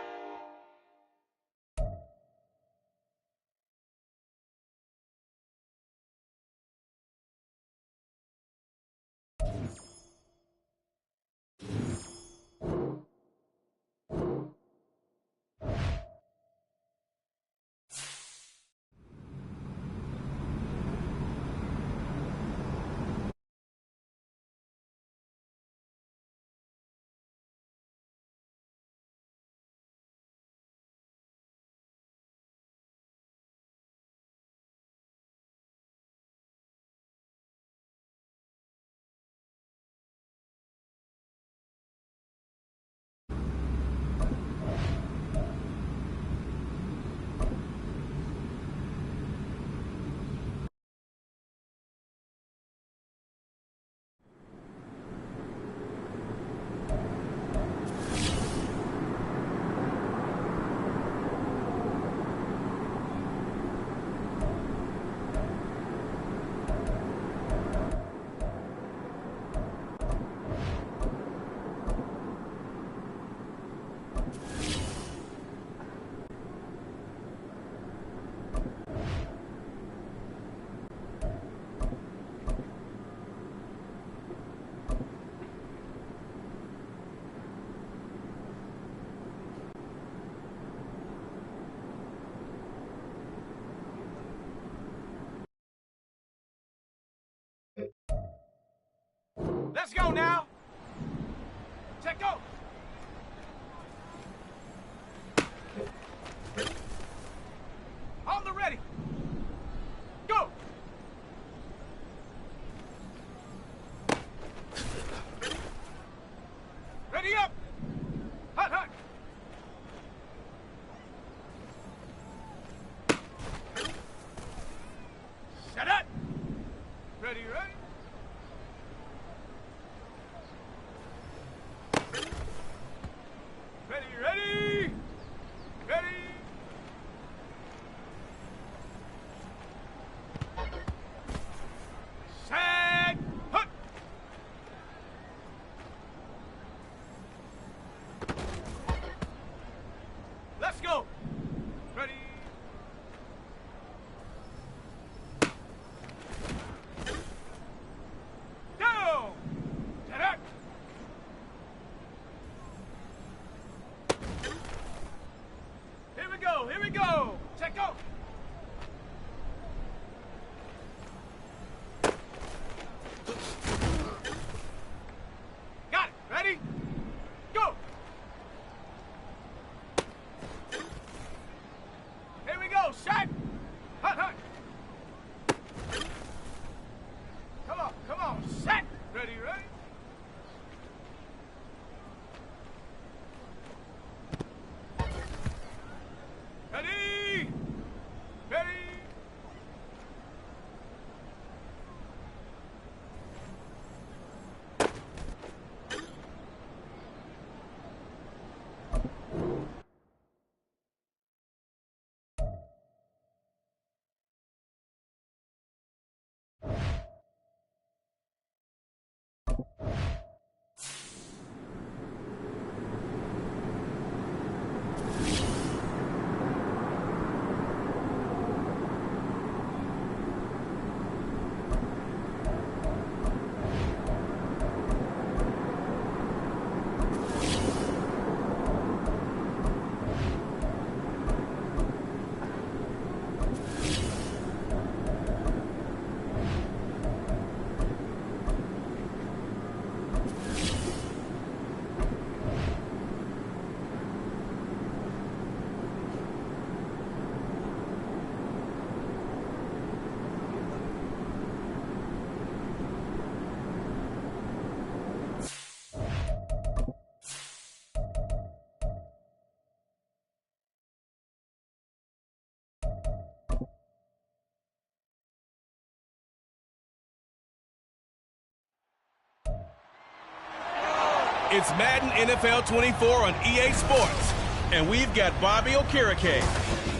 It's Madden NFL 24 on EA Sports. And we've got Bobby Okereke,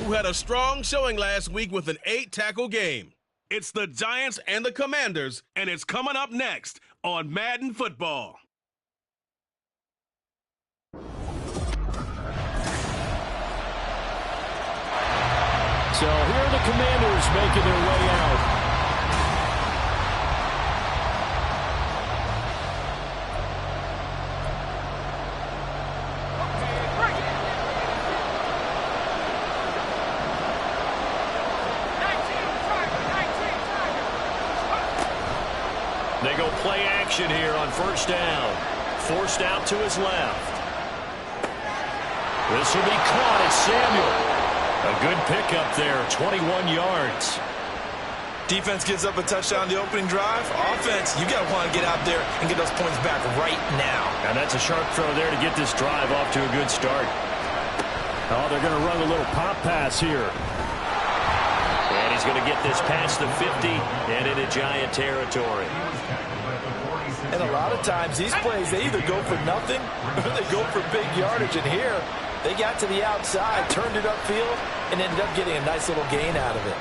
who had a strong showing last week with an 8-tackle game. It's the Giants and the Commanders, and it's coming up next on Madden Football. So here are the Commanders making their way out. They go play action here on first down. Forced out to his left. This will be caught. It's Samuel. A good pickup there, 21 yards. Defense gives up a touchdown the opening drive. Offense, you got to want to get out there and get those points back right now. And that's a sharp throw there to get this drive off to a good start. Oh, they're going to run a little pop pass here. And he's going to get this past the 50 and into Giant territory. And a lot of times these plays, they either go for nothing or they go for big yardage. And here, they got to the outside, turned it upfield, and ended up getting a nice little gain out of it.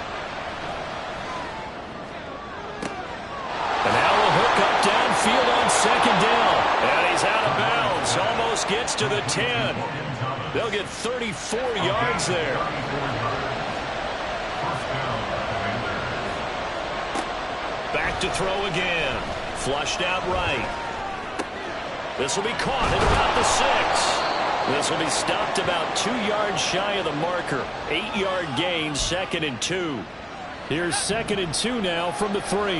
And now we'll hook up downfield on second down. And he's out of bounds. Almost gets to the 10. They'll get 34 yards there. Back to throw again. Flushed out right. This will be caught at about the 6. This will be stopped about 2 yards shy of the marker. 8-yard gain, 2nd and 2. Here's 2nd and 2 now from the 3.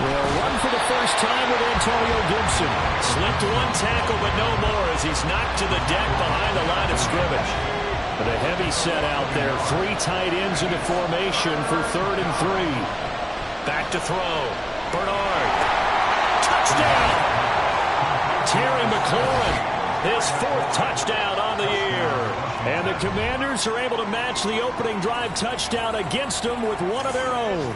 They'll run for the first time with Antonio Gibson. Slipped one tackle, but no more as he's knocked to the deck behind the line of scrimmage. But a heavy set out there. 3 tight ends in the formation for 3rd and 3. Back to throw. Bernard. Touchdown! Terry McLaurin, his 4th touchdown on the year. And the Commanders are able to match the opening drive touchdown against them with one of their own.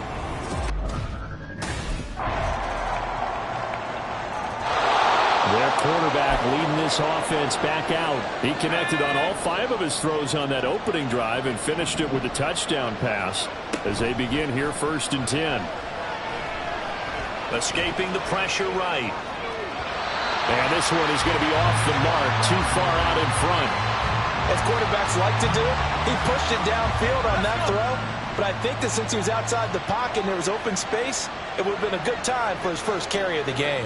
Their quarterback leading this offense back out. He connected on all 5 of his throws on that opening drive and finished it with a touchdown pass as they begin here 1st and 10. Escaping the pressure right. And this one is going to be off the mark, too far out in front. As quarterbacks like to do, he pushed it downfield on that throw. But I think that since he was outside the pocket and there was open space, it would have been a good time for his first carry of the game.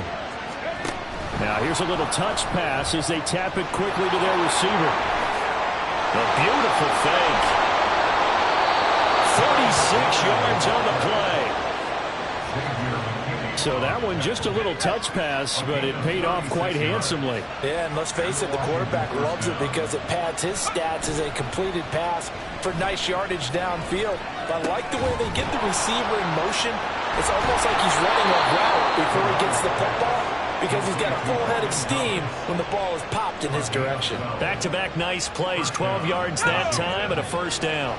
Now here's a little touch pass as they tap it quickly to their receiver. A beautiful fake. 46 yards on the play. So that one just a little touch pass, but it paid off quite handsomely. Yeah, and let's face it, the quarterback loves it because it pads his stats as a completed pass for nice yardage downfield. But I like the way they get the receiver in motion. It's almost like he's running a route before he gets the football because he's got a full head of steam when the ball is popped in his direction. Back-to-back nice plays, 12 yards that time and a 1st down.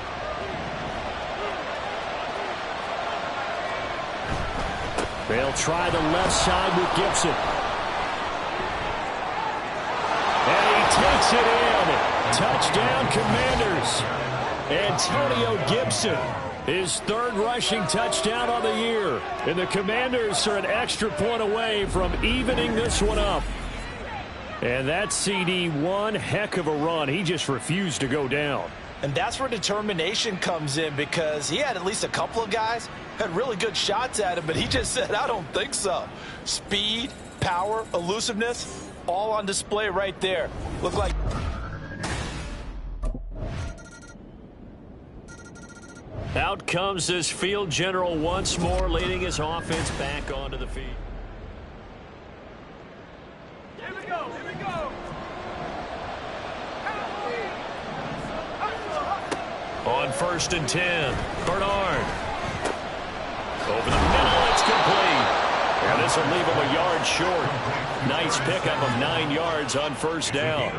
They'll try the left side with Gibson. And he takes it in. Touchdown, Commanders. Antonio Gibson, his 3rd rushing touchdown on the year. And the Commanders are an extra point away from evening this one up. And that CD, one heck of a run. He just refused to go down. And that's where determination comes in because he had at least a couple of guys had really good shots at him, but he just said, I don't think so. Speed, power, elusiveness, all on display right there. Look like... Out comes this field general once more, leading his offense back onto the field. Here we go, here we go. On 1st and 10, Bernard. Over the middle, it's complete. And this will leave him a yard short. Nice pickup of 9 yards on 1st down.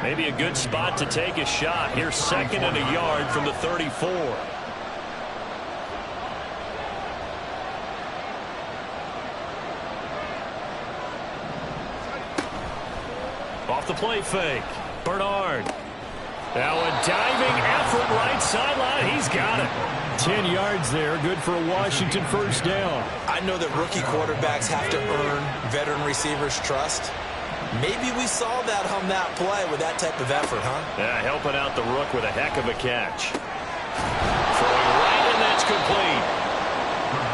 Maybe a good spot to take a shot. Here's 2nd and a yard from the 34. Off the play fake. Bernard. Now a diving effort right sideline. He's got it. 10 yards there. Good for a Washington first down. I know that rookie quarterbacks have to earn veteran receivers' trust. Maybe we saw that on that play with that type of effort, huh? Yeah, helping out the rook with a heck of a catch. Throwing right, and that's complete.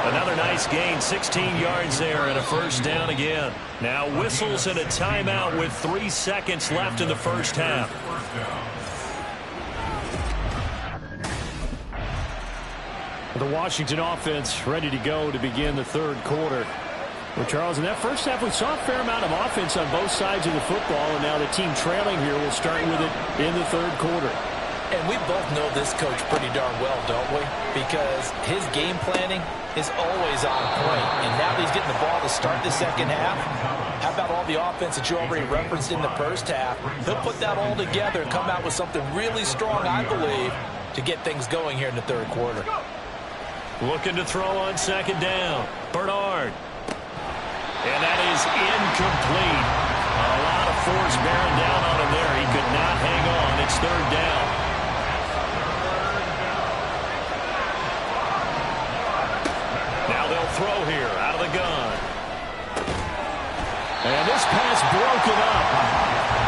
Another nice gain, 16 yards there, and a first down again. Now whistles and a timeout with 3 seconds left in the first half. The Washington offense ready to go to begin the third quarter. Well, Charles, in that first half, we saw a fair amount of offense on both sides of the football, and now the team trailing here will start with it in the third quarter. And we both know this coach pretty darn well, don't we? Because his game planning is always on point. And now that he's getting the ball to start the second half, how about all the offense that you already referenced in the first half? He'll put that all together and come out with something really strong, I believe, to get things going here in the third quarter. Looking to throw on second down. Bernard. And that is incomplete. A lot of force bearing down on him there. He could not hang on. It's third down. Now they'll throw here out of the gun. And this pass broken up.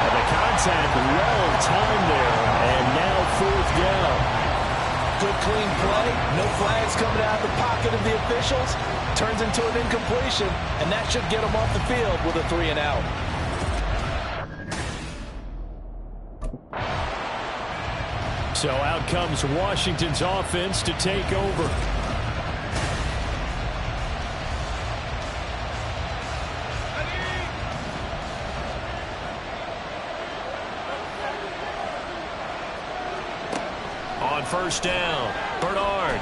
And the contact well timed there. And now fourth down. Good clean play. No flags coming out of the pocket of the officials. Turns into an incompletion, and that should get him off the field with a 3 and out. So out comes Washington's offense to take over. On first down, Bernard.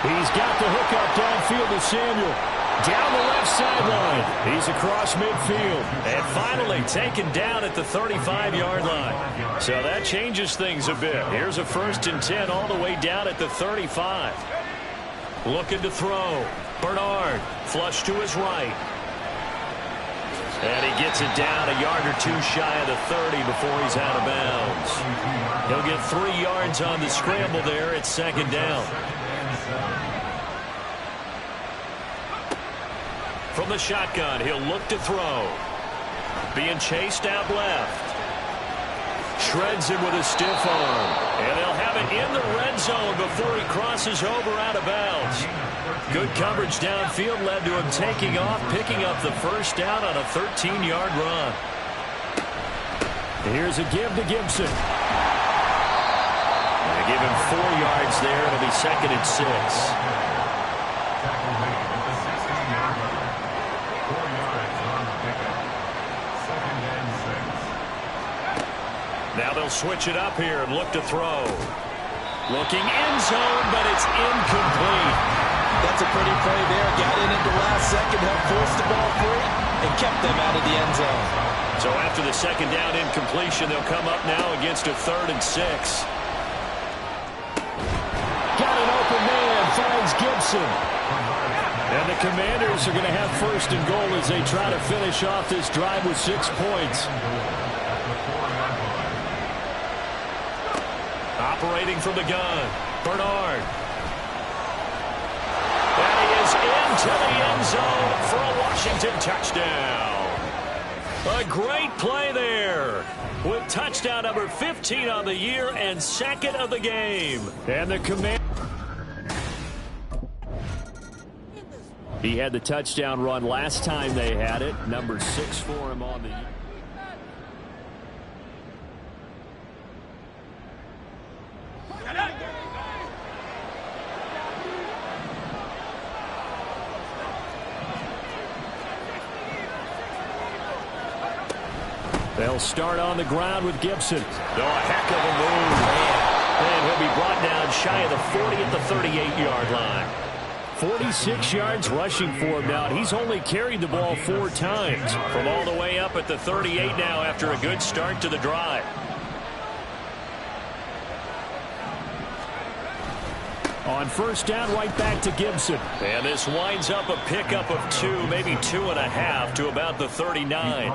He's got the hook up downfield to Samuel. Down the left sideline. He's across midfield. And finally taken down at the 35-yard line. So that changes things a bit. Here's a 1st and 10 all the way down at the 35. Looking to throw. Bernard flush to his right. And he gets it down a yard or two shy of the 30 before he's out of bounds. He'll get 3 yards on the scramble there at second down. From the shotgun, he'll look to throw. Being chased out left. Shreds him with a stiff arm. And they'll have it in the red zone before he crosses over out of bounds. Good coverage downfield led to him taking off, picking up the first down on a 13-yard run. Here's a give to Gibson. They give him 4 yards there. It'll be 2nd and 6. Now they'll switch it up here and look to throw. Looking end zone, but it's incomplete. That's a pretty play there. Got in at the last second, helped force the ball free, and kept them out of the end zone. So after the second down incompletion, they'll come up now against a 3rd and 6. Got an open man, finds Gibson. And the Commanders are going to have 1st and goal as they try to finish off this drive with 6 points. Operating from the gun, Bernard. And he is into the end zone for a Washington touchdown. A great play there with touchdown number 15 on the year and 2nd of the game. And the He had the touchdown run last time they had it. Number 6 for him on the year. They'll start on the ground with Gibson. Oh, a heck of a move. And he'll be brought down shy of the 40 at the 38-yard line. 46 yards rushing for him now. He's only carried the ball 4 times. From all the way up at the 38 now after a good start to the drive. On first down, right back to Gibson. And this winds up a pickup of 2, maybe 2.5 to about the 39.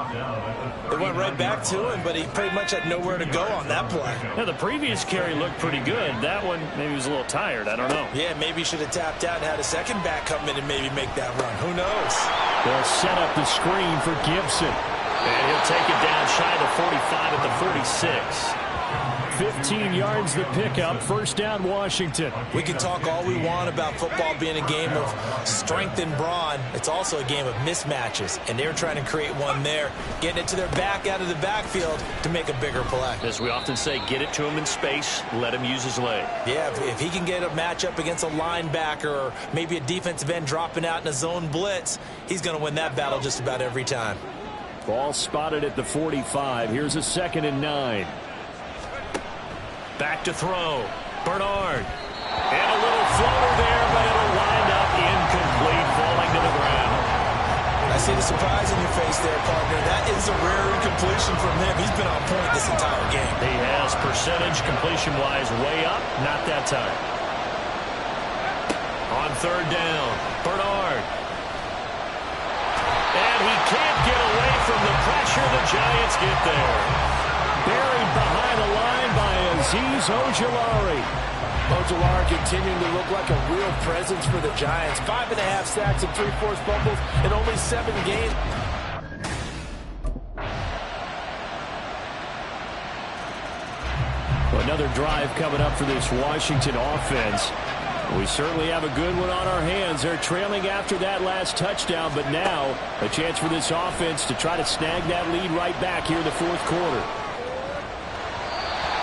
It went right back to him, but he pretty much had nowhere to go on that play. Now, the previous carry looked pretty good. That one, maybe he was a little tired. I don't know. Yeah, maybe he should have tapped out and had a second back come in and maybe make that run. Who knows? They'll set up the screen for Gibson. And he'll take it down shy of the 45 at the 46. 15 yards the pickup. First down, Washington. We can talk all we want about football being a game of strength and brawn. It's also a game of mismatches, and they're trying to create one there, getting it to their back out of the backfield to make a bigger play. As we often say, get it to him in space, let him use his leg. Yeah, if he can get a matchup against a linebacker or maybe a defensive end dropping out in a zone blitz, he's going to win that battle just about every time. Ball spotted at the 45. Here's a 2nd and 9. Back to throw. Bernard. And a little floater there, but it'll wind up incomplete, falling to the ground. I see the surprise in your face there, partner. That is a rare incompletion from him. He's been on point this entire game. He has percentage completion-wise way up. Not that time. On third down, Bernard. And he can't get away from the pressure. The Giants get there. Buried behind the line by Azeez Ojulari. Ojulari continuing to look like a real presence for the Giants. 5.5 sacks and 3 forced fumbles in only 7 games. Another drive coming up for this Washington offense. We certainly have a good one on our hands. They're trailing after that last touchdown, but now a chance for this offense to try to snag that lead right back here in the fourth quarter.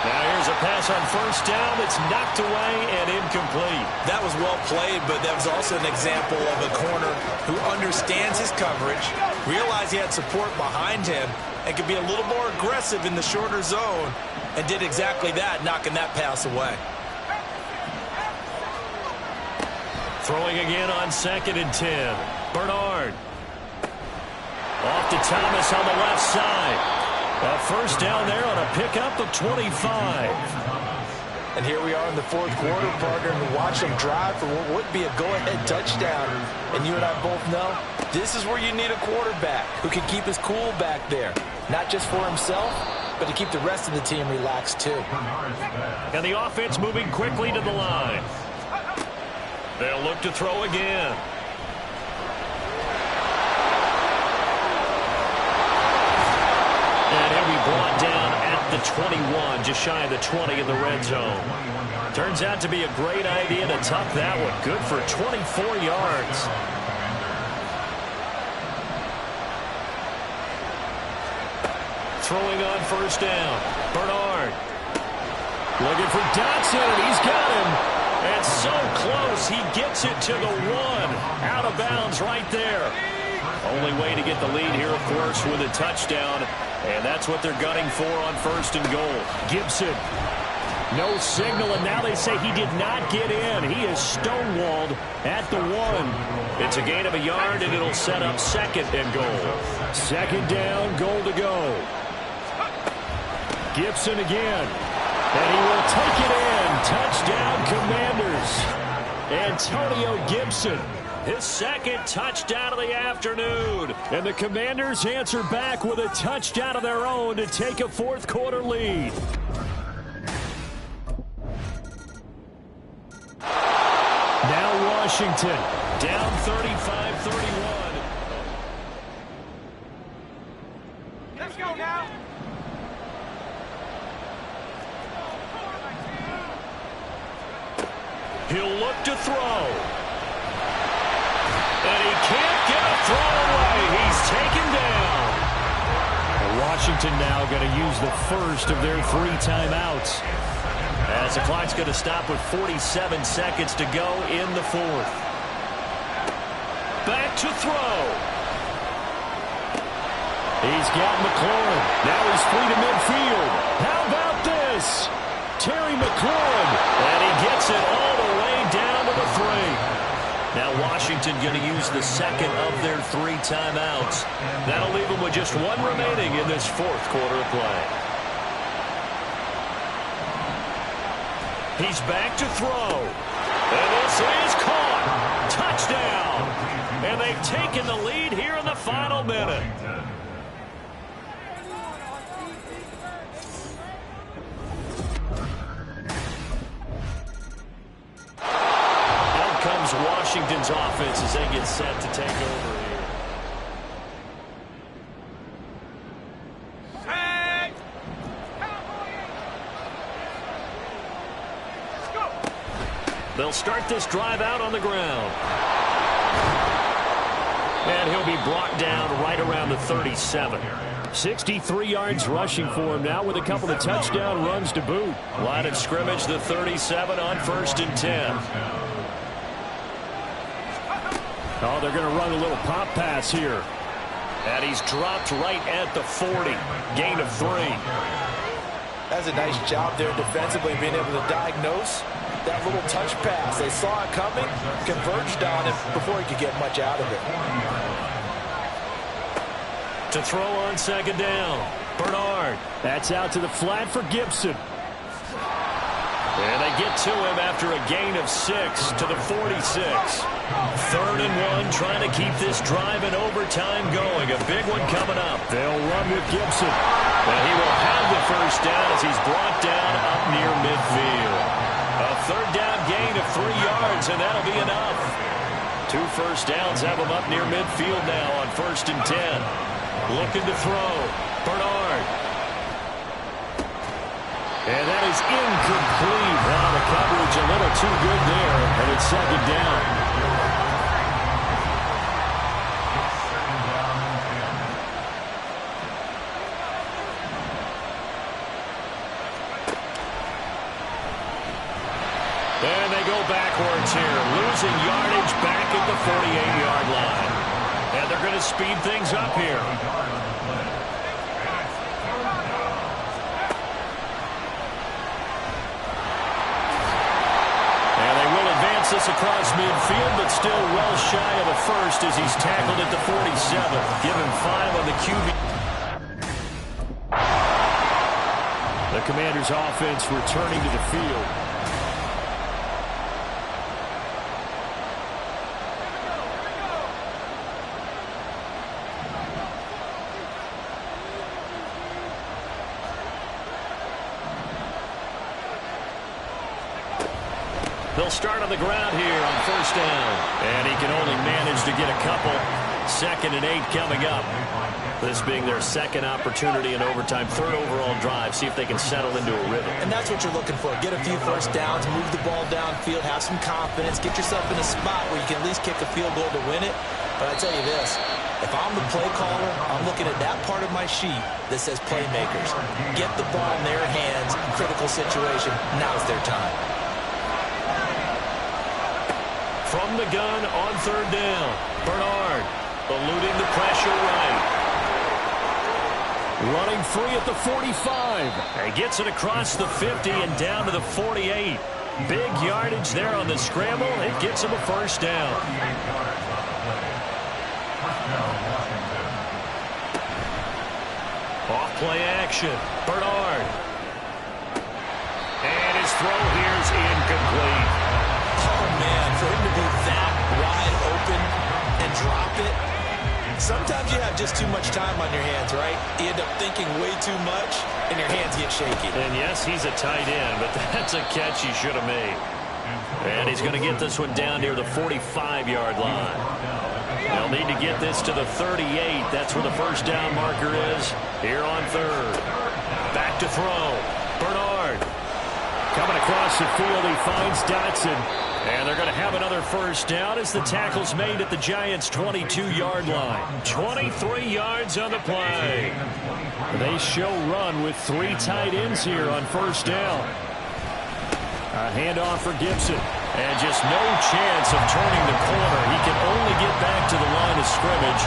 Now here's a pass on first down. It's knocked away and incomplete. That was well played, but that was also an example of a corner who understands his coverage, realized he had support behind him, and could be a little more aggressive in the shorter zone, and did exactly that, knocking that pass away. Throwing again on 2nd and 10. Bernard. Off to Thomas on the left side. A first down there on a pickup of 25. And here we are in the fourth quarter, partner, and watch them drive for what would be a go-ahead touchdown. And you and I both know this is where you need a quarterback who can keep his cool back there. Not just for himself, but to keep the rest of the team relaxed too. And the offense moving quickly to the line. They'll look to throw again. And he'll be brought down at the 21, just shy of the 20 in the red zone. Turns out to be a great idea to tuck that one. Good for 24 yards. Throwing on first down. Bernard. Looking for Dotson, and he's got him. And so close, he gets it to the 1. Out of bounds right there. Only way to get the lead here, of course, with a touchdown. And that's what they're gunning for on first and goal. Gibson. No signal, and now they say he did not get in. He is stonewalled at the 1. It's a gain of a yard, and it'll set up 2nd and goal. 2nd down, goal to go. Gibson again. And he will take it in. Touchdown, Commanders. Antonio Gibson. His 2nd touchdown of the afternoon. And the Commanders answer back with a touchdown of their own to take a fourth quarter lead. Now Washington down 35-31. Let's go now. He'll look to throw. And he can't get a throw away. He's taken down. Washington now going to use the first of their 3 timeouts. As the clock's going to stop with 47 seconds to go in the fourth. Back to throw. He's got McLaurin. Now he's free to midfield. How about this? Terry McLaurin. And he gets it all the way down to the 3. Now Washington going to use the 2nd of their 3 timeouts. That'll leave them with just 1 remaining in this fourth quarter of play. He's back to throw. taking the lead here in the final minute. Out comes Washington's offense as they get set to take over here. They'll start this drive out on the ground. And he'll be brought down right around the 37. 63 yards rushing for him now with a couple of touchdown runs to boot. Line of scrimmage, the 37 on 1st and 10. Oh, they're going to run a little pop pass here. And he's dropped right at the 40. Gain of 3. That's a nice job there defensively, being able to diagnose that little touch pass. They saw it coming, converged on it before he could get much out of it. To throw on 2nd down, Bernard. That's out to the flat for Gibson. And they get to him after a gain of 6 to the 46. 3rd and 1, trying to keep this drive in overtime going. A big one coming up. They'll run with Gibson. And he will have the 1st down as he's brought down up near midfield. A 3rd down gain of 3 yards, and that'll be enough. 2 first downs have him up near midfield now on 1st and 10. Looking to throw. Bernard. And that is incomplete. Wow, the coverage a little too good there, and it's 2nd down. And they go backwards here, losing yardage back at the 48-yard line. And they're going to speed things up here. And they will advance this across midfield, but still well shy of the 1st as he's tackled at the 47. Give him 5 on the QB. The Commanders' offense returning to the field. They'll start on the ground here on 1st down. And he can only manage to get a couple. 2nd and 8 coming up. This being their 2nd opportunity in overtime, 3rd overall drive. See if they can settle into a rhythm. And that's what you're looking for. Get a few 1st downs, move the ball downfield, have some confidence, get yourself in a spot where you can at least kick a field goal to win it. But I tell you this, if I'm the play caller, I'm looking at that part of my sheet that says playmakers. Get the ball in their hands, critical situation, now's their time. From the gun on 3rd down, Bernard eluding the pressure right. Running free at the 45. He gets it across the 50 and down to the 48. Big yardage there on the scramble. It gets him a 1st down. Off play action, Bernard. And his throw here is incomplete. Oh, man, for him to be that wide open and drop it. Sometimes you have just too much time on your hands, right? You end up thinking way too much, and your hands get shaky. And yes, he's a tight end, but that's a catch he should have made. And he's going to get this one down near the 45-yard line. They'll need to get this to the 38. That's where the 1st down marker is here on 3rd. Back to throw. Bernard. Coming across the field, he finds Dotson. And they're going to have another 1st down as the tackle's made at the Giants' 22-yard line. 23 yards on the play. They show run with 3 tight ends here on 1st down. A handoff for Gibson. And just no chance of turning the corner. He can only get back to the line of scrimmage.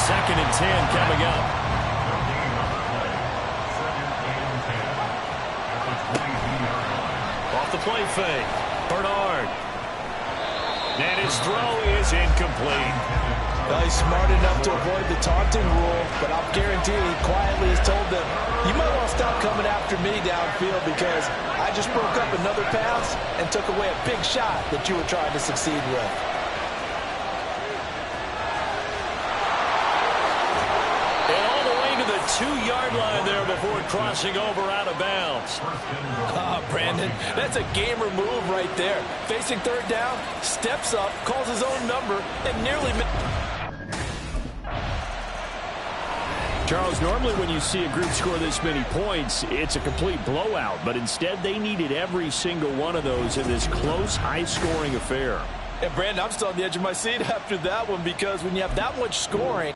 2nd and 10 coming up. Off the play fake. Bernard. And his throw is incomplete. Well, he's smart enough to avoid the taunting rule, but I'll guarantee he quietly has told them, you might want to stop coming after me downfield because I just broke up another pass and took away a big shot that you were trying to succeed with. 2-yard line there before crossing over out of bounds. Brandon, that's a gamer move right there. Facing third down, steps up, calls his own number, and nearly... Charles, normally when you see a group score this many points, it's a complete blowout. But instead, they needed every single one of those in this close, high-scoring affair. And, Brandon, I'm still on the edge of my seat after that one because when you have that much scoring...